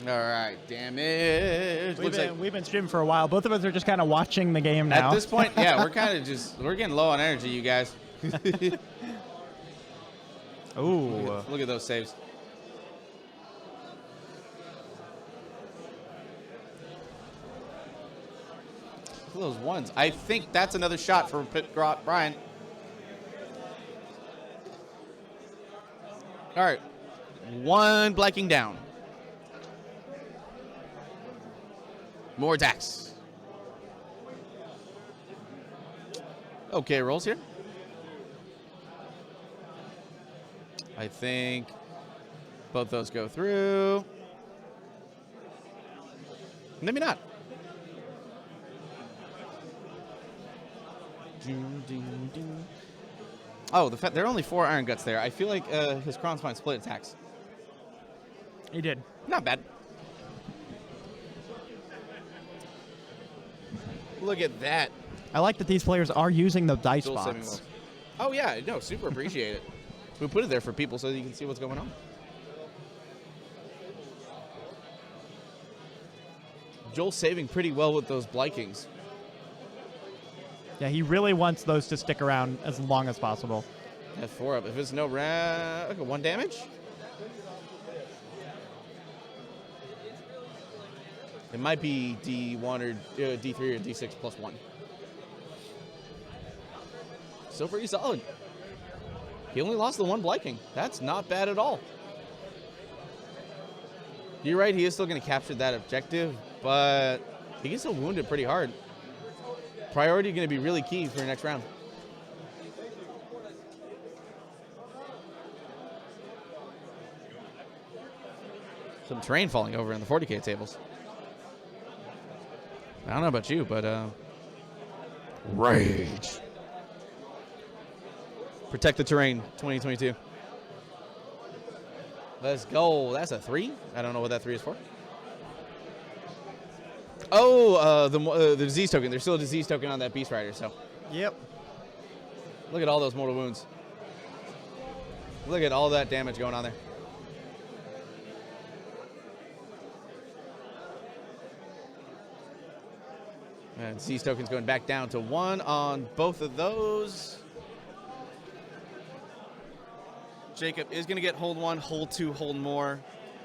All right, damage.
We've been streaming for a while. Both of us are just kind of watching the game now.
At this point, yeah, we're getting low on energy, you guys.
Ooh.
Look at those saves. Look at those ones. I think that's another shot for Brian. All right, 1 blanking down. More attacks. Okay, rolls here. I think both those go through. Maybe not. Oh, there are only 4 Iron Guts there. I feel like his Kronspine split attacks.
He did.
Not bad. Look at that.
I like that these players are using the dice
Dual saving
box.
rolls. Oh, yeah. No, super appreciate it. We put it there for people so that you can see what's going on. Joel's saving pretty well with those Blikings.
Yeah, he really wants those to stick around as long as possible.
At 4 up. If it's no round, okay, 1 damage. It might be D1 or D3 or D6 plus 1. Still pretty solid. He only lost the 1 Bliking. That's not bad at all. You're right, he is still going to capture that objective, but he gets still wounded pretty hard. Priority going to be really key for the next round. Some terrain falling over in the 40K tables. I don't know about you, but rage. Protect the terrain, 2022. Let's go. That's a 3. I don't know what that 3 is for. Oh, the disease token. There's still a disease token on that Beast Rider. So.
Yep.
Look at all those mortal wounds. Look at all that damage going on there. And disease tokens going back down to 1 on both of those. Jacob is going to get hold 1, hold 2, hold more,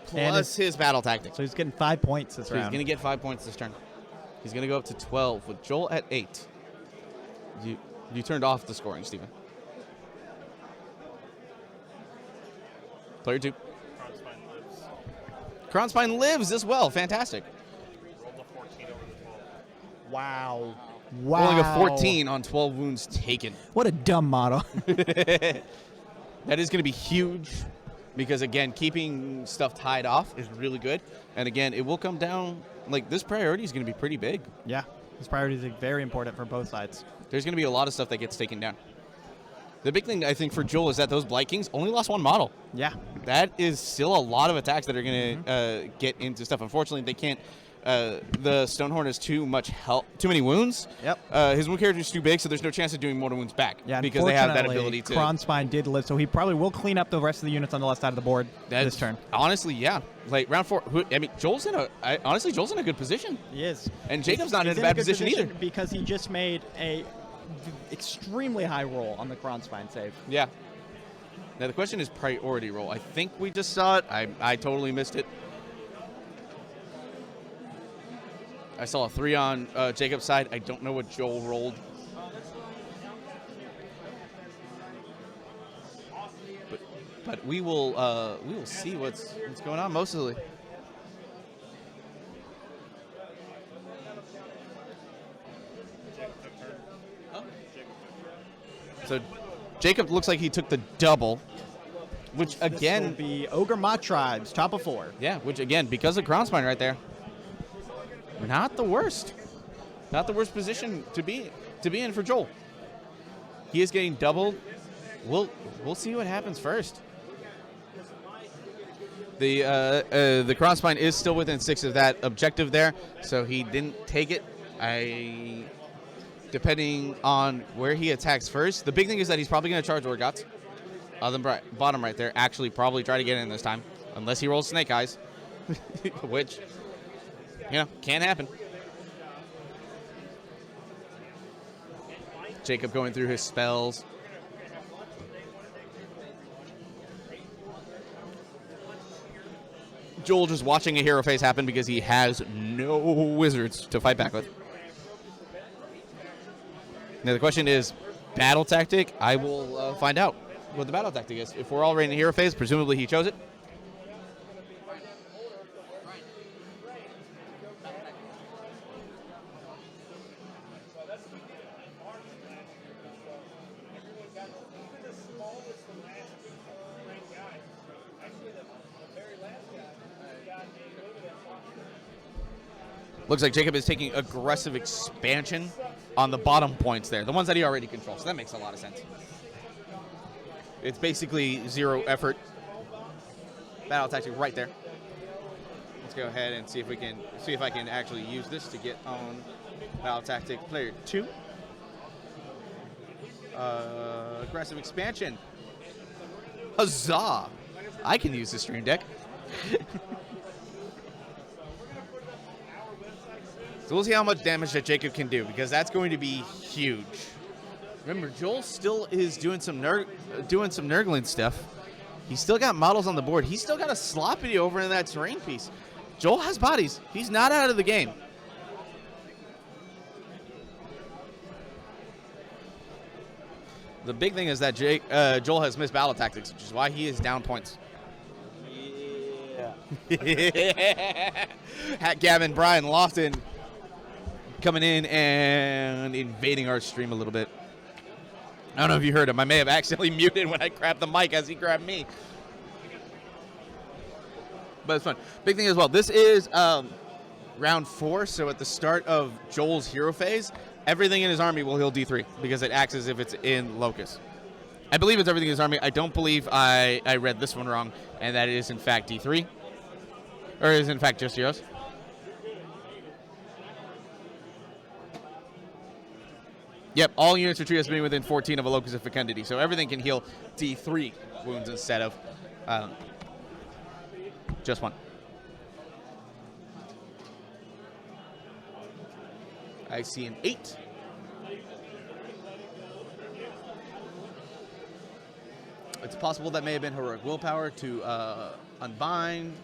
plus his battle tactics.
So he's getting 5 points this
So
round.
he's going to get 5 points this turn. He's going to go up to 12 with Joel at 8. You turned off the scoring, Steven. Player 2. Kronspine lives as well. Fantastic.
Wow.
Rolling a 14 on 12 wounds taken.
What a dumb model.
That is going to be huge because, again, keeping stuff tied off is really good. And, again, it will come down, like, this priority is going to be pretty big.
Yeah, his priorities are very important for both sides.
There's going to be a lot of stuff that gets taken down. The big thing, I think, for Joel is that those Blikings only lost 1 model.
Yeah.
That is still a lot of attacks that are going to get into stuff. Unfortunately, they can't. The Stonehorn has too many wounds.
Yep.
His wound character is too big, so there's no chance of doing mortal wounds back.
Yeah,
because they have that ability to.
Kronspine did live, so he probably will clean up the rest of the units on the left side of the board this turn.
Honestly, yeah. Like round 4, I mean, Joel's in a good position.
He is.
And Jacob's not in a
He's
bad
good
position either.
because he just made a extremely high roll on the Kronspine save.
Yeah. Now the question is priority roll. I think we just saw it. I totally missed it. I saw a 3 on Jacob's side. I don't know what Joel rolled. But we will see what's going on mostly. So Jacob looks like he took the double, which again
will be Ogor Mawtribes, top of 4.
Yeah, which again, because of Crown Spine right there, not the worst. Not the worst position to be in for Joel. He is getting doubled. We'll see what happens first. The Crown Spine is still within 6 of that objective there, so he didn't take it. Depending on where he attacks first, the big thing is that he's probably going to charge Orgots. The bottom right there, actually probably try to get in this time, unless he rolls Snake Eyes, which, can happen. Jacob going through his spells. Joel just watching a hero phase happen because he has no wizards to fight back with. Now the question is, battle tactic? I will find out what the battle tactic is. If we're already in the hero phase, presumably he chose it. Looks like Jacob is taking aggressive expansion on the bottom points there, the ones that he already controls. So that makes a lot of sense. It's basically 0 effort. Battle tactic right there. Let's go ahead and see if I can actually use this to get on battle tactic player 2. Aggressive expansion. Huzzah! I can use the stream deck. So we'll see how much damage that Jacob can do, because that's going to be huge. Remember, Joel still is doing some Nurgling stuff. He's still got models on the board. He's still got a Sloppity over in that terrain piece. Joel has bodies. He's not out of the game. The big thing is that Joel has missed battle tactics, which is why he is down points. Yeah. Gavin, Brian, Lofton coming in and invading our stream a little bit. I don't know if you heard him. I may have accidentally muted when I grabbed the mic as he grabbed me. But it's fun. Big thing as well, this is round 4, so at the start of Joel's hero phase, everything in his army will heal D3 because it acts as if it's in Locus. I believe it's everything in his army. I don't believe I read this one wrong, and that it is in fact D3. Or is in fact just heroes. Yep, all units or trios being within 14 of a locus of fecundity, so everything can heal D3 wounds instead of just 1. I see an 8. It's possible that may have been heroic willpower to unbind.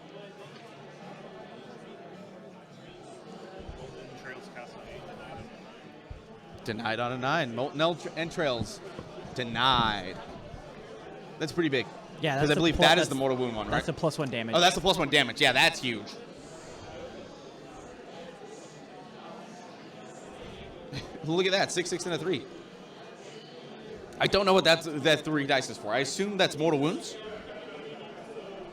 Denied on a 9. Molten entrails denied. That's pretty big.
Yeah,
because I believe that is the mortal wound one, right?
That's the +1 damage.
Oh, that's the +1 damage. Yeah, that's huge. Look at that, 6, 6, and a 3. I don't know what that 3 dice is for. I assume that's mortal wounds,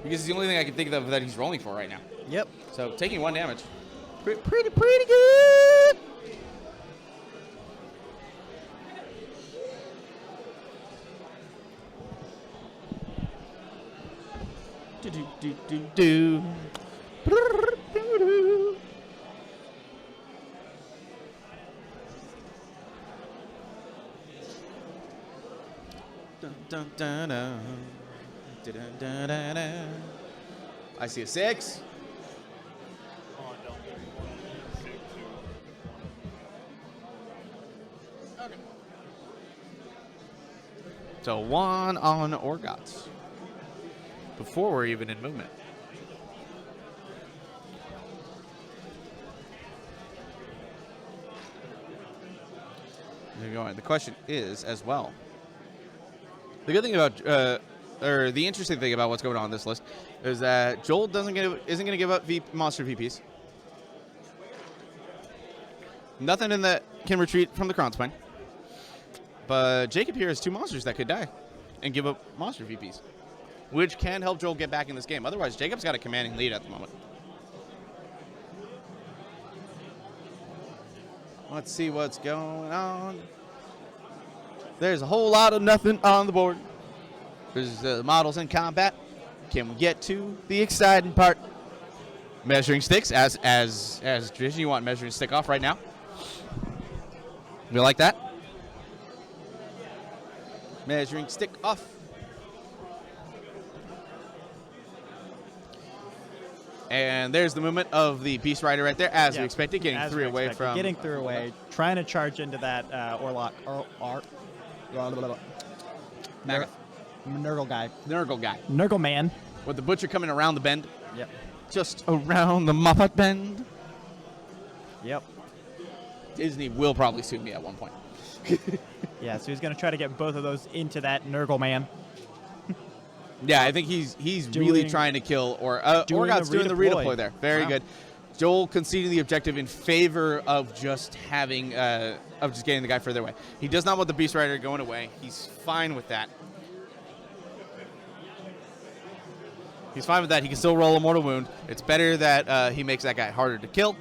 because it's the only thing I can think of that he's rolling for right now.
Yep.
So taking 1 damage, pretty good. Do. Dun, dun, dun, dun, dun, dun, dun, dun. I see a 6. Okay. So 1 on Orgots before we're even in movement. They're going. The question is as well. The good thing about, or the interesting thing about what's going on this list is that Joel isn't going to give up monster VPs. Nothing in that can retreat from the Kronspine. But Jacob here has 2 monsters that could die and give up monster VPs, which can help Joel get back in this game. Otherwise, Jacob's got a commanding lead at the moment. Let's see what's going on. There's a whole lot of nothing on the board. There's models in combat. Can we get to the exciting part? Measuring sticks, as tradition. You want measuring stick off right now. You like that? Measuring stick off. And there's the movement of the Beast Rider right there, as we expected, getting
as
3
we
away
expected.
from.
Getting 3 away, trying to charge into that Orlock. Nurgle guy.
Nurgle guy.
Nurgle man.
With the Butcher coming around the bend.
Yep.
Just around the Moffat bend.
Yep.
Disney will probably sue me at one point.
Yeah, so he's going to try to get both of those into that Nurgle man.
Yeah, I think he's really trying to kill Orgott's doing the redeploy there. Very good. Joel conceding the objective in favor of just having of just getting the guy further away. He does not want the Beast Rider going away. He's fine with that. He's fine with that. He can still roll a mortal wound. It's better that he makes that guy harder to kill.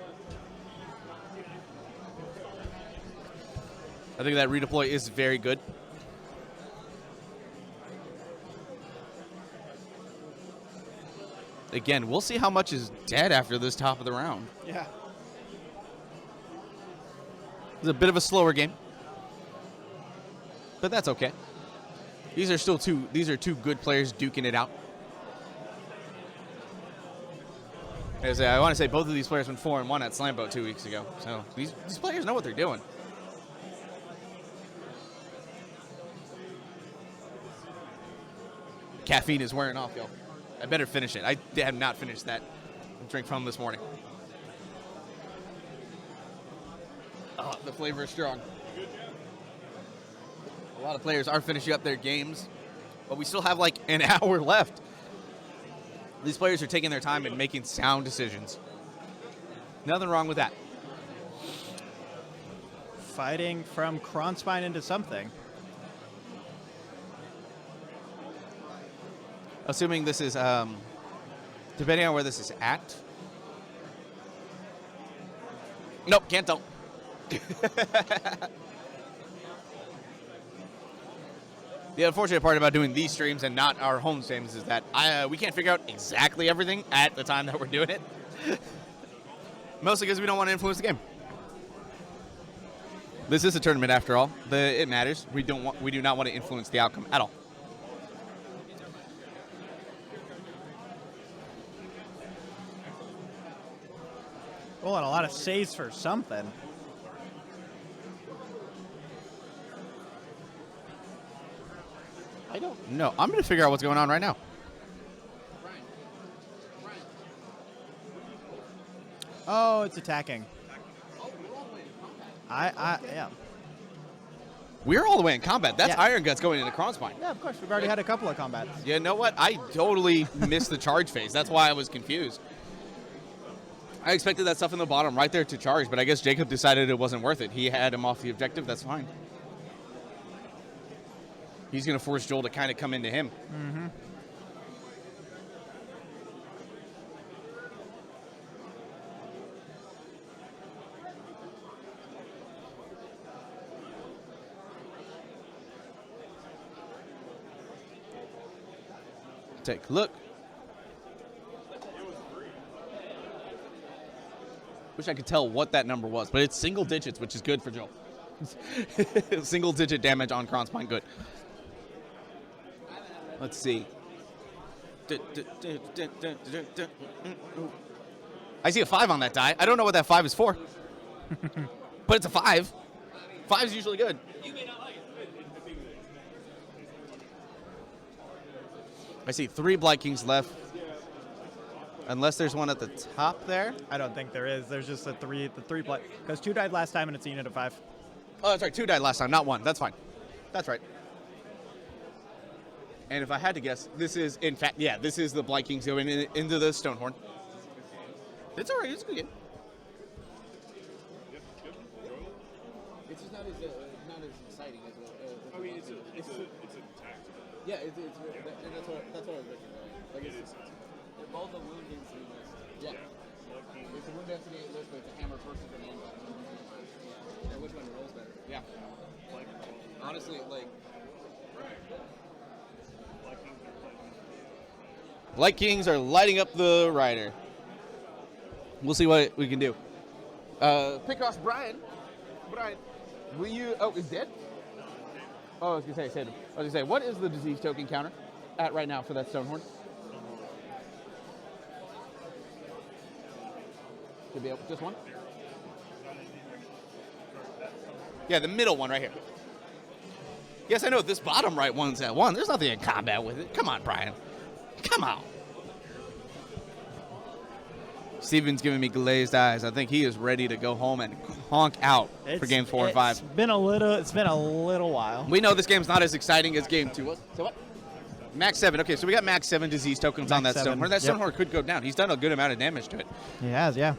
I think that redeploy is very good. Again, we'll see how much is dead after this top of the round.
Yeah.
It's a bit of a slower game, but that's okay. These are still two good players duking it out. I want to say both of these players went 4-1 at Slambo 2 weeks ago. So these players know what they're doing. Caffeine is wearing off, yo. I better finish it. I have not finished that drink from this morning. Oh, the flavor is strong. A lot of players are finishing up their games, but we still have like an hour left. These players are taking their time and making sound decisions. Nothing wrong with that.
Fighting from Kronspine into something.
Assuming this is, depending on where this is at. Nope, can't tell. The unfortunate part about doing these streams and not our home streams is that we can't figure out exactly everything at the time that we're doing it. Mostly because we don't want to influence the game. This is a tournament after all. It matters. We do not want to influence the outcome at all.
Oh, and a lot of saves for something.
I don't know. I'm going to figure out what's going on right now.
Oh, it's attacking. Yeah.
We're all the way in combat. That's
Yeah.
Iron Guts going into Kronspine.
Yeah, of course. We've already had a couple of combats.
You know what? I totally missed the charge phase. That's why I was confused. I expected that stuff in the bottom right there to charge, but I guess Jacob decided it wasn't worth it. He had him off the objective. That's fine. He's going to force Joel to kind of come into him.
Mm-hmm.
Take a look. Wish I could tell what that number was, but it's single digits, which is good for Joel. Single digit damage on Kronspine, good. Let's see. I see a 5 on that die. I don't know what that 5 is for, but it's a 5. 5 is usually good. I see 3 Blight Kings left. Unless there's one at the top there.
I don't think there is. There's just the three blood. Because 2 died last time and it's a unit of 5.
Oh, sorry, 2 died last time, not 1. That's fine. That's right. And if I had to guess, this is, in fact, yeah, this is the Blight Kings going into the Stonehorn. It's all right. It's a good game.
It's just not as exciting as
I mean, it's a tactical.
yeah. And that's what I was mentioning. Like they're both a wound density list. Yeah. It's a wound density list, but it's a hammer versus an anvil. And which one rolls better? Yeah. Honestly, like.
Blight Kings are lighting up the rider. We'll see what we can do. Picross Brian. Brian, will you? Oh, is dead? Oh, I was gonna say, saved him. I was gonna say, what is the disease token counter at right now for that Stonehorn? Should be able, just one. Yeah, the middle one right here. Yes, I know this bottom right one's at 1. There's nothing in combat with it. Come on, Brian. Come on. Steven's giving me glazed eyes. I think he is ready to go home and honk out for games 4 and 5.
It's been a little while.
We know this game's not as exciting as game 2 was. So what? Max 7. Okay, so we got Max 7 disease tokens on that Stonehorn. That Stonehorn could go down. He's done a good amount of damage to it.
He has, yeah.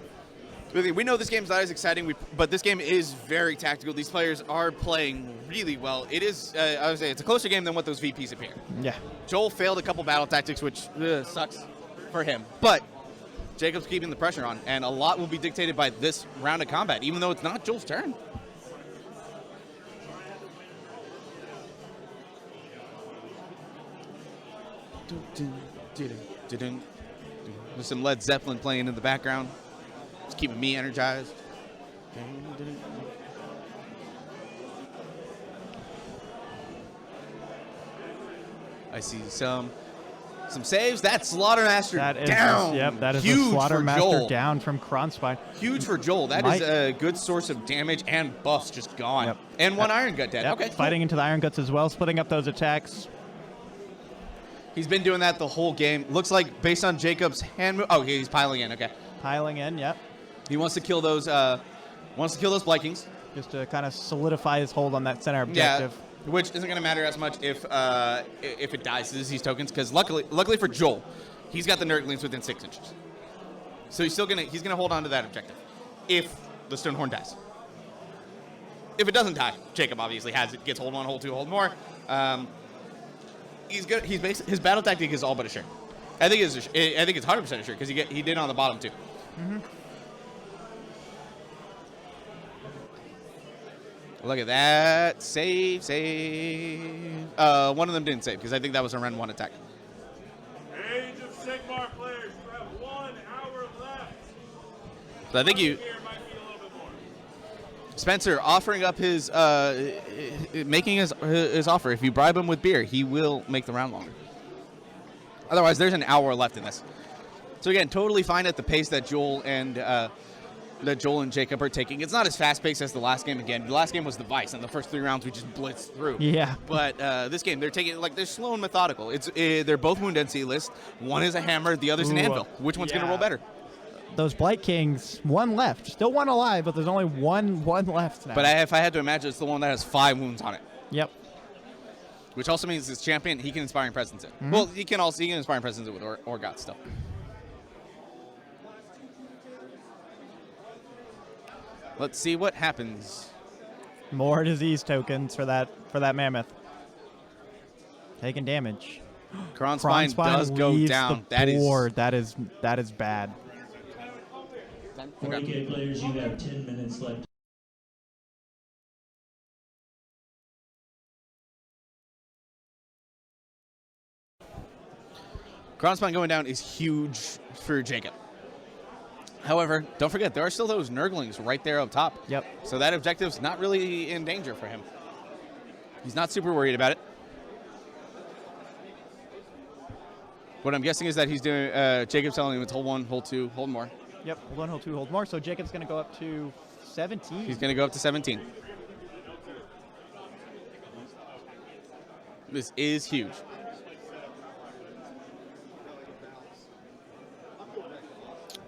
We know this game's not as exciting, but this game is very tactical. These players are playing really well. It is, I would say, it's a closer game than what those VPs appear.
Yeah.
Joel failed a couple battle tactics, which sucks for him. But Jacob's keeping the pressure on, and a lot will be dictated by this round of combat, even though it's not Joel's turn. There's some Led Zeppelin playing in the background. It's keeping me energized. I see some saves. That's Slaughtermaster down.
Yep, that is
huge
a Slaughtermaster
for Joel.
down from Kronspine.
Huge for Joel. That is a good source of damage and buffs just gone.
Yep.
And 1 Iron Gut dead.
Yep.
Okay,
Fighting into the Iron Guts as well, splitting up those attacks.
He's been doing that the whole game. Looks like based on Jacob's hand move. Oh, he's piling in. Okay.
Piling in, yep.
He wants to kill those. Blight Kings.
Just to kind of solidify his hold on that center objective.
Yeah, which isn't going to matter as much if it dies to disease tokens, because luckily for Joel, he's got the Nurglings within 6 inches. So he's gonna hold on to that objective if the Stonehorn dies. If it doesn't die, Jacob obviously gets hold 1, hold 2, hold more. He's good. His battle tactic is all but a sure. I think it's 100% a sure because he did on the bottom too.
Mm-hmm.
Look at that. Save. One of them didn't save because I think that was a run 1 attack.
Age of Sigmar players, you have 1 hour left.
So I think
Here might be a little bit more.
Spencer offering up making his offer. If you bribe him with beer, he will make the round longer. Otherwise, there's an hour left in this. So again, totally fine at the pace that Joel and Jacob are taking. It's not as fast-paced as the last game. Again, the last game was the Vice, and the first 3 rounds we just blitzed through.
Yeah.
But this game, they're taking they're slow and methodical. They're both wound density lists. One is a hammer, the other's an anvil. Which one's gonna roll better?
Those Blight Kings, 1 left, still 1 alive, but there's only one left now.
But if I had to imagine, it's the one that has 5 wounds on it.
Yep.
Which also means this champion, he can Inspiring Presence it.
Mm-hmm.
Well, he can Inspiring Presence it with Orgot stuff. Let's see what happens.
More disease tokens for that mammoth. Taking damage.
Kronspine does go down.
That is bad.
40K players, you have 10 minutes left.
Kronspine going down is huge for Jacob. However, don't forget, there are still those Nurglings right there up top.
Yep.
So that objective's not really in danger for him. He's not super worried about it. What I'm guessing is that he's doing, Jacob's telling him it's hold 1, hold 2, hold more.
Yep, hold 1, hold 2, hold more. So Jacob's going to go up to 17.
He's going to go up to 17. This is huge.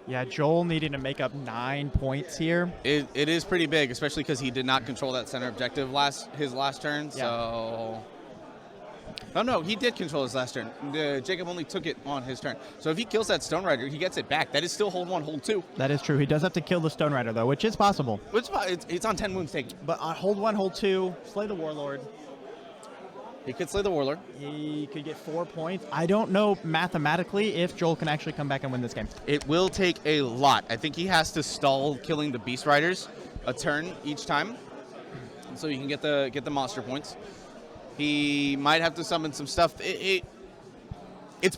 Yeah, Joel needing to make up 9 points here.
It is pretty big, especially because he did not control that center objective his last turn.
Yeah.
So, oh no, he did control his last turn. Jacob only took it on his turn. So if he kills that Stone Rider, he gets it back. That is still hold 1, hold 2.
That is true. He does have to kill the Stone Rider, though, which is possible.
It's on 10 wounds taken.
But on hold 1, hold 2, slay the Warlord.
He could slay the Warlord.
He could get 4 points. I don't know mathematically if Joel can actually come back and win this game.
It will take a lot. I think he has to stall killing the Beast Riders a turn each time, so you can get the monster points. He might have to summon some stuff. It's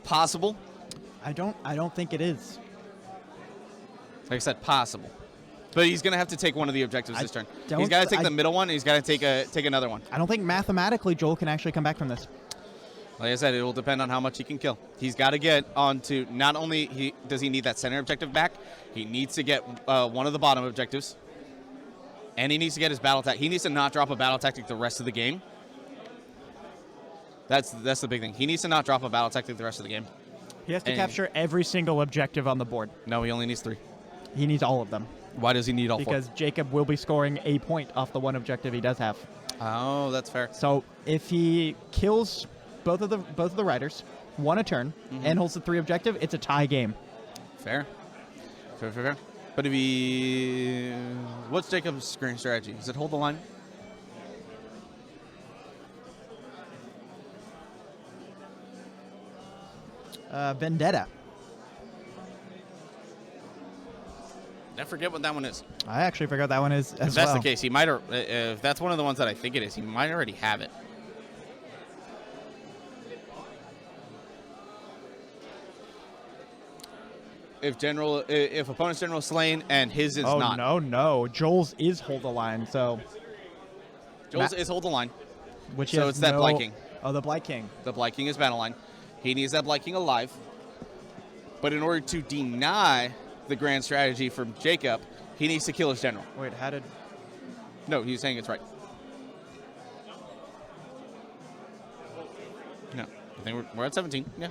possible.
I don't think it is.
Like I said, possible. But he's going to have to take one of the objectives this turn. He's got to take the middle one, and he's got to take another one.
I don't think mathematically Joel can actually come back from this.
Like I said, it will depend on how much he can kill. He's got to get onto, not only does he need that center objective back, he needs to get one of the bottom objectives, and he needs to get his battle tactic. He needs to not drop a battle tactic the rest of the game. That's the big thing. He needs to not drop a battle tactic the rest of the game.
He has to capture every single objective on the board.
No, he only needs 3.
He needs all of them.
Why does he need all 4?
Because Jacob will be scoring a point off the one objective he does have.
Oh, that's fair.
So if he kills both of the riders, 1 a turn, and holds the 3 objective, it's a tie game.
Fair. Fair. But if he... What's Jacob's grand strategy? Is it hold the line?
Vendetta.
I forget what that one is.
I actually forgot that one is as
If that's
well.
the case, he might. If that's one of the ones that I think it is, he might already have it. If opponent's general is slain and his is not.
Oh no! Joel's is hold the line, so
Joel's is hold the line.
which
So
is
it's that Blight King.
Oh, the Blight King.
The Blight King is battle line. He needs that Blight King alive. But in order to deny the grand strategy from Jacob, he needs to kill his general.
Wait, how did?
No, he's saying it's right. No, I think we're at 17. Yeah.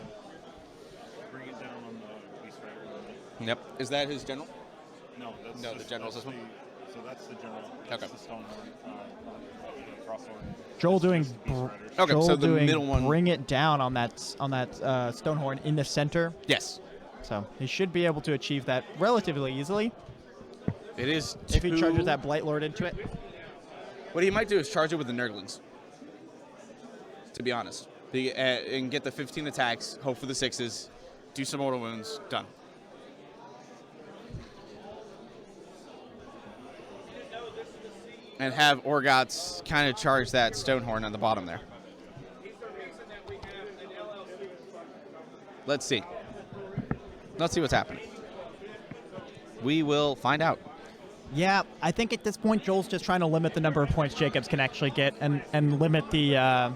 Bring it down on the Beast Rider.
Yep. Is that his general?
No, that's
No,
just,
the general's
that's
this one?
So that's the general. That's
Okay.
the Stonehorn, the Crosshorn.
Joel
That's
doing
just Beast Riders.
Okay,
Joel
so the
doing
middle one.
bring it down on that Stonehorn in the center.
Yes.
So he should be able to achieve that relatively easily
It is.
if he charges that Blight Lord into it.
What he might do is charge it with the Nurglings. To be honest, and get the 15 attacks, hope for the 6s, do some mortal wounds, done. And have Orgots kind of charge that Stonehorn on the bottom there. Let's see. Let's see what's happening. We will find out.
Yeah, I think at this point Joel's just trying to limit the number of points Jacobs can actually get and limit the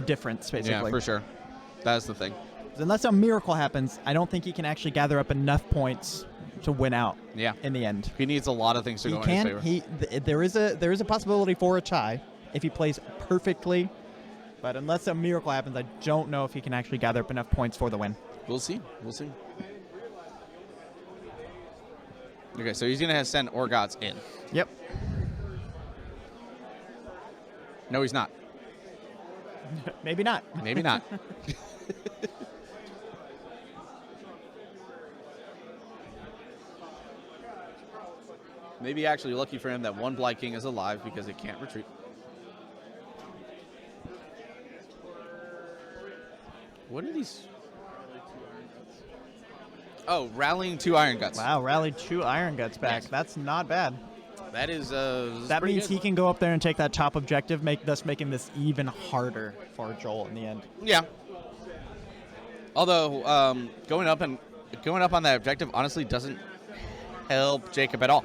difference basically.
Yeah, for sure. That's the thing.
Unless a miracle happens, I don't think he can actually gather up enough points to win out.
Yeah.
In the end,
He needs a lot of things to go in his favor.
There is a possibility for a tie if he plays perfectly, but unless a miracle happens, I don't know if he can actually gather up enough points for the win.
We'll see. We'll see. Okay, so he's going to send Orgots in.
Yep.
No, he's not.
Maybe not.
Maybe not. Maybe actually lucky for him that one Blight King is alive because it can't retreat. What are these? Oh, rallying 2 Iron Guts.
Wow, rallied 2 Iron Guts back.
Yes.
That's not bad.
That is
That
pretty
means
good.
he can go up there and take that top objective, thus making this even harder for Joel in the end.
Yeah. Although going up on that objective honestly doesn't help Jacob at all.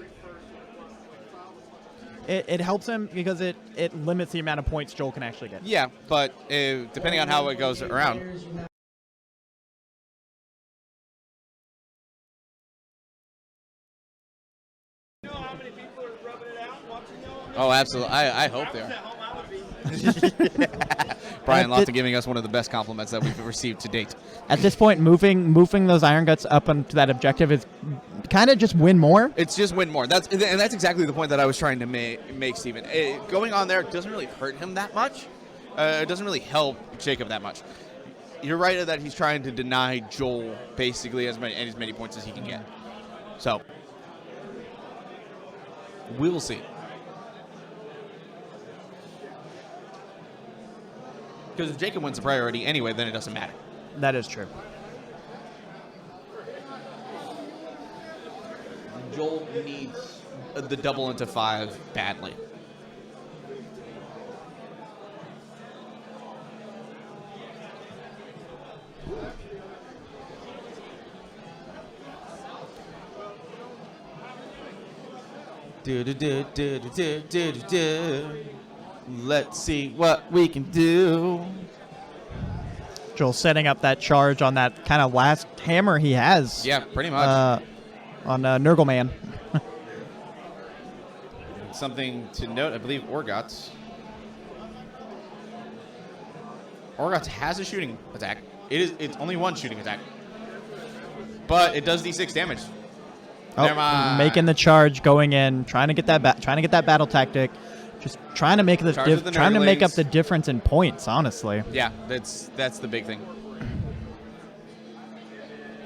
It helps him because it limits the amount of points Joel can actually get.
Yeah, but depending on how it goes around. Oh, absolutely. I hope they are. Brian Lotta giving us one of the best compliments that we've received to date.
At this point, moving those Iron Guts up onto that objective is kind of just win more.
It's just win more. That's exactly the point that I was trying to make Steven. Going on there doesn't really hurt him that much. It doesn't really help Jacob that much. You're right that he's trying to deny Joel basically as many points as he can get. So we'll see. Because if Jacob wins the priority anyway, then it doesn't matter.
That is true.
Joel needs the double into 5 badly. Let's see what we can do.
Joel setting up that charge on that kind of last hammer he has.
Yeah, pretty much.
On Nurgle Man.
Something to note, I believe Orgots has a shooting attack. It's only one shooting attack, but it does D6 damage.
Oh, making the charge, going in, trying to get that battle tactic, just trying to make up the difference in points. Honestly,
yeah, that's the big thing.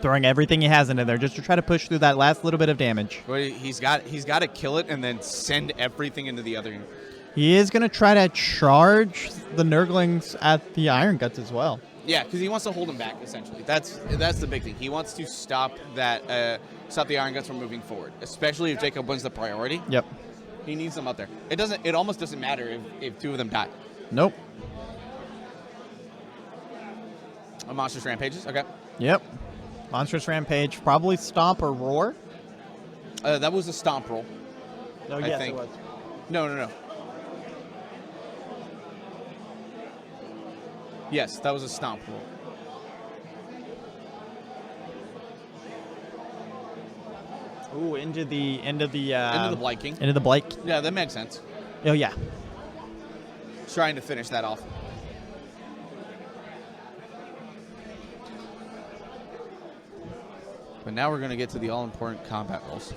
Throwing everything he has into there just to try to push through that last little bit of damage.
Well, he's got to kill it and then send everything into the other unit.
He is going to try to charge the Nurglings at the Iron Guts as well.
Yeah, because he wants to hold them back. Essentially, that's the big thing. He wants to stop the Iron Guts from moving forward, especially if Jacob wins the priority.
Yep.
He needs them up there. It almost doesn't matter if 2 of them die.
Nope.
A Monstrous Rampages. Okay.
Yep. Monstrous Rampage, probably Stomp or Roar.
That was a Stomp roll.
Oh,
yes,
yes, it was.
No. Yes, that was a Stomp roll.
Ooh, into the
Blight King.
Into the Blight.
Yeah, that makes sense.
Oh yeah.
Trying to finish that off. But now we're going to get to the all-important combat rolls.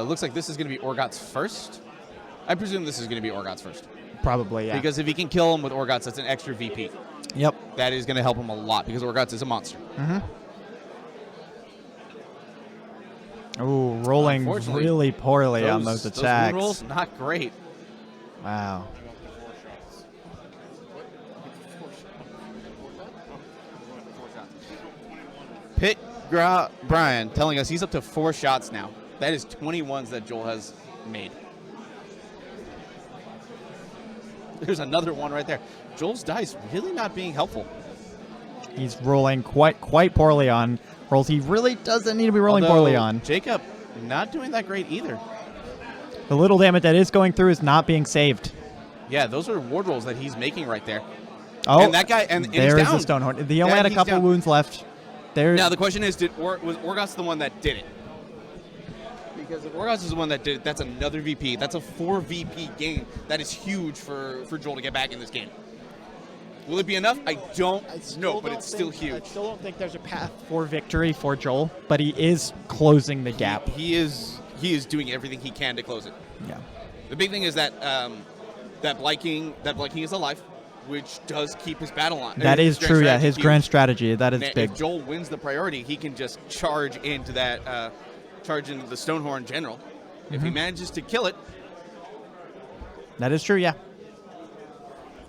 Looks like this is going to be Orgots first. I presume this is going to be Orgots first.
Probably, yeah.
Because if he can kill him with Orgots, that's an extra VP.
Yep.
That is going to help him a lot because Orgots is a monster.
Mm-hmm. Ooh, rolling really poorly on those attacks.
Those rolls, not great.
Wow.
Pit Brian telling us he's up to 4 shots now. That is 21s that Joel has made. There's another one right there. Joel's dice really not being helpful.
He's rolling quite poorly on rolls he really doesn't need to be rolling poorly on.
Jacob not doing that great either.
The little damage that is going through is not being saved.
Yeah, those are ward rolls that he's making right there.
Oh,
and that guy, and
there
he's
is
down.
a Stonehorn. He only had a couple wounds left.
Now the question is, was Orgots the one that did it? Because if Orgots is the one that did it, that's another VP. That's a 4 VP gain. That is huge for Joel to get back in this game. Will it be enough? I don't know, but it's still huge.
I still don't think there's a path for victory for Joel, but he is closing the gap.
He is doing everything he can to close it.
Yeah.
The big thing is that that Blight King is alive, which does keep his battle line.
That is true, yeah. His grand strategy, that is big.
If Joel wins the priority, he can just charge into that, charge into the Stonehorn General. Mm-hmm. If he manages to kill it.
That is true, yeah.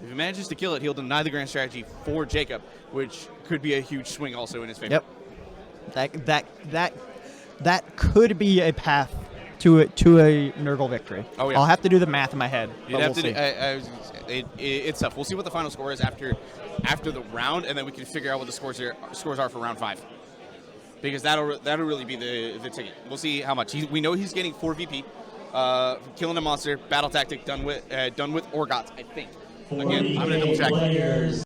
If he manages to kill it, he'll deny the grand strategy for Jacob, which could be a huge swing also in his favor.
Yep. That could be a path to a Nurgle victory. Oh yeah. I'll have to do the math in my head.
It's tough. We'll see what the final score is after the round, and then we can figure out what the scores are for round 5. Because that'll really be the ticket. We'll see how much. We know he's getting 4 VP, killing a monster, battle tactic done with Orgots, I think. Again, I'm gonna double check.
Players.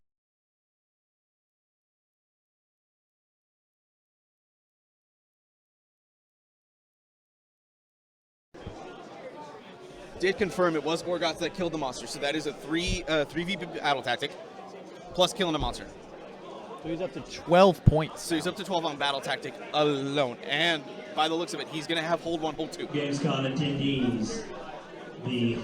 did confirm it was Orgots that killed the monster, so that is a 3v battle tactic, plus killing a monster.
So he's up to 12 points.
So he's up to 12 on battle tactic alone, and by the looks of it, he's going to have hold 1, hold 2.
Gamescom attendees, the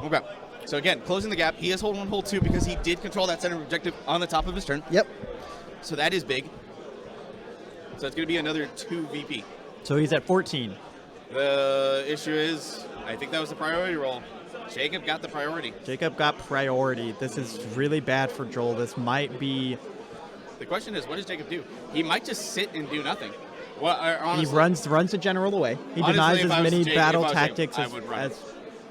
Okay. So again, closing the gap. He has hold 1, hold 2 because he did control that center objective on the top of his turn.
Yep.
So that is big. So it's going to be another 2 VP.
So he's at 14.
The issue is, I think that was the priority roll. Jacob got the priority.
Jacob got priority. This is really bad for Joel. This might be...
The question is, what does Jacob do? He might just sit and do nothing. Well, honestly,
he runs the general away. He
honestly,
denies
if
as
I was
many
Jake-
battle
if I was
tactics
Jacob, I would run.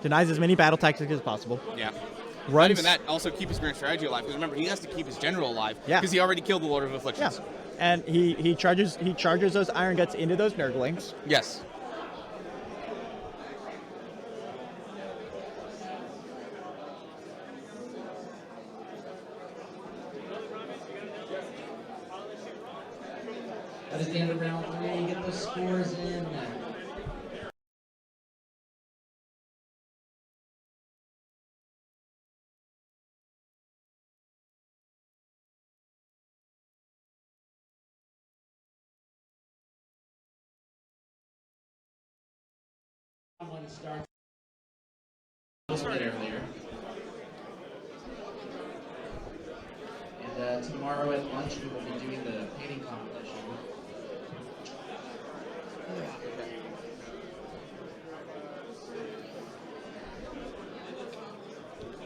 denies as many battle tactics as possible.
Yeah. Not
Runs,
even that. Also keep his grand strategy alive. Because remember, he has to keep his general alive.
Yeah.
Because he already killed the Lord of
yeah.
Afflictions.
And he charges those Iron Guts into those Nurglings.
Yes.
That is the end of round 3. Get those scores in. One starts a little bit earlier. And tomorrow at lunch we will be doing the painting competition.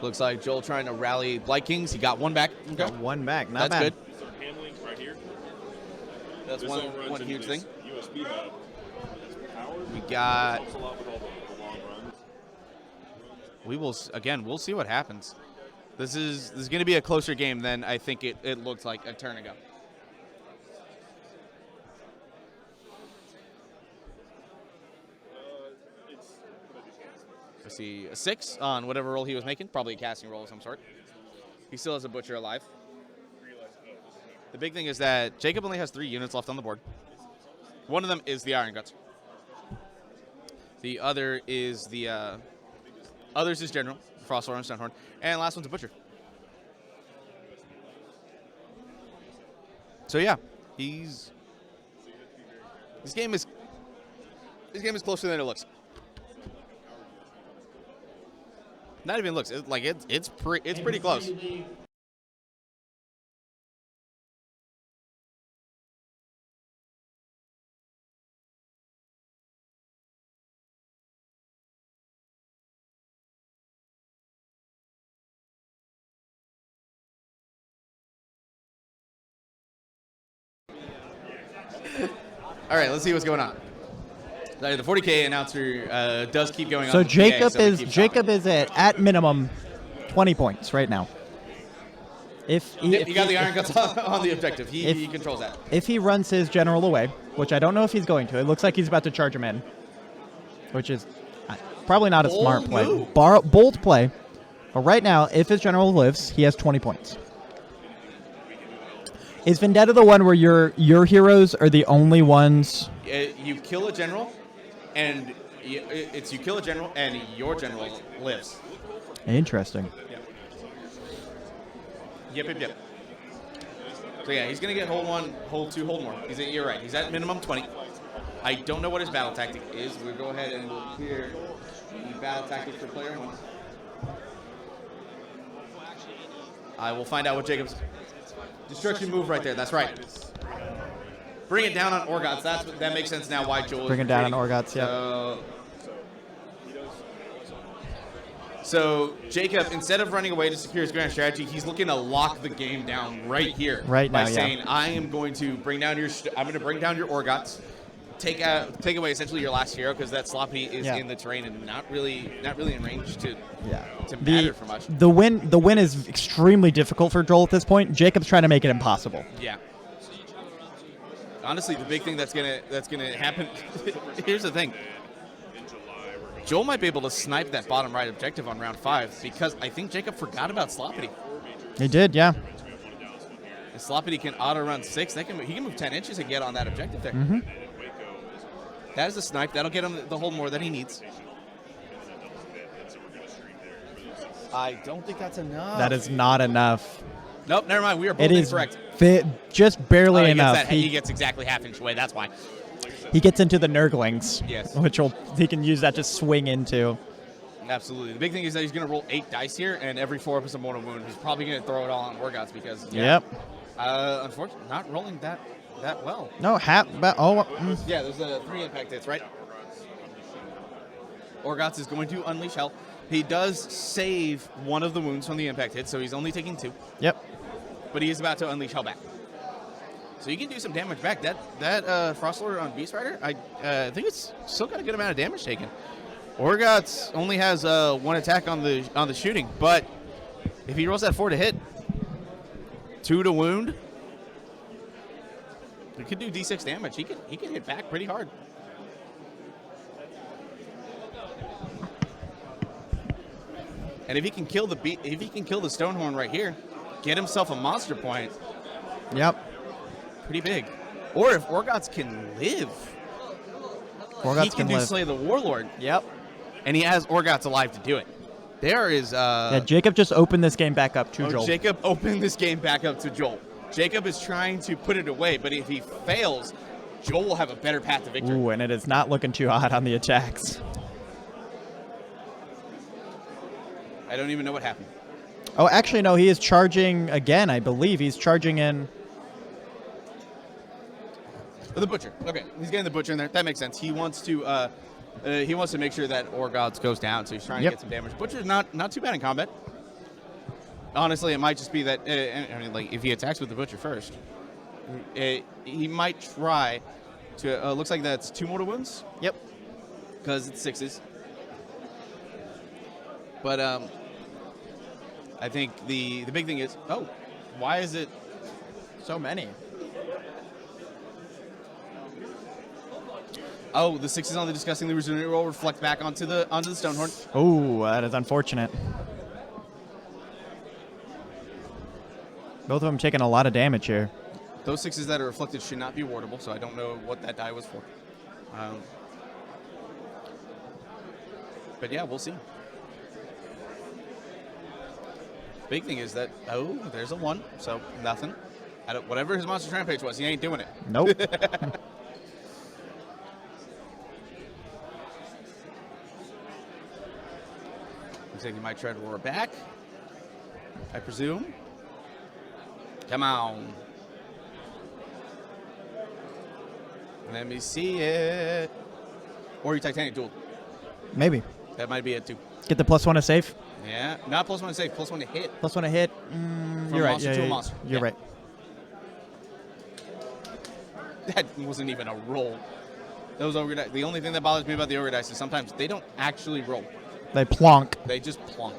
Looks like Joel trying to rally Blight Kings. He got one back. Okay.
Got one back. Not
That's
bad.
good.
So handling right here.
That's
This
one
all runs into
huge
this
thing.
USB hub. It's powered.
We got...
Helps a lot with all the long runs.
We will, again, we'll see what happens. This is going to be a closer game than I think it looked like a turn ago. I see a 6 on whatever roll he was making, probably a casting roll of some sort. He still has a Butcher alive. The big thing is that Jacob only has 3 units left on the board. One of them is the Iron Guts. The other is the others is General, Frosthorn, Stunhorn, and last one's a Butcher. So yeah, this game is closer than it looks. Not even looks. It's pretty close. All right, let's see what's going on. The 40K announcer does keep going on.
So
with the PA,
Jacob
so he
is
keeps
Jacob is at minimum 20 points right now. If
talking. Yep, you got the Iron Guts on the objective. He controls that.
If he runs his general away, which I don't know if he's going to, it looks like he's about to charge him in, which is probably not a
Bold
smart play.
move.
Bold play. But right now, if his general lives, he has 20 points. Is Vendetta the one where your heroes are the only ones?
You kill a general, and you kill a general, and your general lives.
Interesting.
Yep. So yeah, he's gonna get hold 1, hold 2, hold more. You're right. He's at minimum 20. I don't know what his battle tactic is. We'll go ahead and we'll clear the battle tactic for player 1. I will find out what Jacob's destruction move right there. That's right. Bring it down on Orgots. That makes sense now. Why Joel?
Bring it down on Orgots. Yeah.
So Jacob, instead of running away to secure his grand strategy, he's looking to lock the game down right here.
Right now,
by
yeah.
saying, "I am going to bring down your. I'm going to bring down your Orgots, take away essentially your last hero because that sloppy is in the terrain and not really in range to matter for much."
The win is extremely difficult for Joel at this point. Jacob's trying to make it impossible.
Yeah. Honestly, the big thing that's gonna happen. Here's the thing. Joel might be able to snipe that bottom right objective on round 5 because I think Jacob forgot about Sloppity.
He did, yeah.
And Sloppity can auto run 6. He can move 10 inches and get on that objective there.
Mm-hmm.
That is a snipe. That'll get him the hold more that he needs. I don't think that's enough.
That is not enough.
Nope, never mind. We are both
It is
incorrect.
Just barely
He
enough.
he gets exactly half inch away. That's why.
He gets into the Nurglings.
Yes.
Which he can use that to swing into.
Absolutely. The big thing is that he's going to roll 8 dice here, and every 4 up is a mortal wound. He's probably going to throw it all on Orgots because, unfortunately, not rolling that well.
No,
Yeah, there's 3 impact hits, right? Orgots is going to unleash hell. He does save one of the wounds from the impact hit, so he's only taking 2.
Yep.
But he is about to unleash hell back. So you can do some damage back. That Frost Lord on Beast Rider, I think it's still got a good amount of damage taken. Orgots only has 1 attack on the shooting, but if he rolls that 4 to hit, 2 to wound, he could do D6 damage. He can hit back pretty hard. And if he can kill the Stonehorn right here, get himself a monster point.
Yep.
Pretty big. Or if Orgots can live, he can do Slay the Warlord.
Yep.
And he has Orgots alive to do it. There is...
Jacob just opened this game back up to Joel.
Jacob opened this game back up to Joel. Jacob is trying to put it away, but if he fails, Joel will have a better path to victory.
Ooh, and it is not looking too hot on the attacks.
I don't even know what happened.
Oh, actually, no, he is charging again, I believe. He's charging in...
The Butcher. Okay, he's getting the Butcher in there. That makes sense. He wants to make sure that Orgots goes down, so he's trying to get some damage. Butcher's not too bad in combat. Honestly, it might just be that if he attacks with the Butcher first, he might try to. Looks like that's 2 mortal wounds.
Yep.
Because it's 6s. But I think the big thing is, why is it
so many?
Oh, the 6s on the Disgustingly Resilient roll reflect back onto the Stonehorn.
Oh, that is unfortunate. Both of them taking a lot of damage here.
Those 6s that are reflected should not be wardable, so I don't know what that die was for. But yeah, we'll see. Big thing is that, there's a 1, so nothing. Whatever his Monster Rampage was, he ain't doing it.
Nope.
Looks like he might try to roar back, I presume. Come on. Let me see it. Or you Titanic Duel.
Maybe.
That might be it too.
Get the +1 to save.
Yeah, not +1 to save, +1 to hit.
+1 to hit. You're right.
Monster to a monster.
You're right.
That wasn't even a roll. Those Ogre dice. The only thing that bothers me about the Ogre dice is sometimes they don't actually roll.
They plonk.
They just plonk.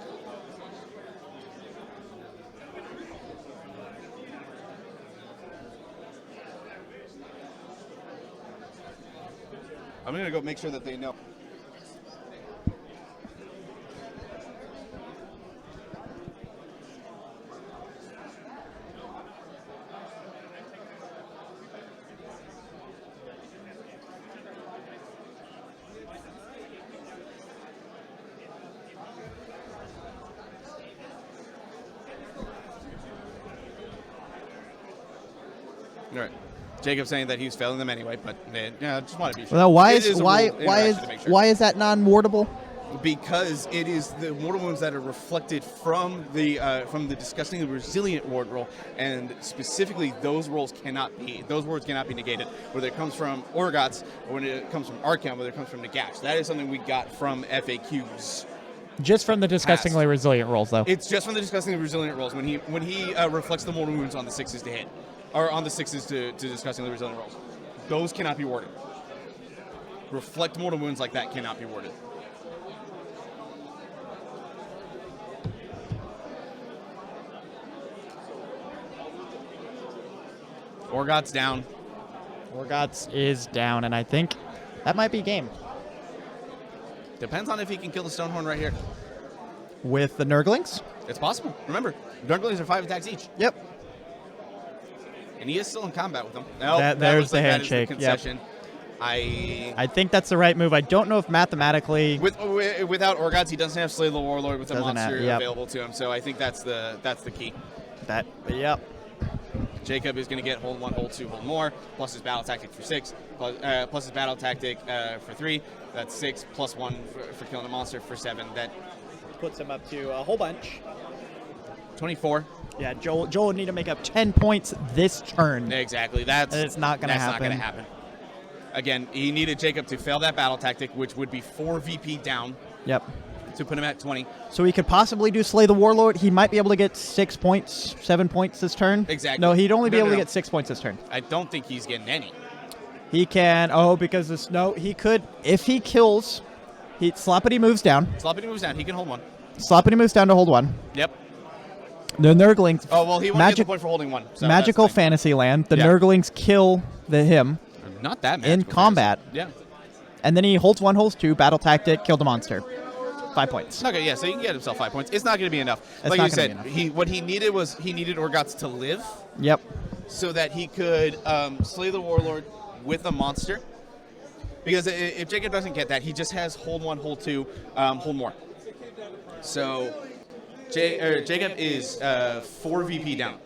I'm going to go make sure that they know. All right. Jacob's saying that he's failing them anyway, but I just want to be sure.
Well, why
is
that non-wardable?
Because it is the mortal wounds that are reflected from the Disgustingly Resilient ward roll, and specifically those words cannot be negated. Whether it comes from Orgots or when it comes from Archon, whether it comes from Nagash. That is something we got from FAQs.
Just from the Disgustingly Resilient rolls, though.
It's just from the Disgustingly Resilient rolls when he reflects the mortal wounds on the 6s to hit. Or on the 6s to Disgustingly Resilient rolls. Those cannot be warded. Reflect mortal wounds like that cannot be warded. Orgots down.
Orgots is down, and I think that might be game.
Depends on if he can kill the Stonehorn right here.
With the Nurglings?
It's possible. Remember, Nurglings are 5 attacks each.
Yep.
And he is still in combat with them. No,
there's the
that is
handshake.
concession.
I think that's the right move. I don't know if mathematically...
Without Orgots, he doesn't have Slay the Warlord with a
Doesn't
monster
have- yep.
available to him. So I think that's the key.
Yep.
Jacob is going to get hold 1, hold 2, hold more, plus his battle tactic for 6, plus his battle tactic for 3. That's 6, plus 1 for killing a monster for 7. That
puts him up to a whole bunch.
24.
Yeah, Joel would need to make up 10 points this turn.
Exactly. It's not going to happen. Not going to happen. Again, he needed Jacob to fail that battle tactic, which would be 4 VP down.
Yep.
To put him at 20.
So he could possibly do Slay the Warlord. He might be able to get 6 points, 7 points this turn.
Exactly.
No, he'd only be able to get 6 points this turn.
I don't think he's getting any.
He can. Oh, because this. No, he could. If he kills, Sloppity moves down.
Sloppity moves down. He can hold 1.
Sloppity moves down to hold 1.
Yep.
The Nurglings.
Oh, well, he won't get the point for holding 1. So
magical Fantasyland. The Nurglings kill him.
Not that
in combat.
Yeah.
And then he holds 1, holds 2, battle tactic, kill the monster. 5 points.
Okay, yeah, so he can get himself 5 points. It's not going to be enough.
It's
like
not
you said,
gonna be
what he needed was Orgots to live.
Yep.
So that he could slay the Warlord with a monster. Because if Jacob doesn't get that, he just has hold 1, hold 2, hold more. So Jacob is 4 VP down,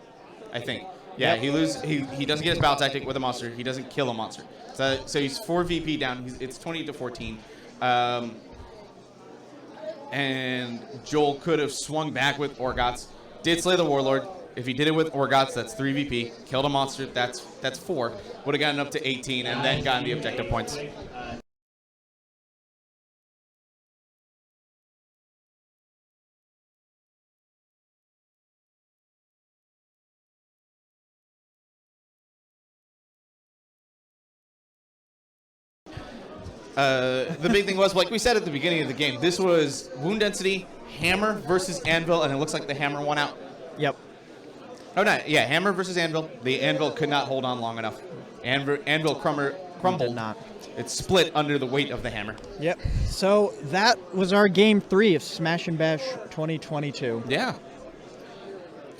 I think. Yeah,
Yep.
he doesn't get his battle tactic with a monster. He doesn't kill a monster. So he's 4 VP down. It's 20 to 14. And Joel could have swung back with Orgots. Did slay the Warlord. If he did it with Orgots, that's 3 VP. Killed a monster, that's 4. Would have gotten up to 18 and then gotten the objective points. The big thing was, like we said at the beginning of the game, this was wound density, hammer versus anvil, and it looks like the hammer won out.
Yep.
Oh, no, yeah, hammer versus anvil. The anvil could not hold on long enough. Anvil crumbled.
Did not.
It split under the weight of the hammer.
Yep. So that was our game 3 of Smash and Bash 2022.
Yeah.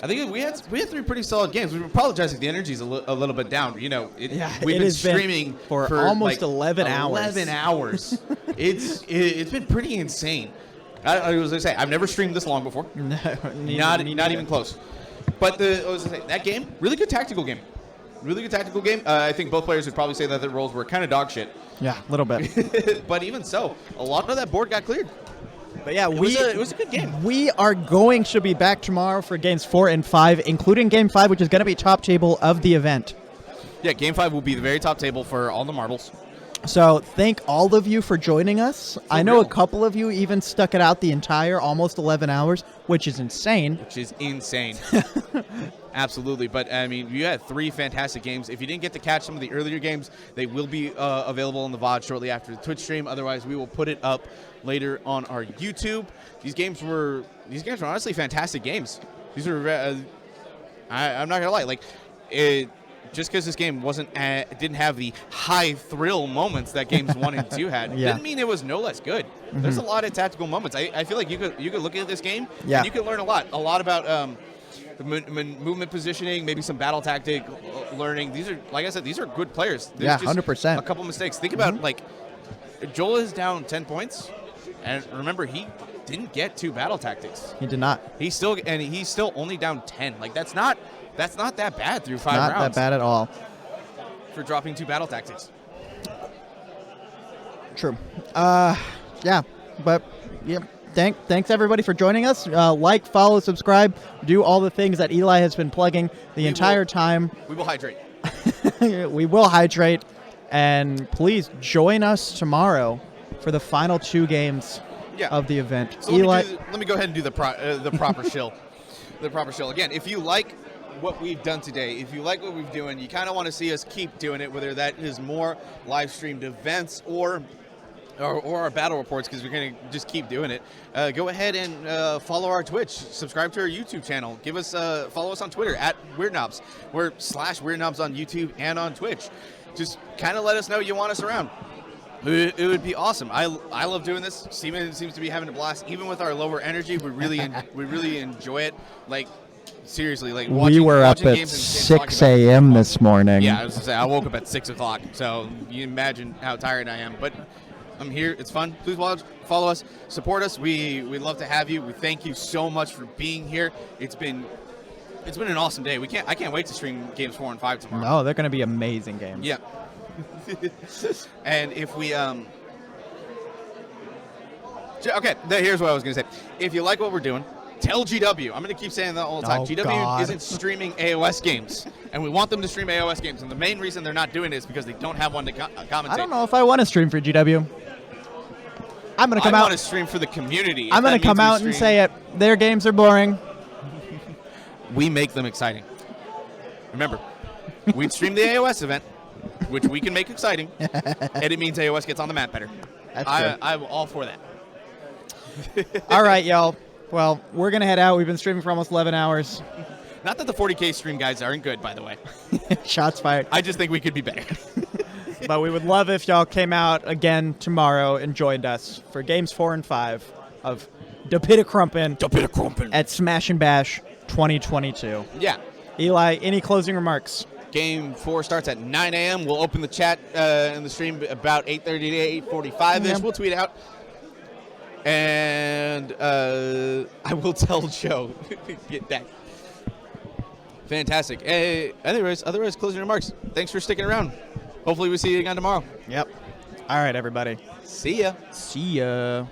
I think we had 3 pretty solid games. We apologize if the energy's a little bit down. You know, we've been streaming
for almost
like
11 hours.
11 hours. It's been pretty insane. I was gonna say I've never streamed this long before.
No,
not even close. But I was gonna say, that game, really good tactical game. Really good tactical game. I think both players would probably say that their roles were kind of dog shit.
Yeah, a little bit.
But even so, a lot of that board got cleared.
But yeah,
it was a good game.
We are going to be back tomorrow for games 4 and 5, including game 5, which is going to be top table of the event.
Yeah, game 5 will be the very top table for all the marbles.
So thank all of you for joining us. I know a couple of you even stuck it out the entire almost 11 hours, which is insane.
Absolutely. But, I mean, you had 3 fantastic games. If you didn't get to catch some of the earlier games, they will be available on the VOD shortly after the Twitch stream. Otherwise, we will put it up later on our YouTube. These games were honestly fantastic games. These were, I'm not going to lie, like, just because this game didn't have the high thrill moments that games 1 and 2 had, didn't mean it was no less good. Mm-hmm. There's a lot of tactical moments. I feel like you could look at this game and you could learn a lot about movement positioning, maybe some battle tactic learning. These are, like I said, these are good players. There's
100%.
A couple mistakes. Think about like Joel is down 10 points, and remember he didn't get 2 battle tactics.
He did not.
He's still only down 10. Like that's not that bad through 5 rounds.
Not that bad at all.
For dropping 2 battle tactics.
True. Yeah, but yeah. Thanks everybody for joining us. Like, follow, subscribe, do all the things that Eli has been plugging the entire time.
We will hydrate.
We will hydrate, and please join us tomorrow for the final 2 games of the event.
So
Eli,
let me go ahead and do the proper shill. The proper shill. Again, if you like what we've done today, if you like what we've doing, you kind of want to see us keep doing it, whether that is more live streamed events or our battle reports, because we're going to just keep doing it. Go ahead and follow our Twitch. Subscribe to our YouTube channel. Follow us on Twitter at WeirdKnobs. We're /WeirdKnobs on YouTube and on Twitch. just kind of let us know you want us around. It would be awesome. I love doing this. Steven seems to be having a blast. Even with our lower energy, we really enjoy it. Like, seriously, like
we were up at 6 a.m. this morning.
Yeah, I was gonna say I woke up at 6 o'clock, so you imagine how tired I am. But I'm here. It's fun. Please follow us, support us. We love to have you. We thank you so much for being here. It's been an awesome day. I can't wait to stream games 4 and 5 tomorrow.
No, they're going to be amazing games.
Yeah. And if we okay, here's what I was gonna say. If you like what we're doing, tell GW. I'm gonna keep saying that all the time.
Oh,
GW
God.
isn't streaming AOS games, and we want them to stream AOS games. And the main reason they're not doing it is because they don't have one to commentate.
I don't know if I want to stream for GW. I'm going to come
I
out.
want to stream for the community.
I'm going to come out and say it. Their games are boring.
We make them exciting. Remember, we'd stream the AOS event, which we can make exciting, and it means AOS gets on the map better.
That's true.
I'm all for that.
All right, y'all. Well, we're going to head out. We've been streaming for almost 11 hours.
Not that the 40K stream guys aren't good, by the way.
Shots fired.
I just think we could be better.
But we would love if y'all came out again tomorrow and joined us for games 4 and 5 of Da Pit of Crumpin' at Smash and Bash 2022.
Yeah.
Eli, any closing remarks?
Game 4 starts at 9 a.m. We'll open the chat in the stream about 8:30 to 8:45-ish.
Yeah.
We'll tweet out. And I will tell Joe. Get that. Fantastic. Hey, otherwise, closing remarks. Thanks for sticking around. Hopefully we see you again tomorrow.
Yep. All right, everybody.
See ya.
See ya.